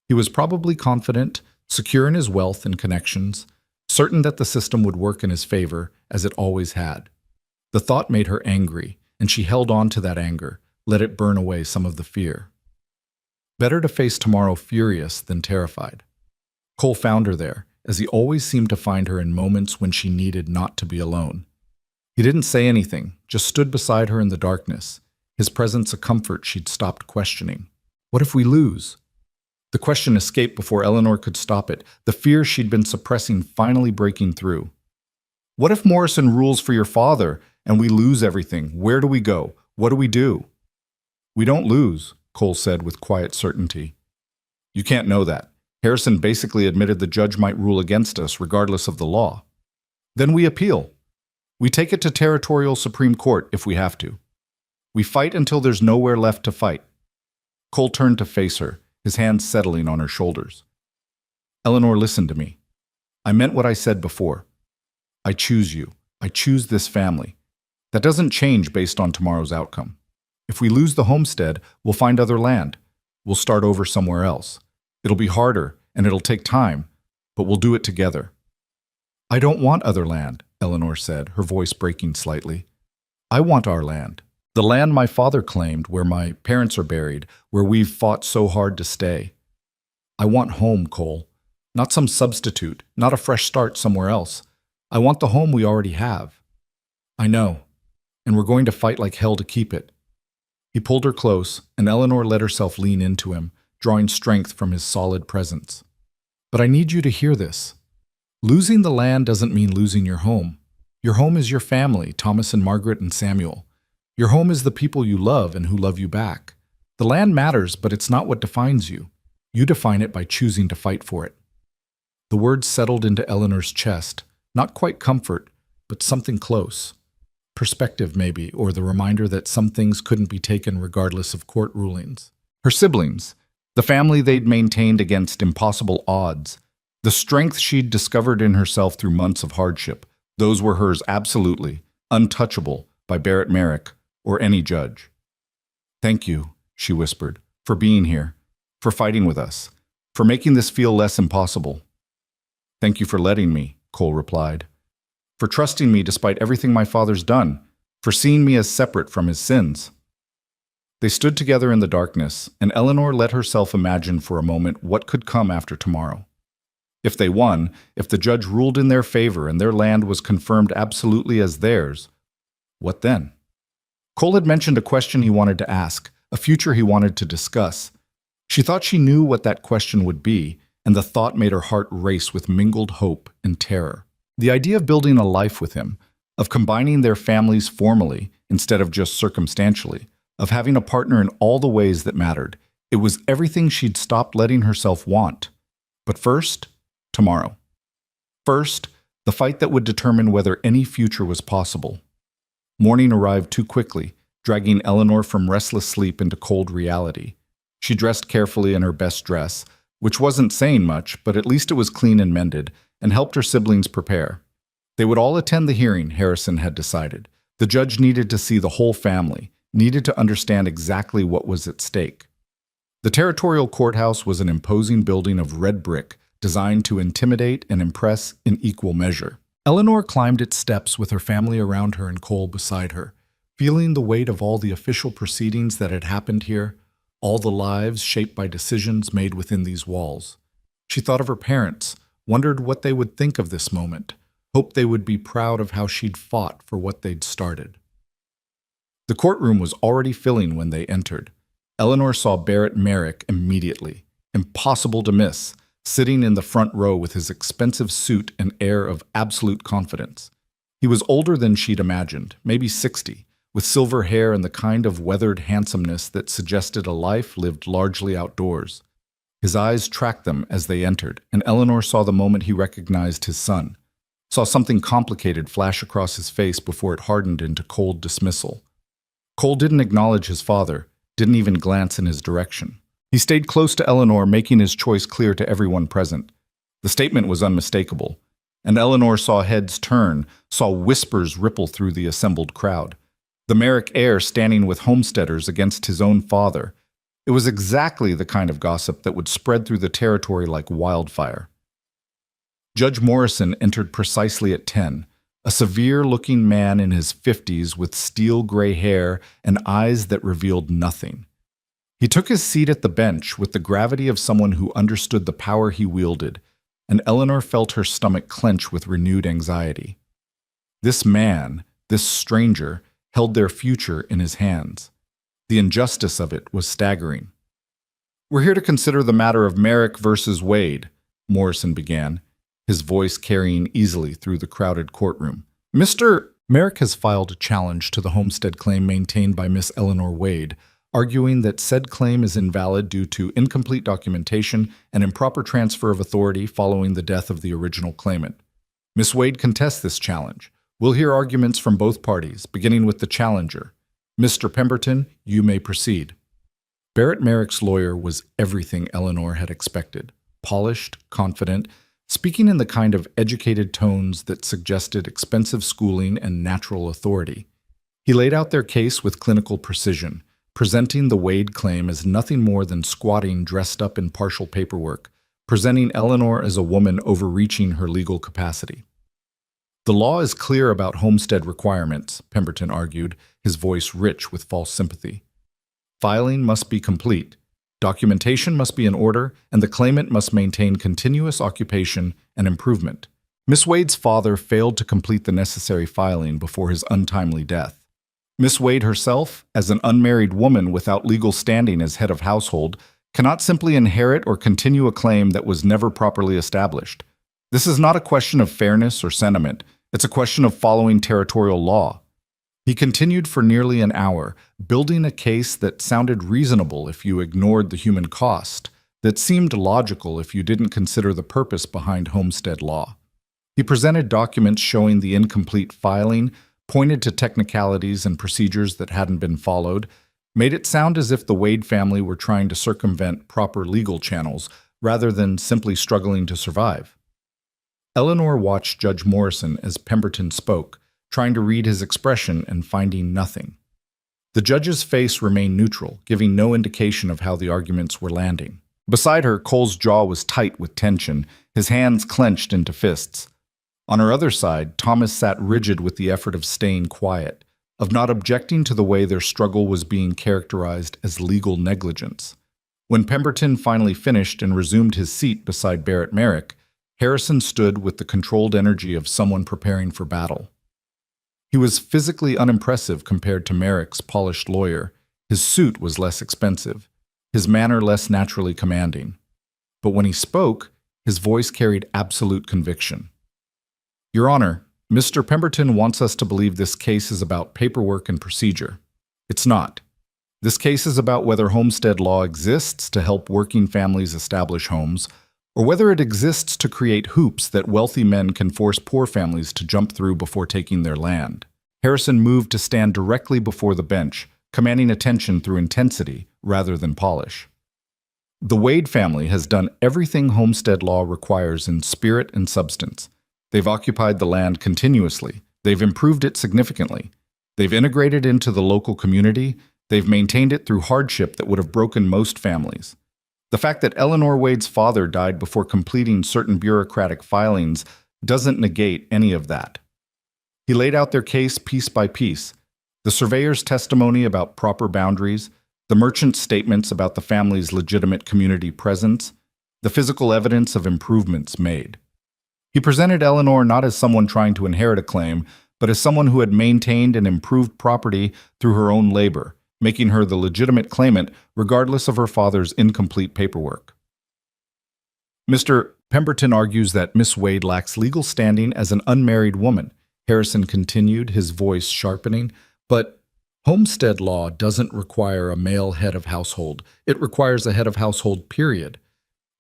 He was probably confident, secure in his wealth and connections, certain that the system would work in his favor, as it always had. The thought made her angry, and she held on to that anger, let it burn away some of the fear. Better to face tomorrow furious than terrified. Cole found her there, as he always seemed to find her in moments when she needed not to be alone. He didn't say anything, just stood beside her in the darkness, his presence a comfort she'd stopped questioning. What if we lose? The question escaped before Eleanor could stop it, the fear she'd been suppressing finally breaking through. What if Morrison rules for your father and we lose everything? Where do we go? What do we do? We don't lose, Cole said with quiet certainty. You can't know that. Harrison basically admitted the judge might rule against us regardless of the law. Then we appeal. We take it to territorial Supreme Court if we have to. We fight until there's nowhere left to fight. Cole turned to face her, his hands settling on her shoulders. Eleanor, listen to me. I meant what I said before. I choose you. I choose this family. That doesn't change based on tomorrow's outcome. If we lose the homestead, we'll find other land. We'll start over somewhere else. It'll be harder, and it'll take time, but we'll do it together. I don't want other land, Eleanor said, her voice breaking slightly. I want our land. The land my father claimed, where my parents are buried, where we've fought so hard to stay. I want home, Cole. Not some substitute, not a fresh start somewhere else. I want the home we already have. I know, and we're going to fight like hell to keep it. He pulled her close, and Eleanor let herself lean into him, drawing strength from his solid presence. But I need you to hear this. Losing the land doesn't mean losing your home. Your home is your family, Thomas and Margaret and Samuel. Your home is the people you love and who love you back. The land matters, but it's not what defines you. You define it by choosing to fight for it. The words settled into Eleanor's chest, not quite comfort, but something close. Perspective, maybe, or the reminder that some things couldn't be taken regardless of court rulings. Her siblings, the family they'd maintained against impossible odds, The strength she'd discovered in herself through months of hardship, those were hers absolutely, untouchable by Barrett Merrick or any judge. "Thank you," she whispered, "for being here, for fighting with us, for making this feel less impossible." "Thank you for letting me," Cole replied, "for trusting me despite everything my father's done, for seeing me as separate from his sins." They stood together in the darkness, and Eleanor let herself imagine for a moment what could come after tomorrow. If they won, if the judge ruled in their favor and their land was confirmed absolutely as theirs, what then? Cole had mentioned a question he wanted to ask, a future he wanted to discuss. She thought she knew what that question would be, and the thought made her heart race with mingled hope and terror. The idea of building a life with him, of combining their families formally instead of just circumstantially, of having a partner in all the ways that mattered, it was everything she'd stopped letting herself want. But first, tomorrow. First, the fight that would determine whether any future was possible. Morning arrived too quickly, dragging Eleanor from restless sleep into cold reality. She dressed carefully in her best dress, which wasn't saying much, but at least it was clean and mended, and helped her siblings prepare. They would all attend the hearing, Harrison had decided. The judge needed to see the whole family, needed to understand exactly what was at stake. The territorial courthouse was an imposing building of red brick, designed to intimidate and impress in equal measure. Eleanor climbed its steps with her family around her and Cole beside her, feeling the weight of all the official proceedings that had happened here, all the lives shaped by decisions made within these walls. She thought of her parents, wondered what they would think of this moment, hoped they would be proud of how she'd fought for what they'd started. The courtroom was already filling when they entered. Eleanor saw Barrett Merrick immediately, impossible to miss, sitting in the front row with his expensive suit and air of absolute confidence. He was older than she'd imagined, maybe 60, with silver hair and the kind of weathered handsomeness that suggested a life lived largely outdoors. His eyes tracked them as they entered, and Eleanor saw the moment he recognized his son, saw something complicated flash across his face before it hardened into cold dismissal. Cole didn't acknowledge his father, didn't even glance in his direction. He stayed close to Eleanor, making his choice clear to everyone present. The statement was unmistakable, and Eleanor saw heads turn, saw whispers ripple through the assembled crowd. The Merrick heir standing with homesteaders against his own father. It was exactly the kind of gossip that would spread through the territory like wildfire. Judge Morrison entered precisely at 10, a severe-looking man in his 50s with steel gray hair and eyes that revealed nothing. He took his seat at the bench with the gravity of someone who understood the power he wielded, and Eleanor felt her stomach clench with renewed anxiety. This man, this stranger, held their future in his hands. The injustice of it was staggering. "We're here to consider the matter of Merrick versus Wade," Morrison began, his voice carrying easily through the crowded courtroom. "Mr. Merrick has filed a challenge to the homestead claim maintained by Miss Eleanor Wade, arguing that said claim is invalid due to incomplete documentation and improper transfer of authority following the death of the original claimant. Miss Wade contests this challenge. We'll hear arguments from both parties, beginning with the challenger. Mr. Pemberton, you may proceed." Barrett Merrick's lawyer was everything Eleanor had expected. Polished, confident, speaking in the kind of educated tones that suggested expensive schooling and natural authority. He laid out their case with clinical precision, presenting the Wade claim as nothing more than squatting dressed up in partial paperwork, presenting Eleanor as a woman overreaching her legal capacity. "The law is clear about homestead requirements," Pemberton argued, his voice rich with false sympathy. "Filing must be complete, documentation must be in order, and the claimant must maintain continuous occupation and improvement. Miss Wade's father failed to complete the necessary filing before his untimely death. Miss Wade herself, as an unmarried woman without legal standing as head of household, cannot simply inherit or continue a claim that was never properly established. This is not a question of fairness or sentiment. It's a question of following territorial law." He continued for nearly an hour, building a case that sounded reasonable if you ignored the human cost, that seemed logical if you didn't consider the purpose behind homestead law. He presented documents showing the incomplete filing, pointed to technicalities and procedures that hadn't been followed, made it sound as if the Wade family were trying to circumvent proper legal channels rather than simply struggling to survive. Eleanor watched Judge Morrison as Pemberton spoke, trying to read his expression and finding nothing. The judge's face remained neutral, giving no indication of how the arguments were landing. Beside her, Cole's jaw was tight with tension, his hands clenched into fists. On her other side, Thomas sat rigid with the effort of staying quiet, of not objecting to the way their struggle was being characterized as legal negligence. When Pemberton finally finished and resumed his seat beside Barrett Merrick, Harrison stood with the controlled energy of someone preparing for battle. He was physically unimpressive compared to Merrick's polished lawyer. His suit was less expensive, his manner less naturally commanding. But when he spoke, his voice carried absolute conviction. Your Honor, Mr. Pemberton wants us to believe this case is about paperwork and procedure. It's not. This case is about whether homestead law exists to help working families establish homes, or whether it exists to create hoops that wealthy men can force poor families to jump through before taking their land. Harrison moved to stand directly before the bench, commanding attention through intensity rather than polish. The Wade family has done everything homestead law requires in spirit and substance. They've occupied the land continuously. They've improved it significantly. They've integrated into the local community. They've maintained it through hardship that would have broken most families. The fact that Eleanor Wade's father died before completing certain bureaucratic filings doesn't negate any of that. He laid out their case piece by piece. The surveyor's testimony about proper boundaries, the merchant's statements about the family's legitimate community presence, the physical evidence of improvements made. He presented Eleanor not as someone trying to inherit a claim, but as someone who had maintained and improved property through her own labor, making her the legitimate claimant regardless of her father's incomplete paperwork. Mr. Pemberton argues that Miss Wade lacks legal standing as an unmarried woman, Harrison continued, his voice sharpening, but homestead law doesn't require a male head of household. It requires a head of household, period.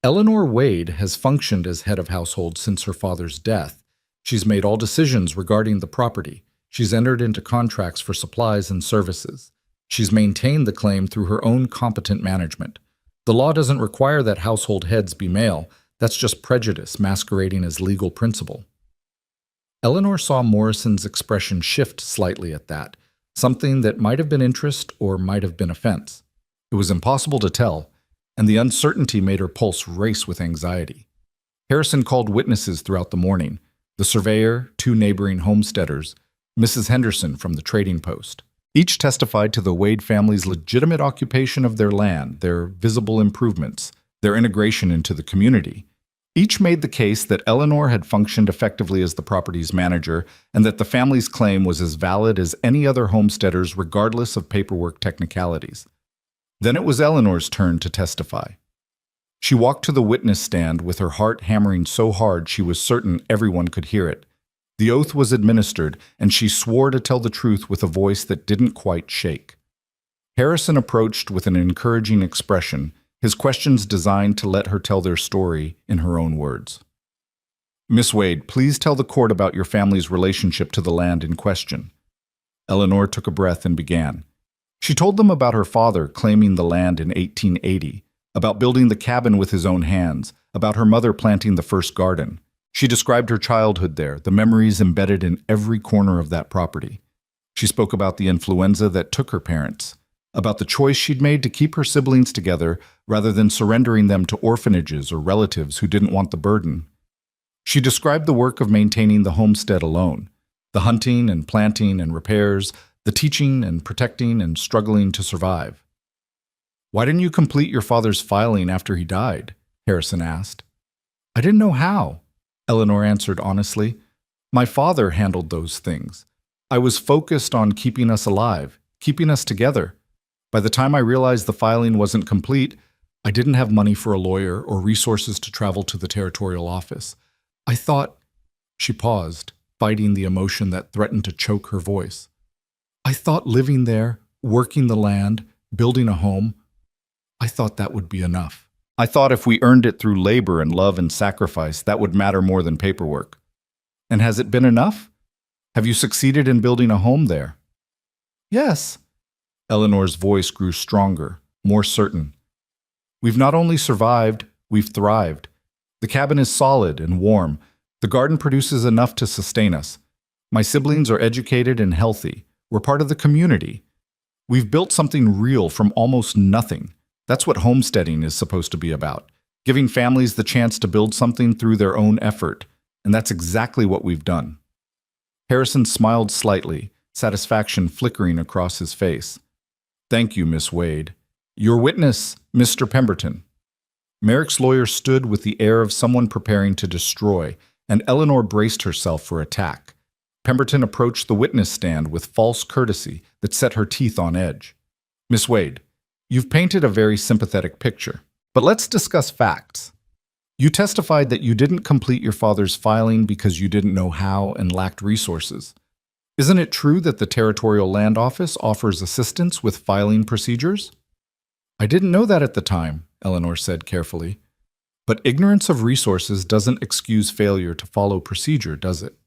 Eleanor Wade has functioned as head of household since her father's death. She's made all decisions regarding the property. She's entered into contracts for supplies and services. She's maintained the claim through her own competent management. The law doesn't require that household heads be male. That's just prejudice masquerading as legal principle. Eleanor saw Morrison's expression shift slightly at that, something that might have been interest or might have been offense. It was impossible to tell, and the uncertainty made her pulse race with anxiety. Harrison called witnesses throughout the morning, the surveyor, 2 neighboring homesteaders, Mrs. Henderson from the trading post. Each testified to the Wade family's legitimate occupation of their land, their visible improvements, their integration into the community. Each made the case that Eleanor had functioned effectively as the property's manager and that the family's claim was as valid as any other homesteader's regardless of paperwork technicalities. Then it was Eleanor's turn to testify. She walked to the witness stand with her heart hammering so hard she was certain everyone could hear it. The oath was administered, and she swore to tell the truth with a voice that didn't quite shake. Harrison approached with an encouraging expression, his questions designed to let her tell their story in her own words. Miss Wade, please tell the court about your family's relationship to the land in question. Eleanor took a breath and began. She told them about her father claiming the land in 1880, about building the cabin with his own hands, about her mother planting the first garden. She described her childhood there, the memories embedded in every corner of that property. She spoke about the influenza that took her parents, about the choice she'd made to keep her siblings together rather than surrendering them to orphanages or relatives who didn't want the burden. She described the work of maintaining the homestead alone, the hunting and planting and repairs, the teaching and protecting and struggling to survive. Why didn't you complete your father's filing after he died? Harrison asked. I didn't know how, Eleanor answered honestly. My father handled those things. I was focused on keeping us alive, keeping us together. By the time I realized the filing wasn't complete, I didn't have money for a lawyer or resources to travel to the territorial office. I thought, she paused, fighting the emotion that threatened to choke her voice. I thought living there, working the land, building a home, I thought that would be enough. I thought if we earned it through labor and love and sacrifice, that would matter more than paperwork. And has it been enough? Have you succeeded in building a home there? Yes. Eleanor's voice grew stronger, more certain. We've not only survived, We've thrived. The cabin is solid and warm. The garden produces enough to sustain us. My siblings are educated and healthy. We're part of the community. We've built something real from almost nothing. That's what homesteading is supposed to be about, giving families the chance to build something through their own effort, and that's exactly what we've done." Harrison smiled slightly, satisfaction flickering across his face. "Thank you, Miss Wade. Your witness, Mr. Pemberton." Merrick's lawyer stood with the air of someone preparing to destroy, and Eleanor braced herself for attack. Pemberton approached the witness stand with false courtesy that set her teeth on edge. "Miss Wade, you've painted a very sympathetic picture, but let's discuss facts. You testified that you didn't complete your father's filing because you didn't know how and lacked resources. Isn't it true that the Territorial Land Office offers assistance with filing procedures?" "I didn't know that at the time," Eleanor said carefully. "But ignorance of resources doesn't excuse failure to follow procedure, does it?"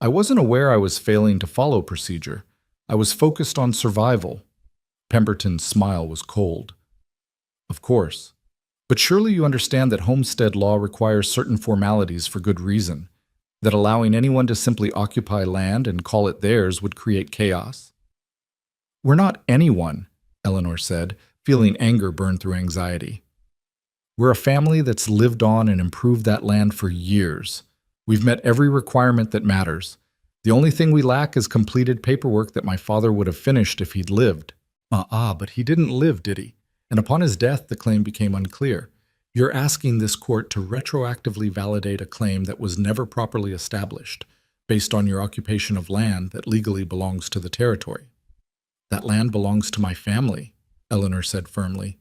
"I wasn't aware I was failing to follow procedure. I was focused on survival." Pemberton's smile was cold. "Of course. But surely you understand that homestead law requires certain formalities for good reason, that allowing anyone to simply occupy land and call it theirs would create chaos." "We're not anyone," Eleanor said, feeling anger burn through anxiety. "We're a family that's lived on and improved that land for years. We've met every requirement that matters. The only thing we lack is completed paperwork that my father would have finished if he'd lived." But he didn't live, did he? And upon his death, the claim became unclear. You're asking this court to retroactively validate a claim that was never properly established, based on your occupation of land that legally belongs to the territory. "That land belongs to my family," Eleanor said firmly.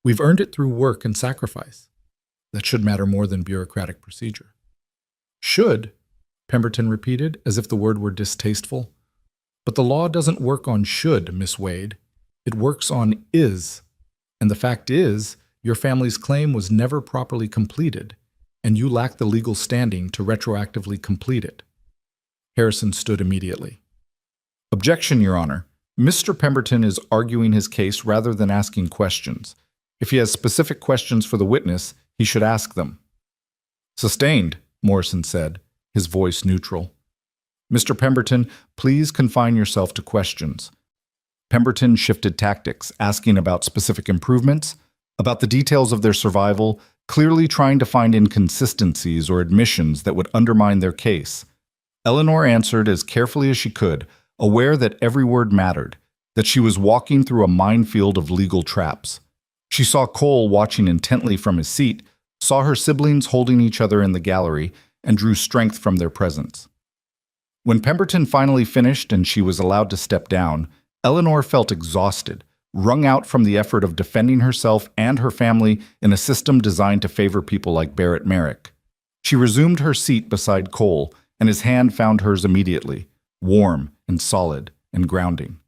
"We've earned it through work and sacrifice. That should matter more than bureaucratic procedure." "Should," Pemberton repeated, as if the word were distasteful. "But the law doesn't work on should, Miss Wade. It works on is. And the fact is, your family's claim was never properly completed, and you lack the legal standing to retroactively complete it." Harrison stood immediately. "Objection, Your Honor. Mr. Pemberton is arguing his case rather than asking questions. If he has specific questions for the witness, he should ask them." "Sustained," Morrison said, his voice neutral. "Mr. Pemberton, please confine yourself to questions." Pemberton shifted tactics, asking about specific improvements, about the details of their survival, clearly trying to find inconsistencies or admissions that would undermine their case. Eleanor answered as carefully as she could, aware that every word mattered, that she was walking through a minefield of legal traps. She saw Cole watching intently from his seat, saw her siblings holding each other in the gallery, and drew strength from their presence. When Pemberton finally finished and she was allowed to step down, Eleanor felt exhausted, wrung out from the effort of defending herself and her family in a system designed to favor people like Barrett Merrick. She resumed her seat beside Cole, and his hand found hers immediately, warm and solid and grounding.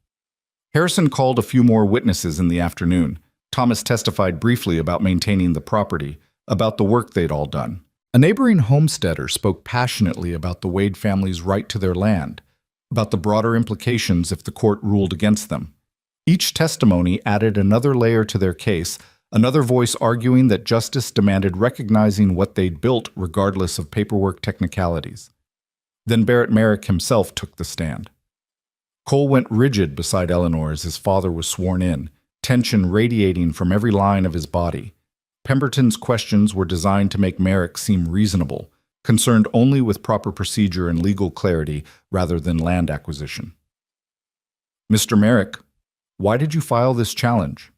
Harrison called a few more witnesses in the afternoon. Thomas testified briefly about maintaining the property, about the work they'd all done. A neighboring homesteader spoke passionately about the Wade family's right to their land, about the broader implications if the court ruled against them. Each testimony added another layer to their case, another voice arguing that justice demanded recognizing what they'd built regardless of paperwork technicalities. Then Barrett Merrick himself took the stand. Cole went rigid beside Eleanor as his father was sworn in, tension radiating from every line of his body. Pemberton's questions were designed to make Merrick seem reasonable, concerned only with proper procedure and legal clarity rather than land acquisition. "Mr. Merrick, why did you file this challenge?"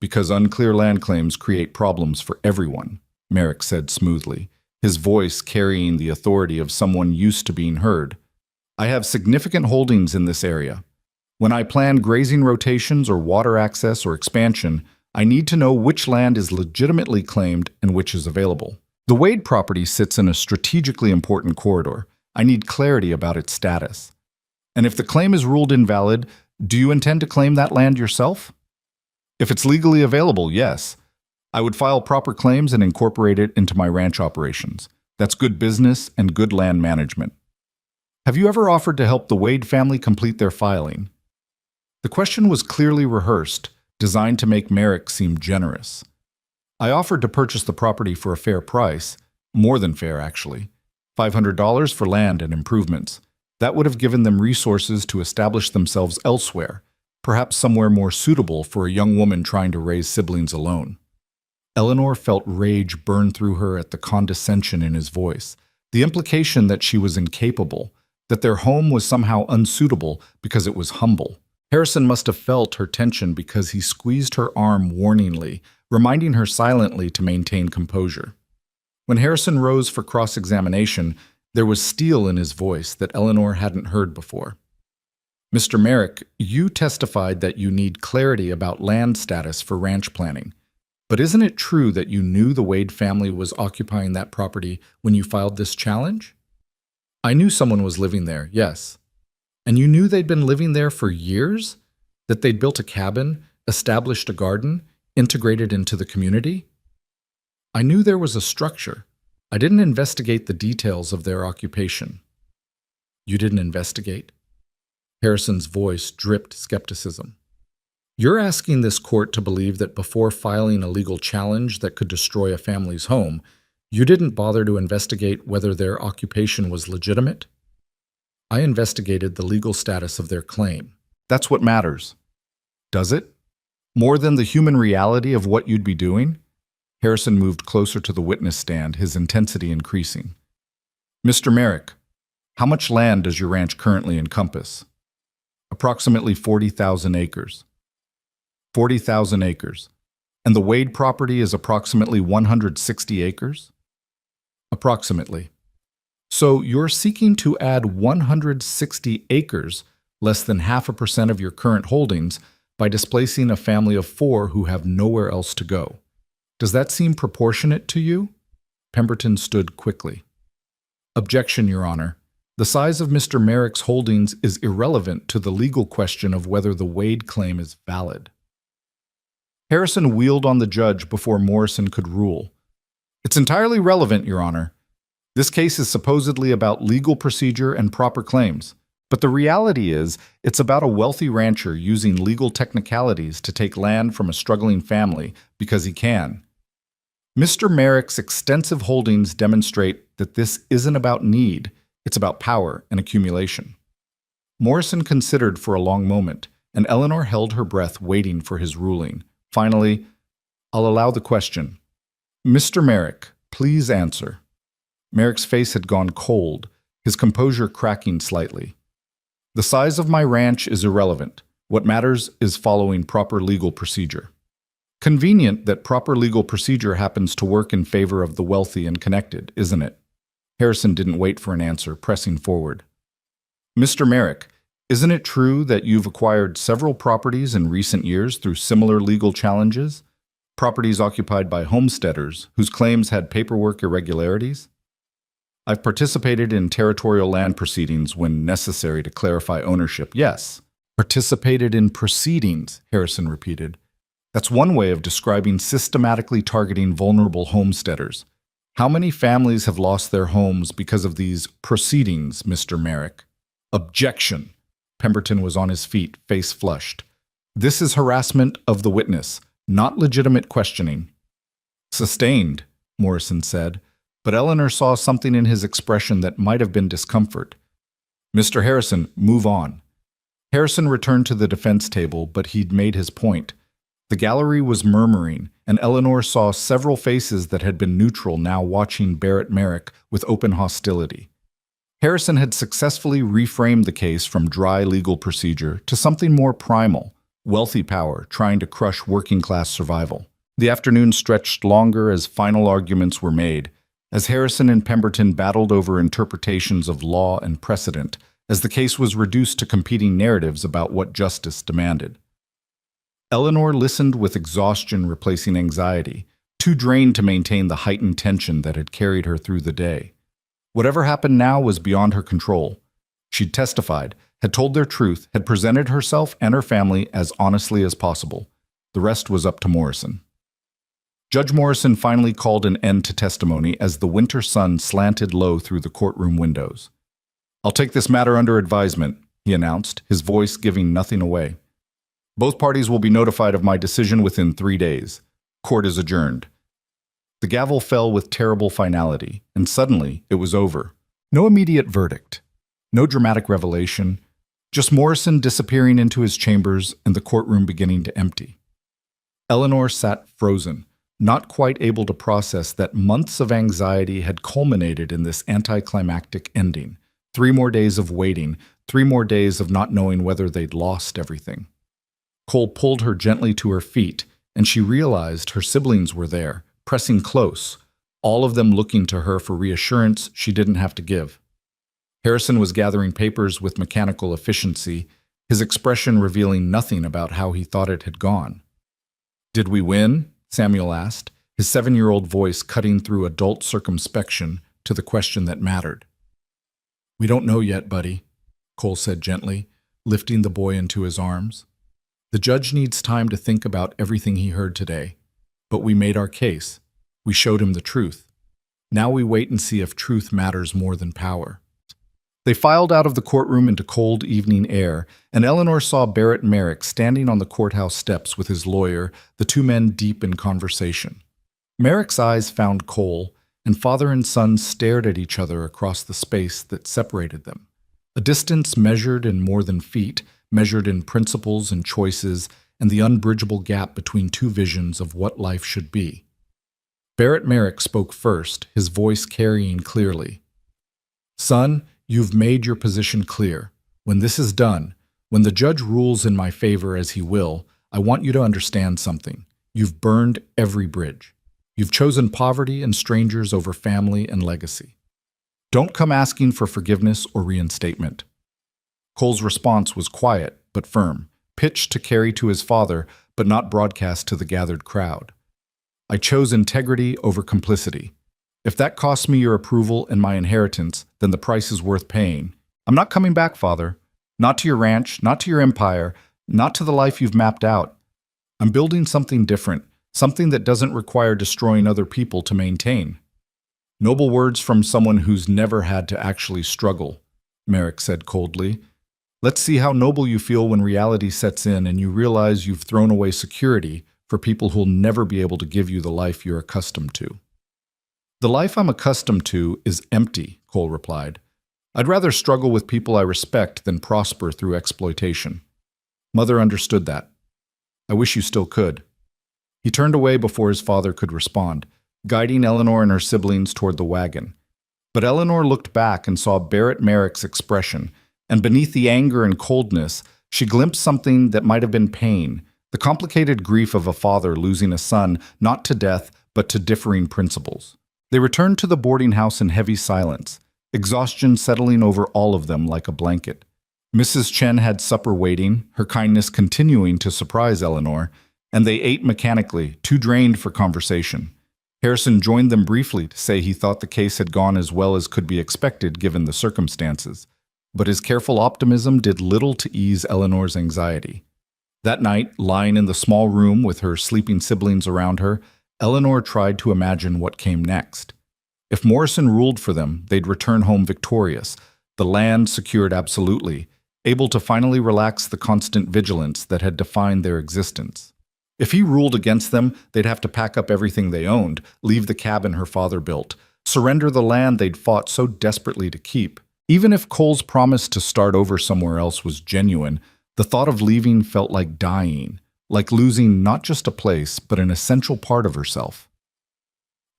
"Because unclear land claims create problems for everyone," Merrick said smoothly, his voice carrying the authority of someone used to being heard. "I have significant holdings in this area. When I plan grazing rotations or water access or expansion, I need to know which land is legitimately claimed and which is available. The Wade property sits in a strategically important corridor. I need clarity about its status. And if the claim is ruled invalid, do you intend to claim that land yourself?" "If it's legally available, yes. I would file proper claims and incorporate it into my ranch operations. That's good business and good land management." "Have you ever offered to help the Wade family complete their filing?" The question was clearly rehearsed, designed to make Merrick seem generous. I offered to purchase the property for a fair price, more than fair actually, $500 for land and improvements. That would have given them resources to establish themselves elsewhere, perhaps somewhere more suitable for a young woman trying to raise siblings alone. Eleanor felt rage burn through her at the condescension in his voice, the implication that she was incapable, that their home was somehow unsuitable because it was humble. Harrison must have felt her tension because he squeezed her arm warningly, reminding her silently to maintain composure. When Harrison rose for cross-examination, there was steel in his voice that Eleanor hadn't heard before. Mr. Merrick, you testified that you need clarity about land status for ranch planning. But isn't it true that you knew the Wade family was occupying that property when you filed this challenge? I knew someone was living there, yes. And you knew they'd been living there for years? That they'd built a cabin, established a garden, integrated into the community? I knew there was a structure. I didn't investigate the details of their occupation. You didn't investigate? Harrison's voice dripped skepticism. You're asking this court to believe that before filing a legal challenge that could destroy a family's home, you didn't bother to investigate whether their occupation was legitimate? I investigated the legal status of their claim. That's what matters. Does it? More than the human reality of what you'd be doing? Harrison moved closer to the witness stand, his intensity increasing. Mr. Merrick, how much land does your ranch currently encompass? Approximately 40,000 acres. 40,000 acres. And the Wade property is approximately 160 acres? Approximately. So you're seeking to add 160 acres, less than 0.5% of your current holdings, by displacing a family of 4 who have nowhere else to go. Does that seem proportionate to you? Pemberton stood quickly. Objection, Your Honor. The size of Mr. Merrick's holdings is irrelevant to the legal question of whether the Wade claim is valid. Harrison wheeled on the judge before Morrison could rule. It's entirely relevant, Your Honor. This case is supposedly about legal procedure and proper claims, but the reality is it's about a wealthy rancher using legal technicalities to take land from a struggling family because he can. Mr. Merrick's extensive holdings demonstrate that this isn't about need, it's about power and accumulation. Morrison considered for a long moment, and Eleanor held her breath waiting for his ruling. Finally, I'll allow the question. Mr. Merrick, please answer. Merrick's face had gone cold, his composure cracking slightly. The size of my ranch is irrelevant. What matters is following proper legal procedure. Convenient that proper legal procedure happens to work in favor of the wealthy and connected, isn't it? Harrison didn't wait for an answer, pressing forward. Mr. Merrick, isn't it true that you've acquired several properties in recent years through similar legal challenges? Properties occupied by homesteaders whose claims had paperwork irregularities? I've participated in territorial land proceedings when necessary to clarify ownership, yes. Participated in proceedings, Harrison repeated. That's one way of describing systematically targeting vulnerable homesteaders. How many families have lost their homes because of these proceedings, Mr. Merrick? Objection. Pemberton was on his feet, face flushed. This is harassment of the witness, not legitimate questioning. Sustained, Morrison said, but Eleanor saw something in his expression that might have been discomfort. Mr. Harrison, move on. Harrison returned to the defense table, but he'd made his point. The gallery was murmuring, and Eleanor saw several faces that had been neutral now watching Barrett Merrick with open hostility. Harrison had successfully reframed the case from dry legal procedure to something more primal, wealthy power trying to crush working-class survival. The afternoon stretched longer as final arguments were made, as Harrison and Pemberton battled over interpretations of law and precedent, as the case was reduced to competing narratives about what justice demanded. Eleanor listened with exhaustion replacing anxiety, too drained to maintain the heightened tension that had carried her through the day. Whatever happened now was beyond her control. She'd testified, had told their truth, had presented herself and her family as honestly as possible. The rest was up to Morrison. Judge Morrison finally called an end to testimony as the winter sun slanted low through the courtroom windows. I'll take this matter under advisement, he announced, his voice giving nothing away. Both parties will be notified of my decision within 3 days. Court is adjourned. The gavel fell with terrible finality, and suddenly it was over. No immediate verdict, no dramatic revelation, just Morrison disappearing into his chambers and the courtroom beginning to empty. Eleanor sat frozen, not quite able to process that months of anxiety had culminated in this anticlimactic ending. 3 more days of waiting, 3 more days of not knowing whether they'd lost everything. Cole pulled her gently to her feet, and she realized her siblings were there, pressing close, all of them looking to her for reassurance she didn't have to give. Harrison was gathering papers with mechanical efficiency, his expression revealing nothing about how he thought it had gone. "Did we win?" Samuel asked, his 7-year-old voice cutting through adult circumspection to the question that mattered. "We don't know yet, buddy," Cole said gently, lifting the boy into his arms. "The judge needs time to think about everything he heard today. But we made our case. We showed him the truth. Now we wait and see if truth matters more than power." They filed out of the courtroom into cold evening air, and Eleanor saw Barrett Merrick standing on the courthouse steps with his lawyer, the 2 men deep in conversation. Merrick's eyes found Cole, and father and son stared at each other across the space that separated them. A distance measured in more than feet, measured in principles and choices, and the unbridgeable gap between 2 visions of what life should be. Barrett Merrick spoke first, his voice carrying clearly. "Son, you've made your position clear. When this is done, when the judge rules in my favor as he will, I want you to understand something. You've burned every bridge. You've chosen poverty and strangers over family and legacy. Don't come asking for forgiveness or reinstatement." Cole's response was quiet but firm, pitched to carry to his father but not broadcast to the gathered crowd. "I chose integrity over complicity. If that costs me your approval and my inheritance, then the price is worth paying. I'm not coming back, Father. Not to your ranch, not to your empire, not to the life you've mapped out. I'm building something different, something that doesn't require destroying other people to maintain." "Noble words from someone who's never had to actually struggle," Merrick said coldly. "Let's see how noble you feel when reality sets in and you realize you've thrown away security for people who'll never be able to give you the life you're accustomed to." "The life I'm accustomed to is empty," Cole replied. "I'd rather struggle with people I respect than prosper through exploitation." Mother understood that. "I wish you still could." He turned away before his father could respond, guiding Eleanor and her siblings toward the wagon. But Eleanor looked back and saw Barrett Merrick's expression, and beneath the anger and coldness, she glimpsed something that might have been pain, the complicated grief of a father losing a son not to death but to differing principles. They returned to the boarding house in heavy silence, exhaustion settling over all of them like a blanket. Mrs. Chen had supper waiting, her kindness continuing to surprise Eleanor, and they ate mechanically, too drained for conversation. Harrison joined them briefly to say he thought the case had gone as well as could be expected given the circumstances, but his careful optimism did little to ease Eleanor's anxiety. That night, lying in the small room with her sleeping siblings around her, Eleanor tried to imagine what came next. If Morrison ruled for them, they'd return home victorious, the land secured absolutely, able to finally relax the constant vigilance that had defined their existence. If he ruled against them, they'd have to pack up everything they owned, leave the cabin her father built, surrender the land they'd fought so desperately to keep. Even if Cole's promise to start over somewhere else was genuine, the thought of leaving felt like dying, like losing not just a place, but an essential part of herself.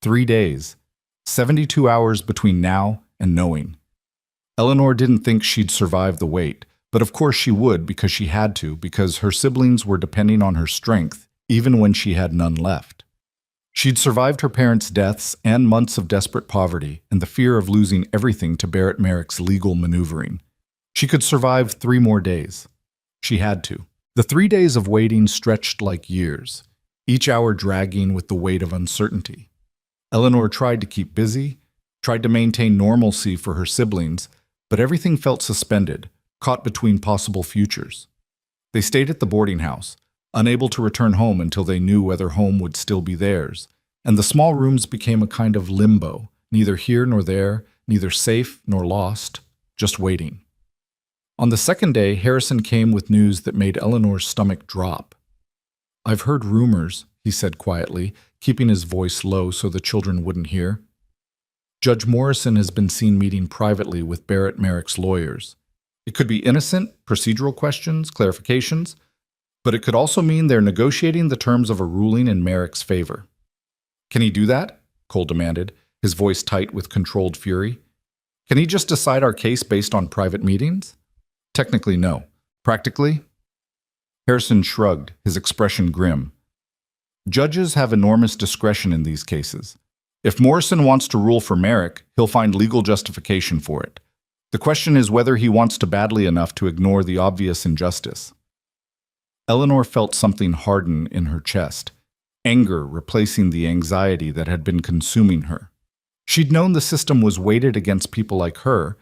3 days, 72 hours between now and knowing. Eleanor didn't think she'd survive the wait, but of course she would because she had to, because her siblings were depending on her strength, even when she had none left. She'd survived her parents' deaths and months of desperate poverty and the fear of losing everything to Barrett Merrick's legal maneuvering. She could survive 3 more days. She had to. The 3 days of waiting stretched like years, each hour dragging with the weight of uncertainty. Eleanor tried to keep busy, tried to maintain normalcy for her siblings, but everything felt suspended, caught between possible futures. They stayed at the boarding house, unable to return home until they knew whether home would still be theirs, and the small rooms became a kind of limbo, neither here nor there, neither safe nor lost, just waiting. On the 2nd day, Harrison came with news that made Eleanor's stomach drop. "I've heard rumors," he said quietly, keeping his voice low so the children wouldn't hear. Judge Morrison has been seen meeting privately with Barrett Merrick's lawyers. It could be innocent, procedural questions, clarifications, but it could also mean they're negotiating the terms of a ruling in Merrick's favor. Can he do that? Cole demanded, his voice tight with controlled fury. Can he just decide our case based on private meetings? Technically, no. Practically? Harrison shrugged, his expression grim. Judges have enormous discretion in these cases. If Morrison wants to rule for Merrick, he'll find legal justification for it. The question is whether he wants to badly enough to ignore the obvious injustice. Eleanor felt something harden in her chest, anger replacing the anxiety that had been consuming her. She'd known the system was weighted against people like her,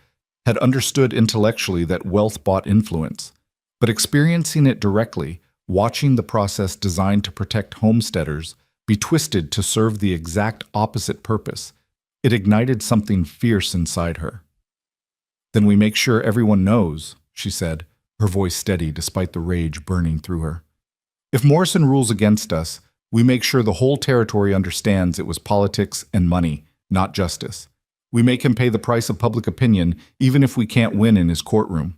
had understood intellectually that wealth bought influence, but experiencing it directly, watching the process designed to protect homesteaders be twisted to serve the exact opposite purpose, it ignited something fierce inside her. Then we make sure everyone knows, she said, her voice steady despite the rage burning through her. If Morrison rules against us, we make sure the whole territory understands it was politics and money, not justice. We make him pay the price of public opinion, even if we can't win in his courtroom.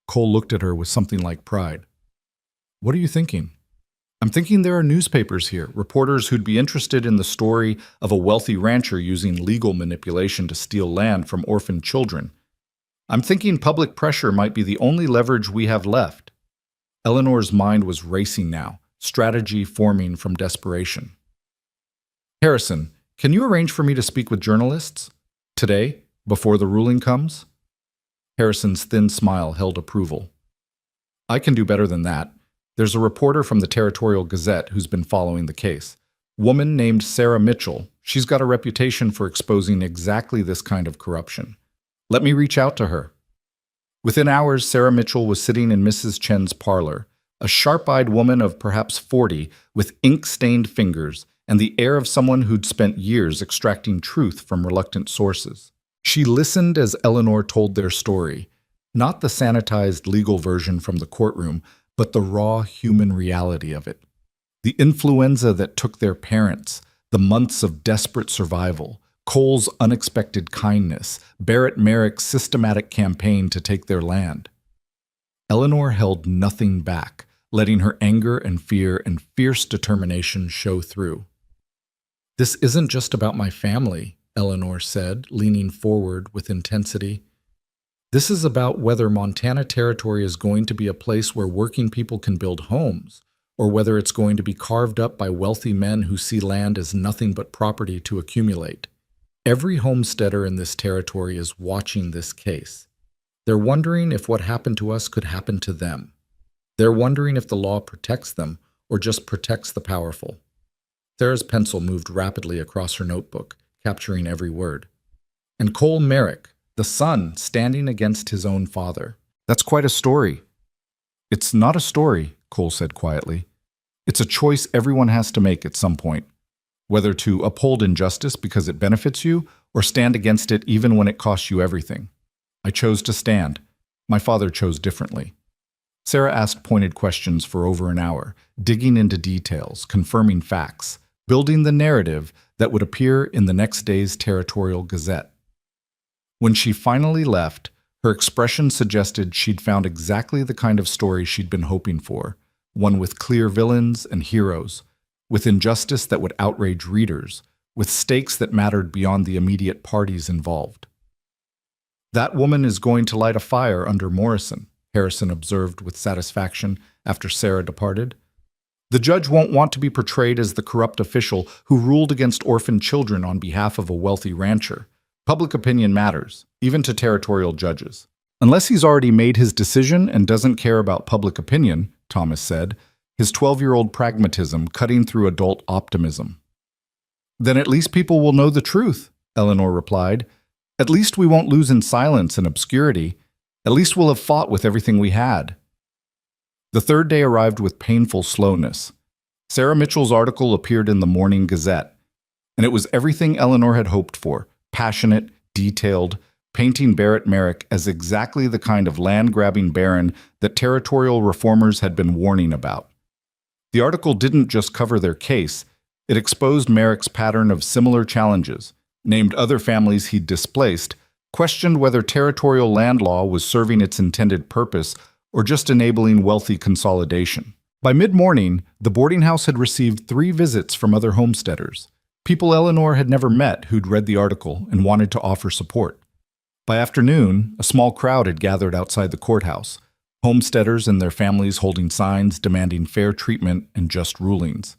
Cole looked at her with something like pride. What are you thinking? I'm thinking there are newspapers here, reporters who'd be interested in the story of a wealthy rancher using legal manipulation to steal land from orphaned children. I'm thinking public pressure might be the only leverage we have left. Eleanor's mind was racing now, strategy forming from desperation. Harrison, can you arrange for me to speak with journalists? Today, before the ruling comes? Harrison's thin smile held approval. I can do better than that. There's a reporter from the Territorial Gazette who's been following the case. Woman named Sarah Mitchell. She's got a reputation for exposing exactly this kind of corruption. Let me reach out to her. Within hours, Sarah Mitchell was sitting in Mrs. Chen's parlor, a sharp-eyed woman of perhaps 40 with ink-stained fingers and the air of someone who'd spent years extracting truth from reluctant sources. She listened as Eleanor told their story, not the sanitized legal version from the courtroom, but the raw human reality of it. The influenza that took their parents, the months of desperate survival, Cole's unexpected kindness, Barrett Merrick's systematic campaign to take their land. Eleanor held nothing back, letting her anger and fear and fierce determination show through. This isn't just about my family, Eleanor said, leaning forward with intensity. This is about whether Montana Territory is going to be a place where working people can build homes, or whether it's going to be carved up by wealthy men who see land as nothing but property to accumulate. Every homesteader in this territory is watching this case. They're wondering if what happened to us could happen to them. They're wondering if the law protects them or just protects the powerful. Sarah's pencil moved rapidly across her notebook, capturing every word. And Cole Merrick, the son standing against his own father. That's quite a story. It's not a story, Cole said quietly. It's a choice everyone has to make at some point, whether to uphold injustice because it benefits you or stand against it even when it costs you everything. I chose to stand. My father chose differently. Sarah asked pointed questions for over an hour, digging into details, confirming facts, building the narrative that would appear in the next day's Territorial Gazette. When she finally left, her expression suggested she'd found exactly the kind of story she'd been hoping for, one with clear villains and heroes, with injustice that would outrage readers, with stakes that mattered beyond the immediate parties involved. That woman is going to light a fire under Morrison, Harrison observed with satisfaction after Sarah departed. The judge won't want to be portrayed as the corrupt official who ruled against orphaned children on behalf of a wealthy rancher. Public opinion matters, even to territorial judges. Unless he's already made his decision and doesn't care about public opinion, Thomas said, his 12-year-old pragmatism cutting through adult optimism. Then at least people will know the truth, Eleanor replied. At least we won't lose in silence and obscurity. At least we'll have fought with everything we had. The third day arrived with painful slowness. Sarah Mitchell's article appeared in the Morning Gazette, and it was everything Eleanor had hoped for, passionate, detailed, painting Barrett Merrick as exactly the kind of land-grabbing baron that territorial reformers had been warning about. The article didn't just cover their case, it exposed Merrick's pattern of similar challenges, named other families he'd displaced, questioned whether territorial land law was serving its intended purpose or just enabling wealthy consolidation. By mid-morning, the boarding house had received 3 visits from other homesteaders, people Eleanor had never met who'd read the article and wanted to offer support. By afternoon, a small crowd had gathered outside the courthouse, homesteaders and their families holding signs demanding fair treatment and just rulings.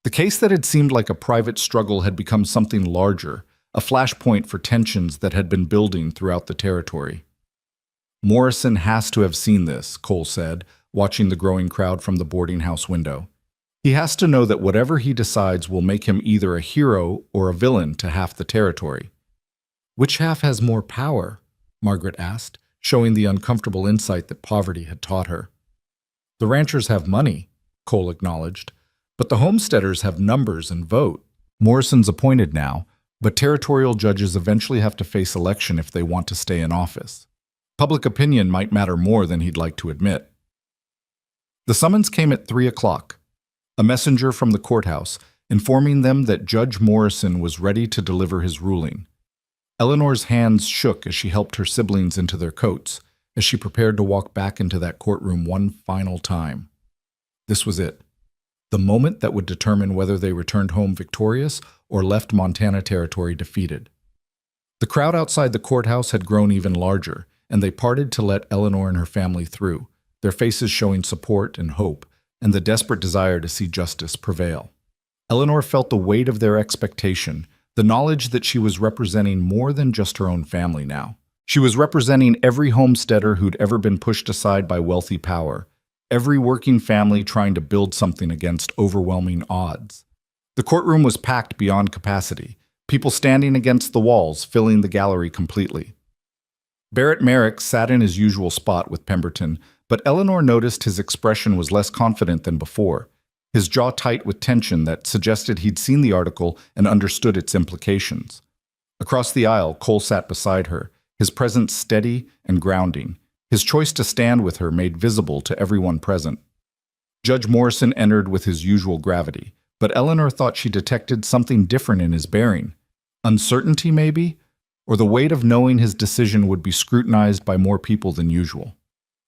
The case that had seemed like a private struggle had become something larger, a flashpoint for tensions that had been building throughout the territory. Morrison has to have seen this, Cole said, watching the growing crowd from the boarding house window. He has to know that whatever he decides will make him either a hero or a villain to half the territory. Which half has more power? Margaret asked, showing the uncomfortable insight that poverty had taught her. The ranchers have money, Cole acknowledged, but the homesteaders have numbers and vote. Morrison's appointed now, but territorial judges eventually have to face election if they want to stay in office. Public opinion might matter more than he'd like to admit. The summons came at 3 o'clock. A messenger from the courthouse, informing them that Judge Morrison was ready to deliver his ruling. Eleanor's hands shook as she helped her siblings into their coats, as she prepared to walk back into that courtroom one final time. This was it. The moment that would determine whether they returned home victorious or left Montana Territory defeated. The crowd outside the courthouse had grown even larger, and they parted to let Eleanor and her family through, their faces showing support and hope, and the desperate desire to see justice prevail. Eleanor felt the weight of their expectation, the knowledge that she was representing more than just her own family now. She was representing every homesteader who'd ever been pushed aside by wealthy power, every working family trying to build something against overwhelming odds. The courtroom was packed beyond capacity, people standing against the walls, filling the gallery completely. Barrett Merrick sat in his usual spot with Pemberton, but Eleanor noticed his expression was less confident than before, his jaw tight with tension that suggested he'd seen the article and understood its implications. Across the aisle, Cole sat beside her, his presence steady and grounding, his choice to stand with her made visible to everyone present. Judge Morrison entered with his usual gravity, but Eleanor thought she detected something different in his bearing. Uncertainty, maybe? Or the weight of knowing his decision would be scrutinized by more people than usual.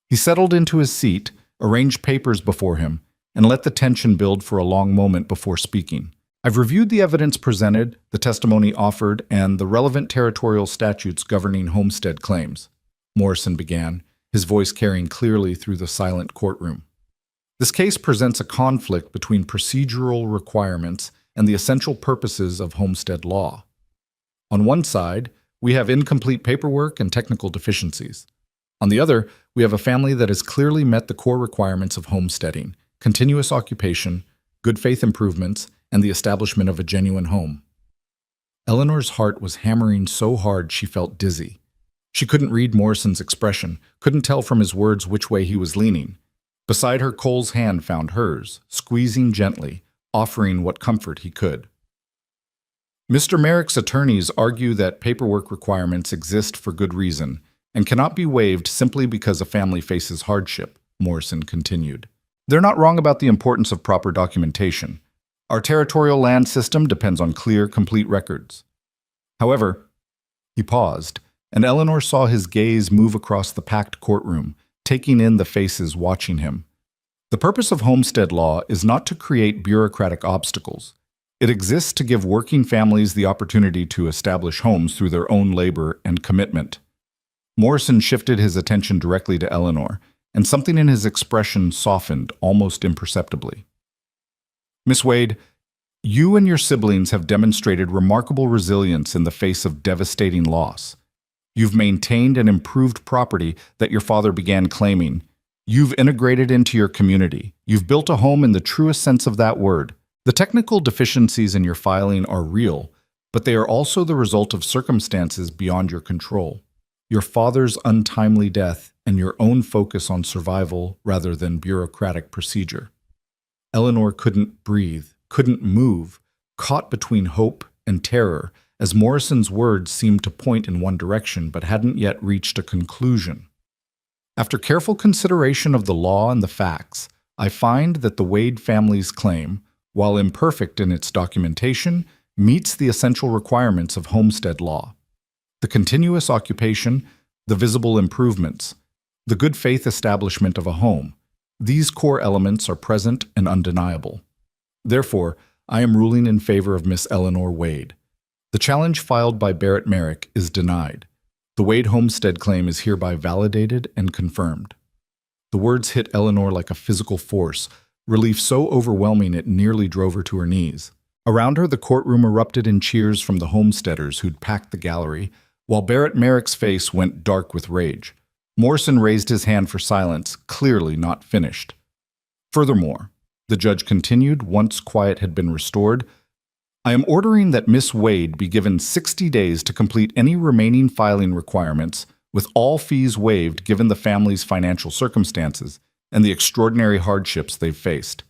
He settled into his seat, arranged papers before him, and let the tension build for a long moment before speaking. I've reviewed the evidence presented, the testimony offered, and the relevant territorial statutes governing homestead claims, Morrison began, his voice carrying clearly through the silent courtroom. This case presents a conflict between procedural requirements and the essential purposes of homestead law. On one side, we have incomplete paperwork and technical deficiencies. On the other, we have a family that has clearly met the core requirements of homesteading, continuous occupation, good faith improvements, and the establishment of a genuine home. Eleanor's heart was hammering so hard she felt dizzy. She couldn't read Morrison's expression, couldn't tell from his words which way he was leaning. Beside her, Cole's hand found hers, squeezing gently, offering what comfort he could. Mr. Merrick's attorneys argue that paperwork requirements exist for good reason and cannot be waived simply because a family faces hardship, Morrison continued. They're not wrong about the importance of proper documentation. Our territorial land system depends on clear, complete records. However, he paused, and Eleanor saw his gaze move across the packed courtroom, taking in the faces watching him. The purpose of homestead law is not to create bureaucratic obstacles. It exists to give working families the opportunity to establish homes through their own labor and commitment. Morrison shifted his attention directly to Eleanor, and something in his expression softened almost imperceptibly. Miss Wade, you and your siblings have demonstrated remarkable resilience in the face of devastating loss. You've maintained and improved property that your father began claiming. You've integrated into your community. You've built a home in the truest sense of that word. The technical deficiencies in your filing are real, but they are also the result of circumstances beyond your control. Your father's untimely death and your own focus on survival rather than bureaucratic procedure. Eleanor couldn't breathe, couldn't move, caught between hope and terror, as Morrison's words seemed to point in one direction but hadn't yet reached a conclusion. After careful consideration of the law and the facts, I find that the Wade family's claim, while imperfect in its documentation, meets the essential requirements of homestead law. The continuous occupation, the visible improvements, the good faith establishment of a home, these core elements are present and undeniable. Therefore, I am ruling in favor of Miss Eleanor Wade. The challenge filed by Barrett Merrick is denied. The Wade homestead claim is hereby validated and confirmed. The words hit Eleanor like a physical force, relief so overwhelming it nearly drove her to her knees. Around her, the courtroom erupted in cheers from the homesteaders who'd packed the gallery, while Barrett Merrick's face went dark with rage. Morrison raised his hand for silence, clearly not finished. Furthermore, the judge continued, once quiet had been restored, I am ordering that Miss Wade be given 60 days to complete any remaining filing requirements, with all fees waived given the family's financial circumstances and the extraordinary hardships they've faced.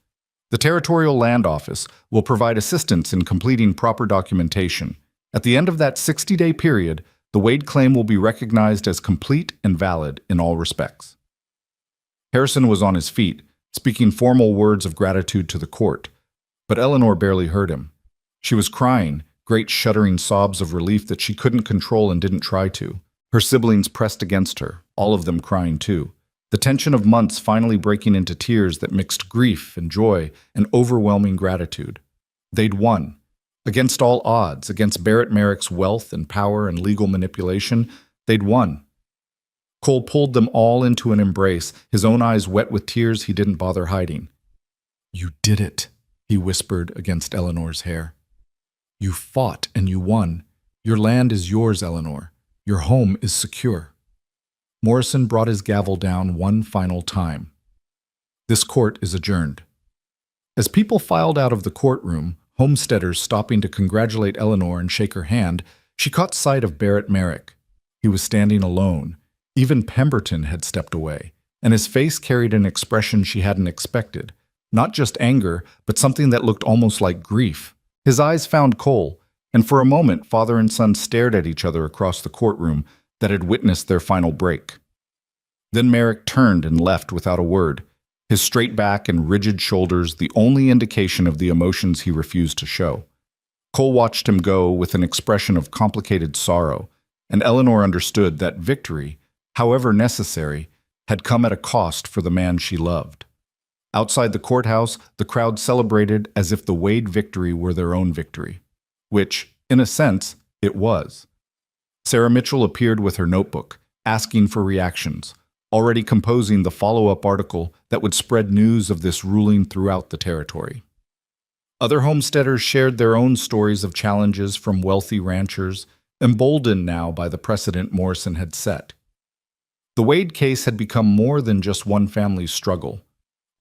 The Territorial Land Office will provide assistance in completing proper documentation. At the end of that 60-day period, the Wade claim will be recognized as complete and valid in all respects. Harrison was on his feet, speaking formal words of gratitude to the court, but Eleanor barely heard him. She was crying, great shuddering sobs of relief that she couldn't control and didn't try to. Her siblings pressed against her, all of them crying too. The tension of months finally breaking into tears that mixed grief and joy and overwhelming gratitude. They'd won. Against all odds, against Barrett Merrick's wealth and power and legal manipulation, they'd won. Cole pulled them all into an embrace, his own eyes wet with tears he didn't bother hiding. You did it, he whispered against Eleanor's hair. You fought and you won. Your land is yours, Eleanor. Your home is secure. Morrison brought his gavel down one final time. This court is adjourned. As people filed out of the courtroom, homesteaders stopping to congratulate Eleanor and shake her hand, she caught sight of Barrett Merrick. He was standing alone. Even Pemberton had stepped away, and his face carried an expression she hadn't expected. Not just anger, but something that looked almost like grief. His eyes found Cole, and for a moment father and son stared at each other across the courtroom that had witnessed their final break. Then Merrick turned and left without a word, his straight back and rigid shoulders the only indication of the emotions he refused to show. Cole watched him go with an expression of complicated sorrow, and Eleanor understood that victory, however necessary, had come at a cost for the man she loved. Outside the courthouse, the crowd celebrated as if the Wade victory were their own victory, which, in a sense, it was. Sarah Mitchell appeared with her notebook, asking for reactions, already composing the follow-up article that would spread news of this ruling throughout the territory. Other homesteaders shared their own stories of challenges from wealthy ranchers, emboldened now by the precedent Morrison had set. The Wade case had become more than just one family's struggle.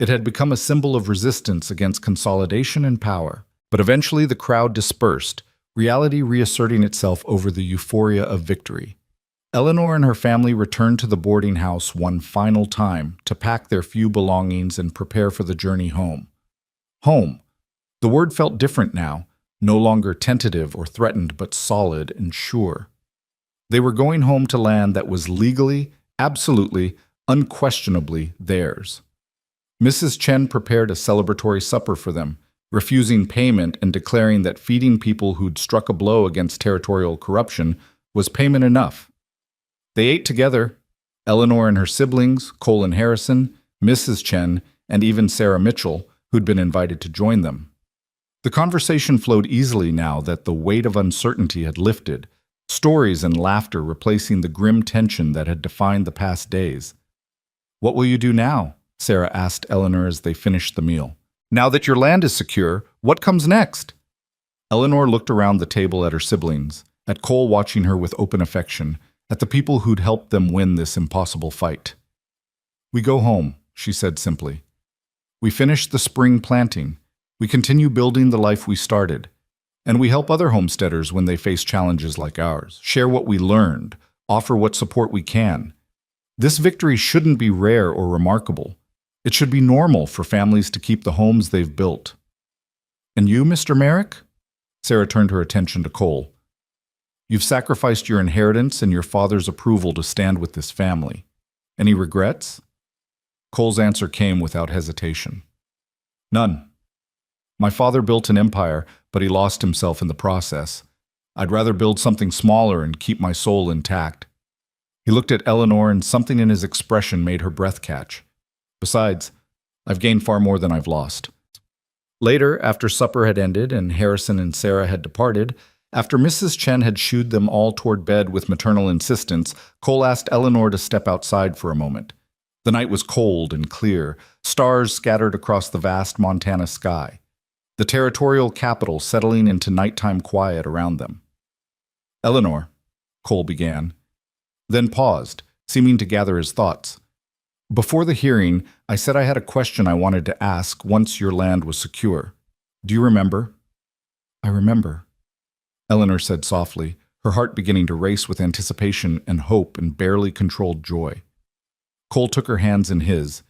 It had become a symbol of resistance against consolidation and power. But eventually the crowd dispersed, reality reasserting itself over the euphoria of victory. Eleanor and her family returned to the boarding house one final time to pack their few belongings and prepare for the journey home. Home. The word felt different now, no longer tentative or threatened, but solid and sure. They were going home to land that was legally, absolutely, unquestionably theirs. Mrs. Chen prepared a celebratory supper for them, refusing payment and declaring that feeding people who'd struck a blow against territorial corruption was payment enough. They ate together, Eleanor and her siblings, Cole and Harrison, Mrs. Chen, and even Sarah Mitchell, who'd been invited to join them. The conversation flowed easily now that the weight of uncertainty had lifted, stories and laughter replacing the grim tension that had defined the past days. What will you do now? Sarah asked Eleanor as they finished the meal. Now that your land is secure, what comes next? Eleanor looked around the table at her siblings, at Cole watching her with open affection, at the people who'd helped them win this impossible fight. We go home, she said simply. We finish the spring planting. We continue building the life we started. And we help other homesteaders when they face challenges like ours, share what we learned, offer what support we can. This victory shouldn't be rare or remarkable. It should be normal for families to keep the homes they've built. And you, Mr. Merrick? Sarah turned her attention to Cole. You've sacrificed your inheritance and your father's approval to stand with this family. Any regrets? Cole's answer came without hesitation. None. My father built an empire, but he lost himself in the process. I'd rather build something smaller and keep my soul intact. He looked at Eleanor, and something in his expression made her breath catch. Besides, I've gained far more than I've lost. Later, after supper had ended and Harrison and Sarah had departed, after Mrs. Chen had shooed them all toward bed with maternal insistence, Cole asked Eleanor to step outside for a moment. The night was cold and clear, stars scattered across the vast Montana sky, the territorial capital settling into nighttime quiet around them. Eleanor, Cole began, then paused, seeming to gather his thoughts. Before the hearing, I said I had a question I wanted to ask once your land was secure. Do you remember? I remember, Eleanor said softly, her heart beginning to race with anticipation and hope and barely controlled joy. Cole took her hands in his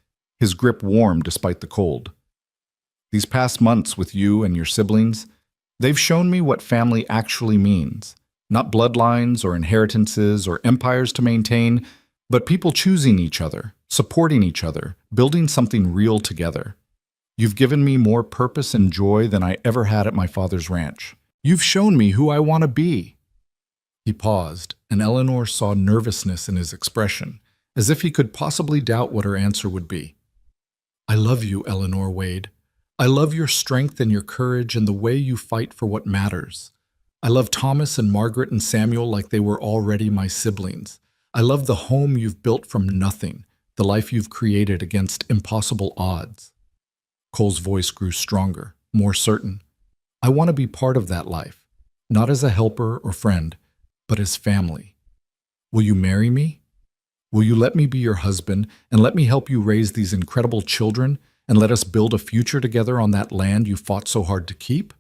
grip warm despite the cold. These past months with you and your siblings, they've shown me what family actually means. Not bloodlines or inheritances or empires to maintain, but people choosing each other, supporting each other, building something real together. You've given me more purpose and joy than I ever had at my father's ranch. You've shown me who I want to be. He paused, and Eleanor saw nervousness in his expression, as if he could possibly doubt what her answer would be. I love you, Eleanor Wade. I love your strength and your courage and the way you fight for what matters. I love Thomas and Margaret and Samuel like they were already my siblings. I love the home you've built from nothing, the life you've created against impossible odds. Cole's voice grew stronger, more certain. I want to be part of that life, not as a helper or friend, but as family. Will you marry me? Will you let me be your husband and let me help you raise these incredible children and let us build a future together on that land you fought so hard to keep?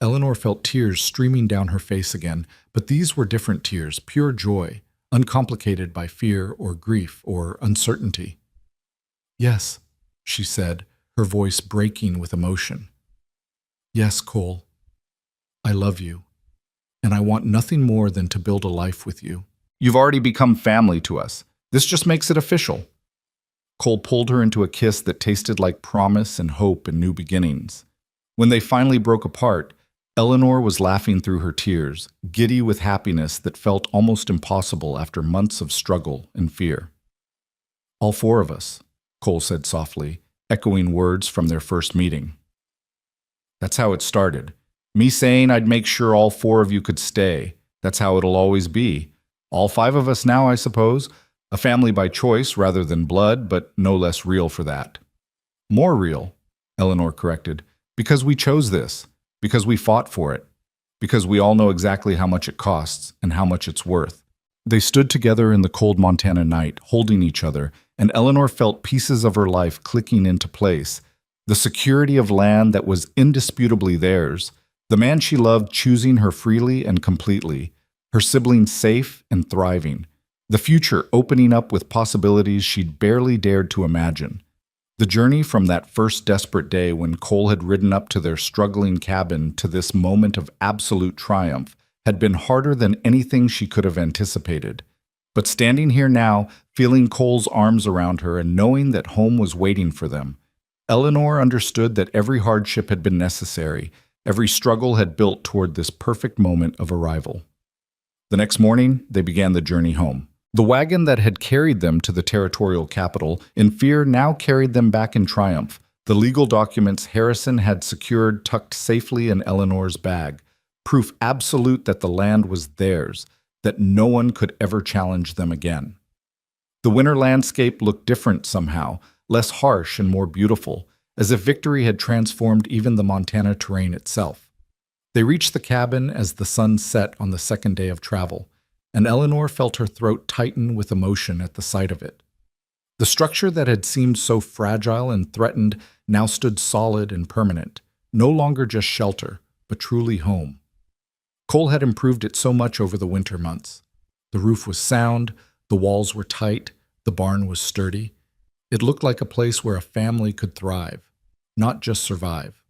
Eleanor felt tears streaming down her face again, but these were different tears, pure joy, uncomplicated by fear or grief or uncertainty. Yes, she said, her voice breaking with emotion. Yes, Cole, I love you, and I want nothing more than to build a life with you. You've already become family to us. This just makes it official. Cole pulled her into a kiss that tasted like promise and hope and new beginnings. When they finally broke apart, Eleanor was laughing through her tears, giddy with happiness that felt almost impossible after months of struggle and fear. All four of us, Cole said softly, echoing words from their first meeting. That's how it started. Me saying I'd make sure all four of you could stay. That's how it'll always be. All five of us now, I suppose. A family by choice rather than blood, but no less real for that. More real, Eleanor corrected, because we chose this. Because we fought for it. Because we all know exactly how much it costs and how much it's worth. They stood together in the cold Montana night, holding each other, and Eleanor felt pieces of her life clicking into place. The security of land that was indisputably theirs, the man she loved choosing her freely and completely, her siblings safe and thriving, the future opening up with possibilities she'd barely dared to imagine. The journey from that first desperate day when Cole had ridden up to their struggling cabin to this moment of absolute triumph had been harder than anything she could have anticipated. But standing here now, feeling Cole's arms around her and knowing that home was waiting for them, Eleanor understood that every hardship had been necessary, every struggle had built toward this perfect moment of arrival. The next morning, they began the journey home. The wagon that had carried them to the territorial capital in fear now carried them back in triumph, the legal documents Harrison had secured tucked safely in Eleanor's bag, proof absolute that the land was theirs, that no one could ever challenge them again. The winter landscape looked different somehow, less harsh and more beautiful, as if victory had transformed even the Montana terrain itself. They reached the cabin as the sun set on the second day of travel, and Eleanor felt her throat tighten with emotion at the sight of it. The structure that had seemed so fragile and threatened now stood solid and permanent, no longer just shelter, but truly home. Cole had improved it so much over the winter months. The roof was sound, the walls were tight, the barn was sturdy. It looked like a place where a family could thrive, not just survive.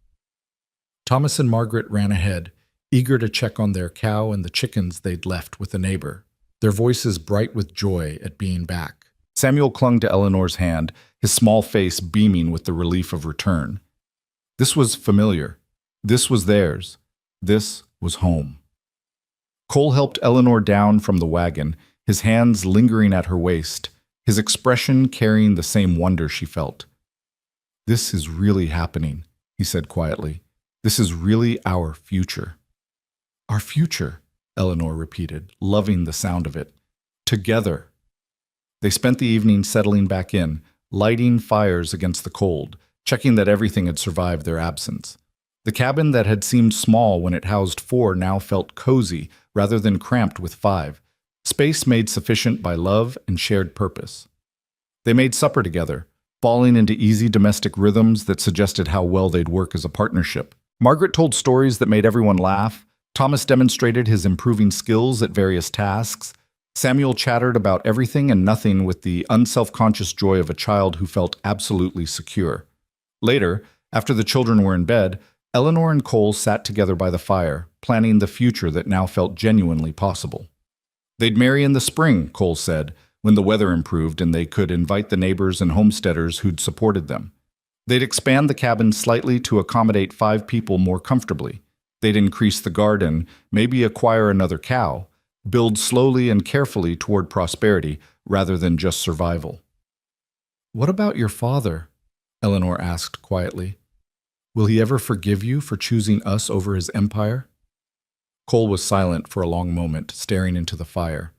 Thomas and Margaret ran ahead, eager to check on their cow and the chickens they'd left with a neighbor, their voices bright with joy at being back. Samuel clung to Eleanor's hand, his small face beaming with the relief of return. This was familiar. This was theirs. This was home. Cole helped Eleanor down from the wagon, his hands lingering at her waist, his expression carrying the same wonder she felt. "This is really happening," he said quietly. "This is really our future." "Our future," Eleanor repeated, loving the sound of it. "Together." They spent the evening settling back in, lighting fires against the cold, checking that everything had survived their absence. The cabin that had seemed small when it housed 4 now felt cozy rather than cramped with 5, space made sufficient by love and shared purpose. They made supper together, falling into easy domestic rhythms that suggested how well they'd work as a partnership. Margaret told stories that made everyone laugh. Thomas demonstrated his improving skills at various tasks. Samuel chattered about everything and nothing with the unself-conscious joy of a child who felt absolutely secure. Later, after the children were in bed, Eleanor and Cole sat together by the fire, planning the future that now felt genuinely possible. They'd marry in the spring, Cole said, when the weather improved and they could invite the neighbors and homesteaders who'd supported them. They'd expand the cabin slightly to accommodate 5 people more comfortably. They'd increase the garden, maybe acquire another cow, build slowly and carefully toward prosperity rather than just survival. "What about your father?" Eleanor asked quietly. "Will he ever forgive you for choosing us over his empire?" Cole was silent for a long moment, staring into the fire.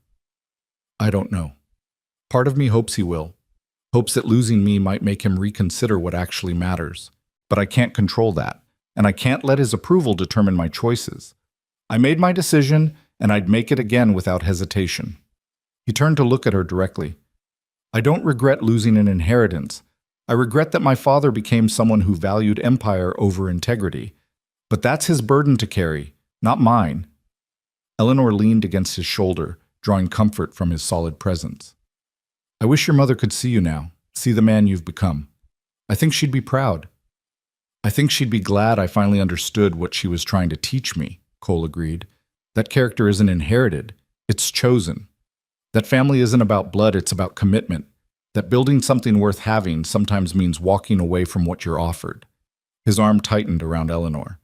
"I don't know. Part of me hopes he will, hopes that losing me might make him reconsider what actually matters. But I can't control that, and I can't let his approval determine my choices. I made my decision, and I'd make it again without hesitation." He turned to look at her directly. "I don't regret losing an inheritance. I regret that my father became someone who valued empire over integrity. But that's his burden to carry, not mine." Eleanor leaned against his shoulder, drawing comfort from his solid presence. "I wish your mother could see you now, see the man you've become. I think she'd be proud." "I think she'd be glad I finally understood what she was trying to teach me," Cole agreed. "That character isn't inherited, it's chosen. That family isn't about blood, it's about commitment. That building something worth having sometimes means walking away from what you're offered." His arm tightened around Eleanor.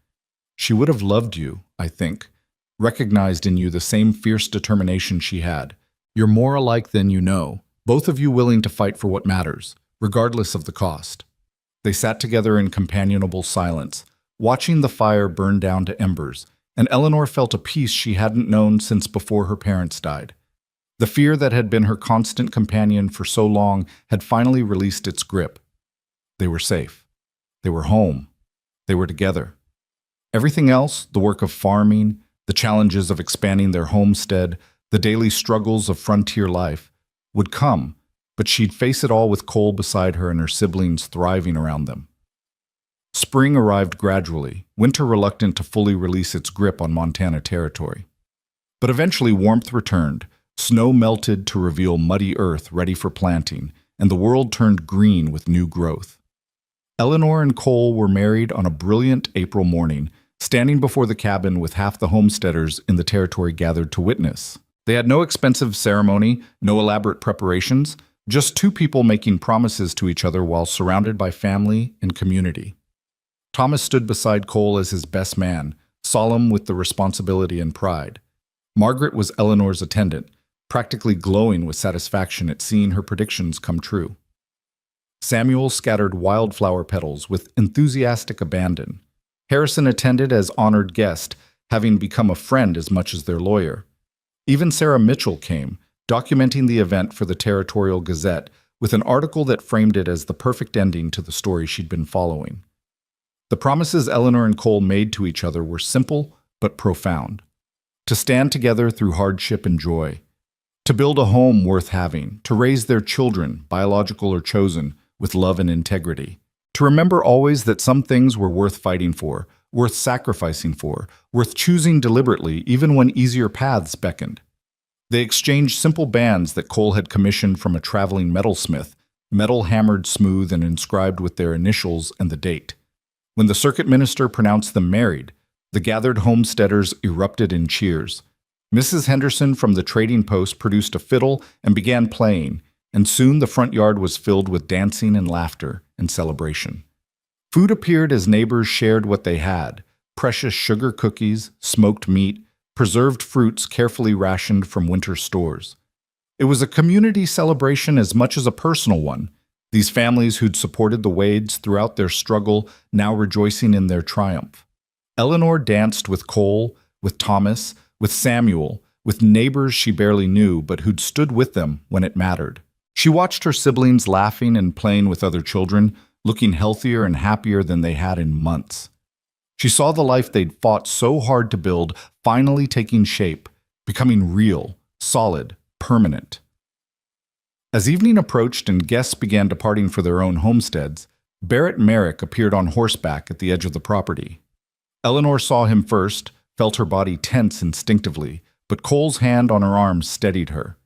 "She would have loved you, I think, recognized in you the same fierce determination she had. You're more alike than you know, both of you willing to fight for what matters, regardless of the cost." They sat together in companionable silence, watching the fire burn down to embers, and Eleanor felt a peace she hadn't known since before her parents died. The fear that had been her constant companion for so long had finally released its grip. They were safe. They were home. They were together. Everything else, the work of farming, the challenges of expanding their homestead, the daily struggles of frontier life, would come, but she'd face it all with Cole beside her and her siblings thriving around them. Spring arrived gradually, winter reluctant to fully release its grip on Montana territory. But eventually warmth returned. Snow melted to reveal muddy earth ready for planting, and the world turned green with new growth. Eleanor and Cole were married on a brilliant April morning, standing before the cabin with half the homesteaders in the territory gathered to witness. They had no expensive ceremony, no elaborate preparations, just 2 people making promises to each other while surrounded by family and community. Thomas stood beside Cole as his best man, solemn with the responsibility and pride. Margaret was Eleanor's attendant, practically glowing with satisfaction at seeing her predictions come true. Samuel scattered wildflower petals with enthusiastic abandon. Harrison attended as honored guest, having become a friend as much as their lawyer. Even Sarah Mitchell came, documenting the event for the Territorial Gazette with an article that framed it as the perfect ending to the story she'd been following. The promises Eleanor and Cole made to each other were simple but profound. To stand together through hardship and joy. To build a home worth having, to raise their children, biological or chosen, with love and integrity. To remember always that some things were worth fighting for, worth sacrificing for, worth choosing deliberately even when easier paths beckoned. They exchanged simple bands that Cole had commissioned from a traveling metalsmith, metal hammered smooth and inscribed with their initials and the date. When the circuit minister pronounced them married, the gathered homesteaders erupted in cheers. Mrs. Henderson from the trading post produced a fiddle and began playing, and soon the front yard was filled with dancing and laughter and celebration. Food appeared as neighbors shared what they had: precious sugar cookies, smoked meat, preserved fruits carefully rationed from winter stores. It was a community celebration as much as a personal one, these families who'd supported the Wades throughout their struggle now rejoicing in their triumph. Eleanor danced with Cole, with Thomas, with Samuel, with neighbors she barely knew but who'd stood with them when it mattered. She watched her siblings laughing and playing with other children, looking healthier and happier than they had in months. She saw the life they'd fought so hard to build finally taking shape, becoming real, solid, permanent. As evening approached and guests began departing for their own homesteads, Barrett Merrick appeared on horseback at the edge of the property. Eleanor saw him first, felt her body tense instinctively, but Cole's hand on her arm steadied her.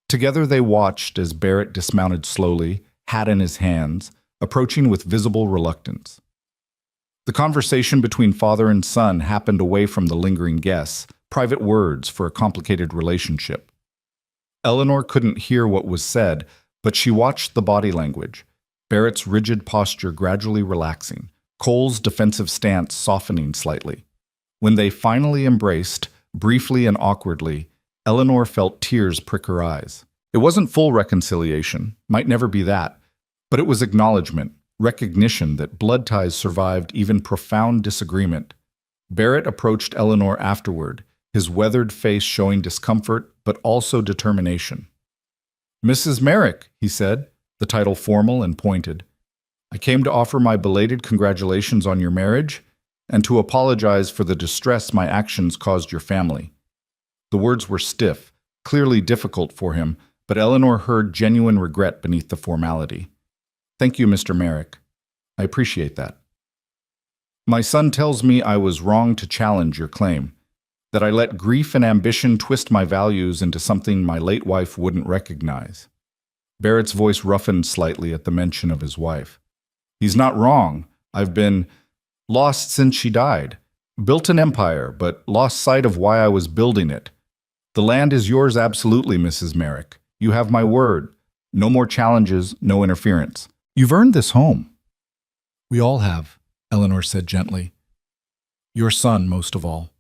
Together they watched as Barrett dismounted slowly, hat in his hands, approaching with visible reluctance. The conversation between father and son happened away from the lingering guests, private words for a complicated relationship. Eleanor couldn't hear what was said, but she watched the body language, Barrett's rigid posture gradually relaxing, Cole's defensive stance softening slightly. When they finally embraced, briefly and awkwardly, Eleanor felt tears prick her eyes. It wasn't full reconciliation, might never be that, but it was acknowledgement, recognition that blood ties survived even profound disagreement. Barrett approached Eleanor afterward, his weathered face showing discomfort but also determination. "Mrs. Merrick," he said, the title formal and pointed. "I came to offer my belated congratulations on your marriage and to apologize for the distress my actions caused your family." The words were stiff, clearly difficult for him, but Eleanor heard genuine regret beneath the formality. "Thank you, Mr. Merrick. I appreciate that. My son tells me I was wrong to challenge your claim, that I let grief and ambition twist my values into something my late wife wouldn't recognize." Barrett's voice roughened slightly at the mention of his wife. "He's not wrong. I've been lost since she died. Built an empire, but lost sight of why I was building it. The land is yours absolutely, Mrs. Merrick. You have my word. No more challenges, no interference. You've earned this home." "We all have," Eleanor said gently. "Your son, most of all.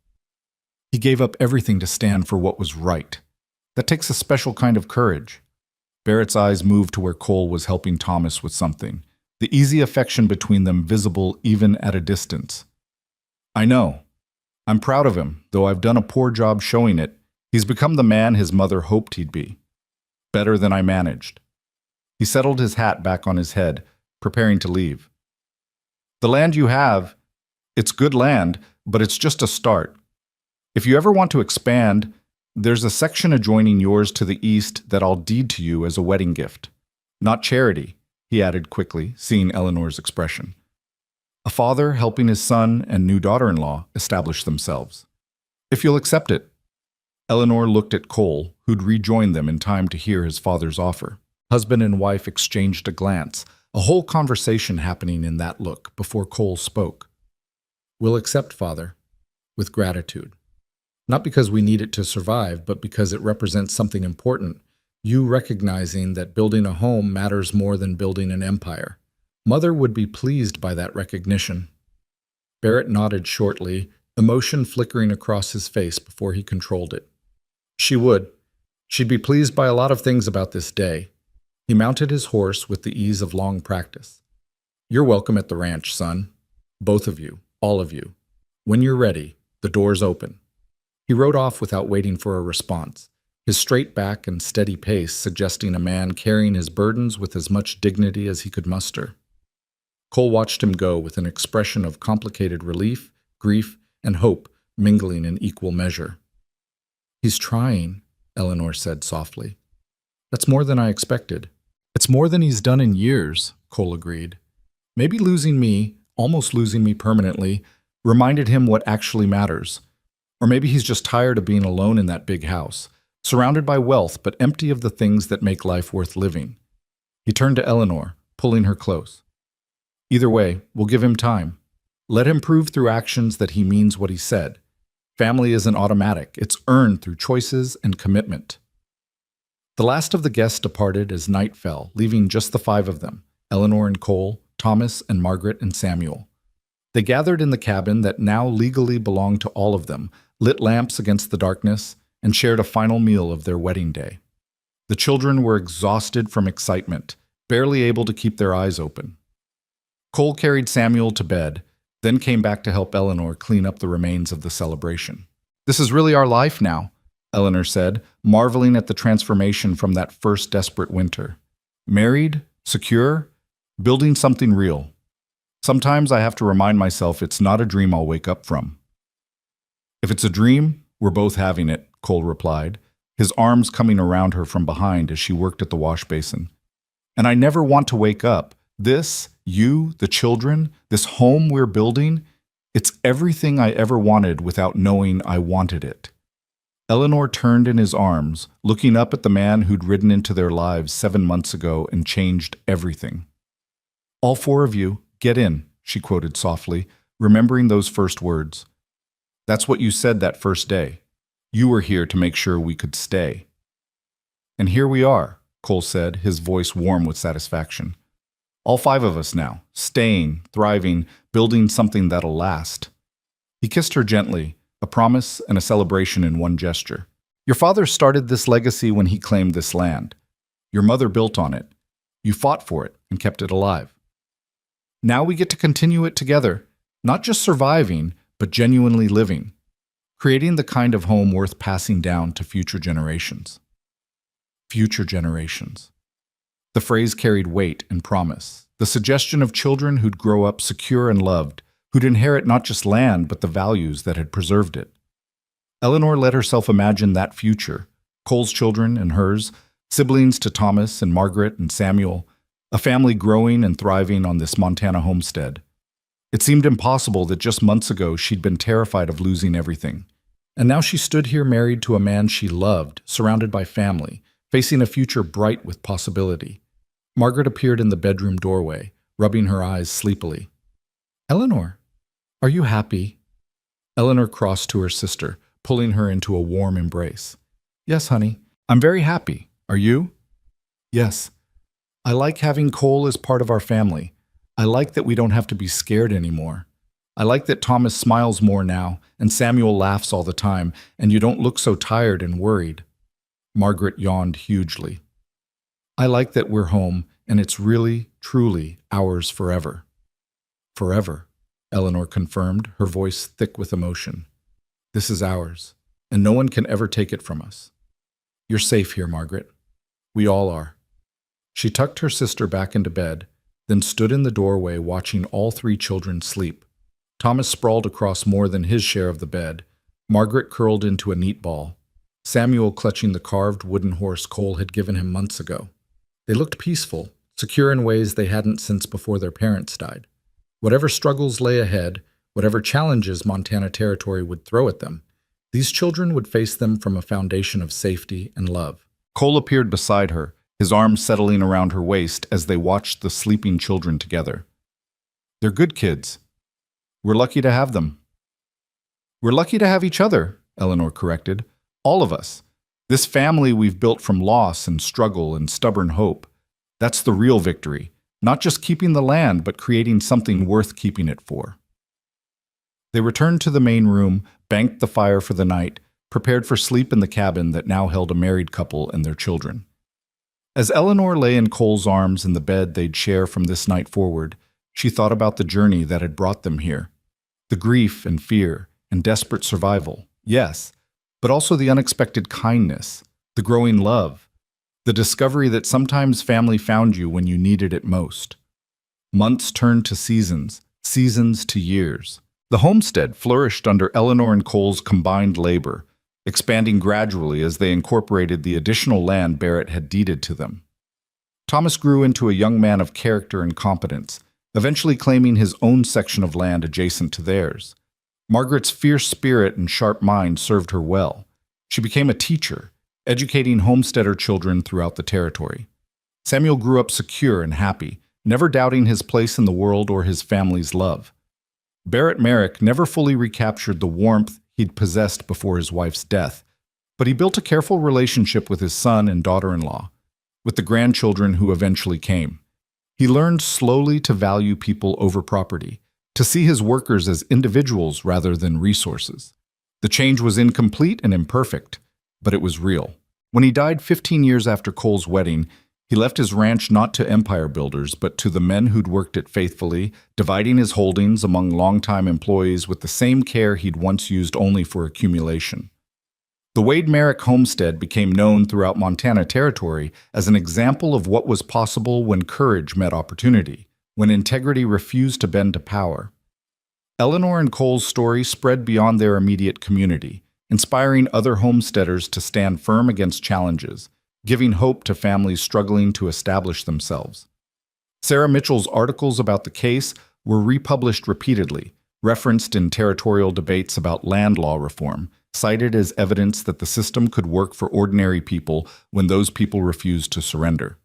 He gave up everything to stand for what was right. That takes a special kind of courage." Barrett's eyes moved to where Cole was helping Thomas with something, the easy affection between them visible even at a distance. "I know. I'm proud of him, though I've done a poor job showing it. He's become the man his mother hoped he'd be. Better than I managed." He settled his hat back on his head, preparing to leave. "The land you have, it's good land, but it's just a start. If you ever want to expand, there's a section adjoining yours to the east that I'll deed to you as a wedding gift. Not charity," he added quickly, seeing Eleanor's expression. A father helping his son and new daughter-in-law establish themselves. "If you'll accept it." Eleanor looked at Cole, who'd rejoined them in time to hear his father's offer. Husband and wife exchanged a glance, a whole conversation happening in that look before Cole spoke. "We'll accept, Father, with gratitude. Not because we need it to survive, but because it represents something important. You recognizing that building a home matters more than building an empire. Mother would be pleased by that recognition." Barrett nodded shortly, emotion flickering across his face before he controlled it. "She would. She'd be pleased by a lot of things about this day." He mounted his horse with the ease of long practice. "You're welcome at the ranch, son. Both of you, all of you. When you're ready, the door's open." He rode off without waiting for a response, his straight back and steady pace suggesting a man carrying his burdens with as much dignity as he could muster. Cole watched him go with an expression of complicated relief, grief, and hope mingling in equal measure. "He's trying," Eleanor said softly. "That's more than I expected." "It's more than he's done in years," Cole agreed. "Maybe losing me, almost losing me permanently, reminded him what actually matters. Or maybe he's just tired of being alone in that big house, surrounded by wealth but empty of the things that make life worth living." He turned to Eleanor, pulling her close. "Either way, we'll give him time. Let him prove through actions that he means what he said. Family isn't automatic. It's earned through choices and commitment." The last of the guests departed as night fell, leaving just the five of them, Eleanor and Cole, Thomas and Margaret and Samuel. They gathered in the cabin that now legally belonged to all of them, lit lamps against the darkness, and shared a final meal of their wedding day. The children were exhausted from excitement, barely able to keep their eyes open. Cole carried Samuel to bed, then came back to help Eleanor clean up the remains of the celebration. "This is really our life now," Eleanor said, marveling at the transformation from that first desperate winter. "Married, secure, building something real. Sometimes I have to remind myself it's not a dream I'll wake up from." "If it's a dream, we're both having it," Cole replied, his arms coming around her from behind as she worked at the wash basin. "And I never want to wake up. This, you, the children, this home we're building, it's everything I ever wanted without knowing I wanted it." Eleanor turned in his arms, looking up at the man who'd ridden into their lives 7 months ago and changed everything. "All four of you, get in," she quoted softly, remembering those first words. "That's what you said that first day. You were here to make sure we could stay." "And here we are," Cole said, his voice warm with satisfaction. "All five of us now, staying, thriving, building something that'll last." He kissed her gently, a promise and a celebration in one gesture. "Your father started this legacy when he claimed this land. Your mother built on it. You fought for it and kept it alive. Now we get to continue it together, not just surviving, but genuinely living, creating the kind of home worth passing down to future generations." Future generations. The phrase carried weight and promise, the suggestion of children who'd grow up secure and loved, who'd inherit not just land but the values that had preserved it. Eleanor let herself imagine that future, Cole's children and hers, siblings to Thomas and Margaret and Samuel, a family growing and thriving on this Montana homestead. It seemed impossible that just months ago she'd been terrified of losing everything. And now she stood here married to a man she loved, surrounded by family, facing a future bright with possibility. Margaret appeared in the bedroom doorway, rubbing her eyes sleepily. "Eleanor, are you happy?" Eleanor crossed to her sister, pulling her into a warm embrace. "Yes, honey. I'm very happy. Are you?" "Yes. I like having Cole as part of our family. I like that we don't have to be scared anymore. I like that Thomas smiles more now, and Samuel laughs all the time, and you don't look so tired and worried." Margaret yawned hugely. "I like that we're home, and it's really, truly ours forever." "Forever," Eleanor confirmed, her voice thick with emotion. "This is ours, and no one can ever take it from us. You're safe here, Margaret. We all are." She tucked her sister back into bed, then stood in the doorway watching all three children sleep. Thomas sprawled across more than his share of the bed, Margaret curled into a neat ball, Samuel clutching the carved wooden horse Cole had given him months ago. They looked peaceful, secure in ways they hadn't since before their parents died. Whatever struggles lay ahead, whatever challenges Montana Territory would throw at them, these children would face them from a foundation of safety and love. Cole appeared beside her, his arms settling around her waist as they watched the sleeping children together. "They're good kids. We're lucky to have them." "We're lucky to have each other," Eleanor corrected. "All of us. This family we've built from loss and struggle and stubborn hope. That's the real victory. Not just keeping the land, but creating something worth keeping it for." They returned to the main room, banked the fire for the night, prepared for sleep in the cabin that now held a married couple and their children. As Eleanor lay in Cole's arms in the bed they'd share from this night forward, she thought about the journey that had brought them here. The grief and fear and desperate survival, yes, but also the unexpected kindness, the growing love, the discovery that sometimes family found you when you needed it most. Months turned to seasons, seasons to years. The homestead flourished under Eleanor and Cole's combined labor, expanding gradually as they incorporated the additional land Barrett had deeded to them. Thomas grew into a young man of character and competence, eventually claiming his own section of land adjacent to theirs. Margaret's fierce spirit and sharp mind served her well. She became a teacher, educating homesteader children throughout the territory. Samuel grew up secure and happy, never doubting his place in the world or his family's love. Barrett Merrick never fully recaptured the warmth he'd possessed before his wife's death, But he built a careful relationship with his son and daughter-in-law, with the grandchildren who eventually came. He learned slowly to value people over property, to see his workers as individuals rather than resources. The change was incomplete and imperfect, but it was real. When he died 15 years after Cole's wedding, he left his ranch not to empire builders, but to the men who'd worked it faithfully, dividing his holdings among longtime employees with the same care he'd once used only for accumulation. The Wade Merrick homestead became known throughout Montana Territory as an example of what was possible when courage met opportunity, when integrity refused to bend to power. Eleanor and Cole's story spread beyond their immediate community, inspiring other homesteaders to stand firm against challenges, giving hope to families struggling to establish themselves. Sarah Mitchell's articles about the case were republished repeatedly, referenced in territorial debates about land law reform, cited as evidence that the system could work for ordinary people when those people refused to surrender.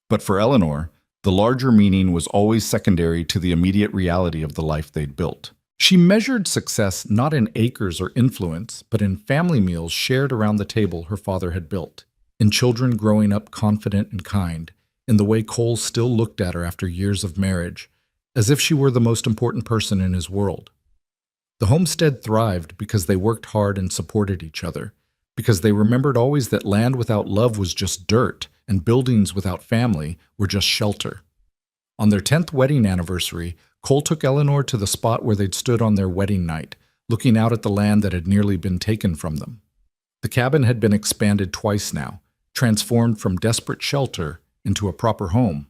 But for Eleanor, the larger meaning was always secondary to the immediate reality of the life they'd built. She measured success not in acres or influence, but in family meals shared around the table her father had built, in children growing up confident and kind, in the way Cole still looked at her after years of marriage, as if she were the most important person in his world. The homestead thrived because they worked hard and supported each other, because they remembered always that land without love was just dirt, and buildings without family were just shelter. On their 10th wedding anniversary, Cole took Eleanor to the spot where they'd stood on their wedding night, looking out at the land that had nearly been taken from them. The cabin had been expanded twice now, transformed from desperate shelter into a proper home.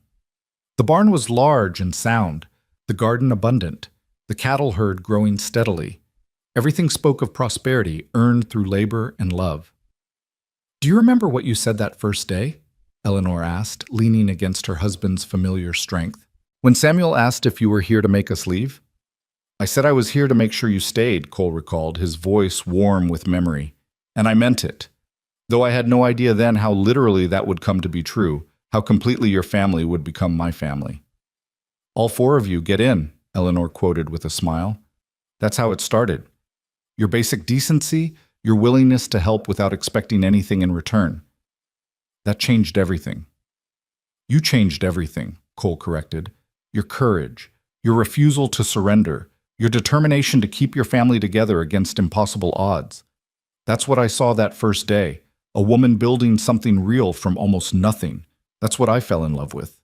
The barn was large and sound, the garden abundant, the cattle herd growing steadily. Everything spoke of prosperity earned through labor and love. "Do you remember what you said that first day?" Eleanor asked, leaning against her husband's familiar strength. "When Samuel asked if you were here to make us leave?" "I said I was here to make sure you stayed," Cole recalled, his voice warm with memory. "And I meant it. Though I had no idea then how literally that would come to be true, how completely your family would become my family." "All four of you, get in," Eleanor quoted with a smile. "That's how it started. Your basic decency, your willingness to help without expecting anything in return. That changed everything." "You changed everything," Cole corrected. "Your courage, your refusal to surrender, your determination to keep your family together against impossible odds. That's what I saw that first day, a woman building something real from almost nothing. That's what I fell in love with.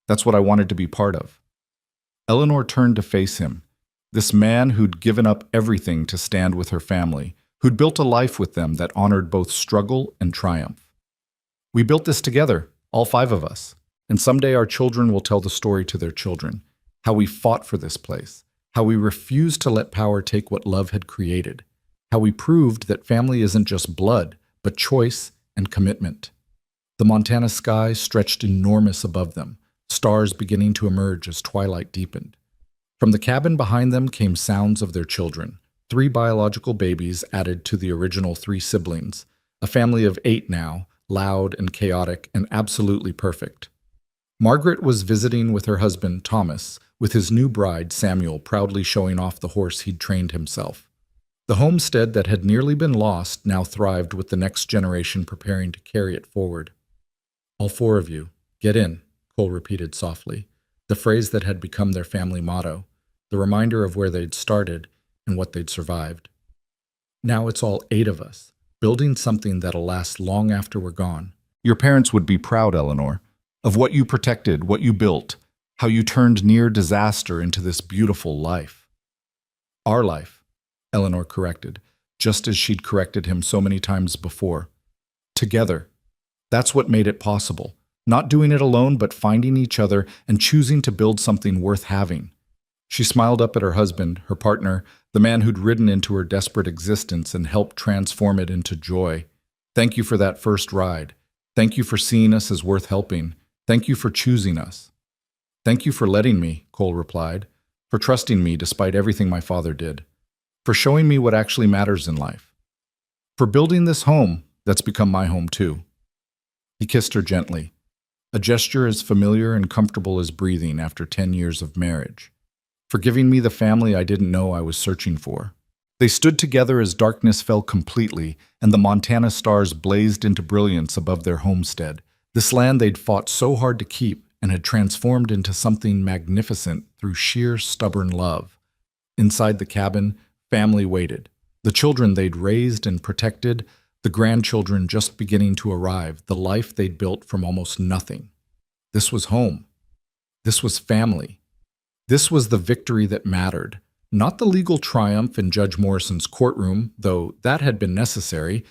That's what I wanted to be part of." Eleanor turned to face him, this man who'd given up everything to stand with her family, who'd built a life with them that honored both struggle and triumph. "We built this together, all five of us, and someday our children will tell the story to their children, how we fought for this place, how we refused to let power take what love had created, how we proved that family isn't just blood, but choice and commitment." The Montana sky stretched enormous above them, stars beginning to emerge as twilight deepened. From the cabin behind them came sounds of their children, 3 biological babies added to the original 3 siblings, a family of 8 now, loud and chaotic and absolutely perfect. Margaret was visiting with her husband, Thomas, with his new bride, Samuel, proudly showing off the horse he'd trained himself. The homestead that had nearly been lost now thrived with the next generation preparing to carry it forward. "All 4 of you, get in," Cole repeated softly, the phrase that had become their family motto, the reminder of where they'd started and what they'd survived. "Now it's all 8 of us, building something that'll last long after we're gone." Your parents would be proud, Eleanor, of what you protected, what you built, how you turned near disaster into this beautiful life. "Our life," Eleanor corrected, just as she'd corrected him so many times before. "Together. That's what made it possible. Not doing it alone, but finding each other and choosing to build something worth having." She smiled up at her husband, her partner, the man who'd ridden into her desperate existence and helped transform it into joy. "Thank you for that first ride. Thank you for seeing us as worth helping. Thank you for choosing us." "Thank you for letting me," Cole replied, "for trusting me despite everything my father did, for showing me what actually matters in life, for building this home that's become my home too." He kissed her gently, a gesture as familiar and comfortable as breathing after 10 years of marriage, for giving me the family I didn't know I was searching for. They stood together as darkness fell completely, and the Montana stars blazed into brilliance above their homestead. This land they'd fought so hard to keep and had transformed into something magnificent through sheer stubborn love. Inside the cabin, family waited. The children they'd raised and protected, the grandchildren just beginning to arrive, the life they'd built from almost nothing. This was home. This was family. This was the victory that mattered. Not the legal triumph in Judge Morrison's courtroom, though that had been necessary,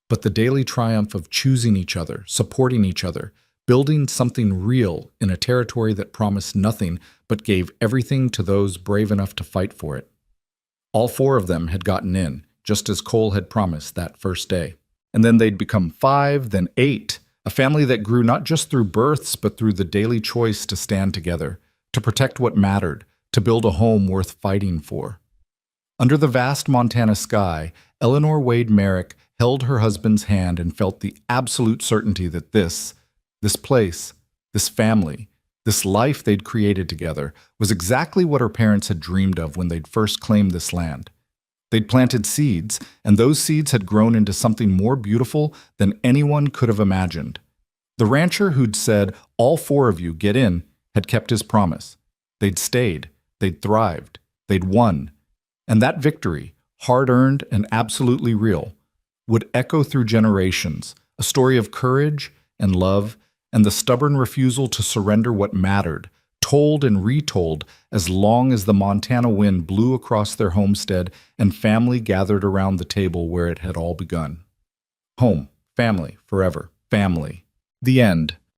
but the daily triumph of choosing each other, supporting each other, building something real in a territory that promised nothing but gave everything to those brave enough to fight for it. All four of them had gotten in, just as Cole had promised that first day. And then they'd become 5, then 8, a family that grew not just through births, but through the daily choice to stand together, to protect what mattered, to build a home worth fighting for. Under the vast Montana sky, Eleanor Wade Merrick held her husband's hand and felt the absolute certainty that this place, this family, this life they'd created together was exactly what her parents had dreamed of when they'd first claimed this land. They'd planted seeds, and those seeds had grown into something more beautiful than anyone could have imagined. The rancher who'd said, "All four of you get in," had kept his promise. They'd stayed, they'd thrived, they'd won. And that victory, hard-earned and absolutely real, would echo through generations, a story of courage and love and the stubborn refusal to surrender what mattered, told and retold as long as the Montana wind blew across their homestead and family gathered around the table where it had all begun. Home, family, forever, family. The end.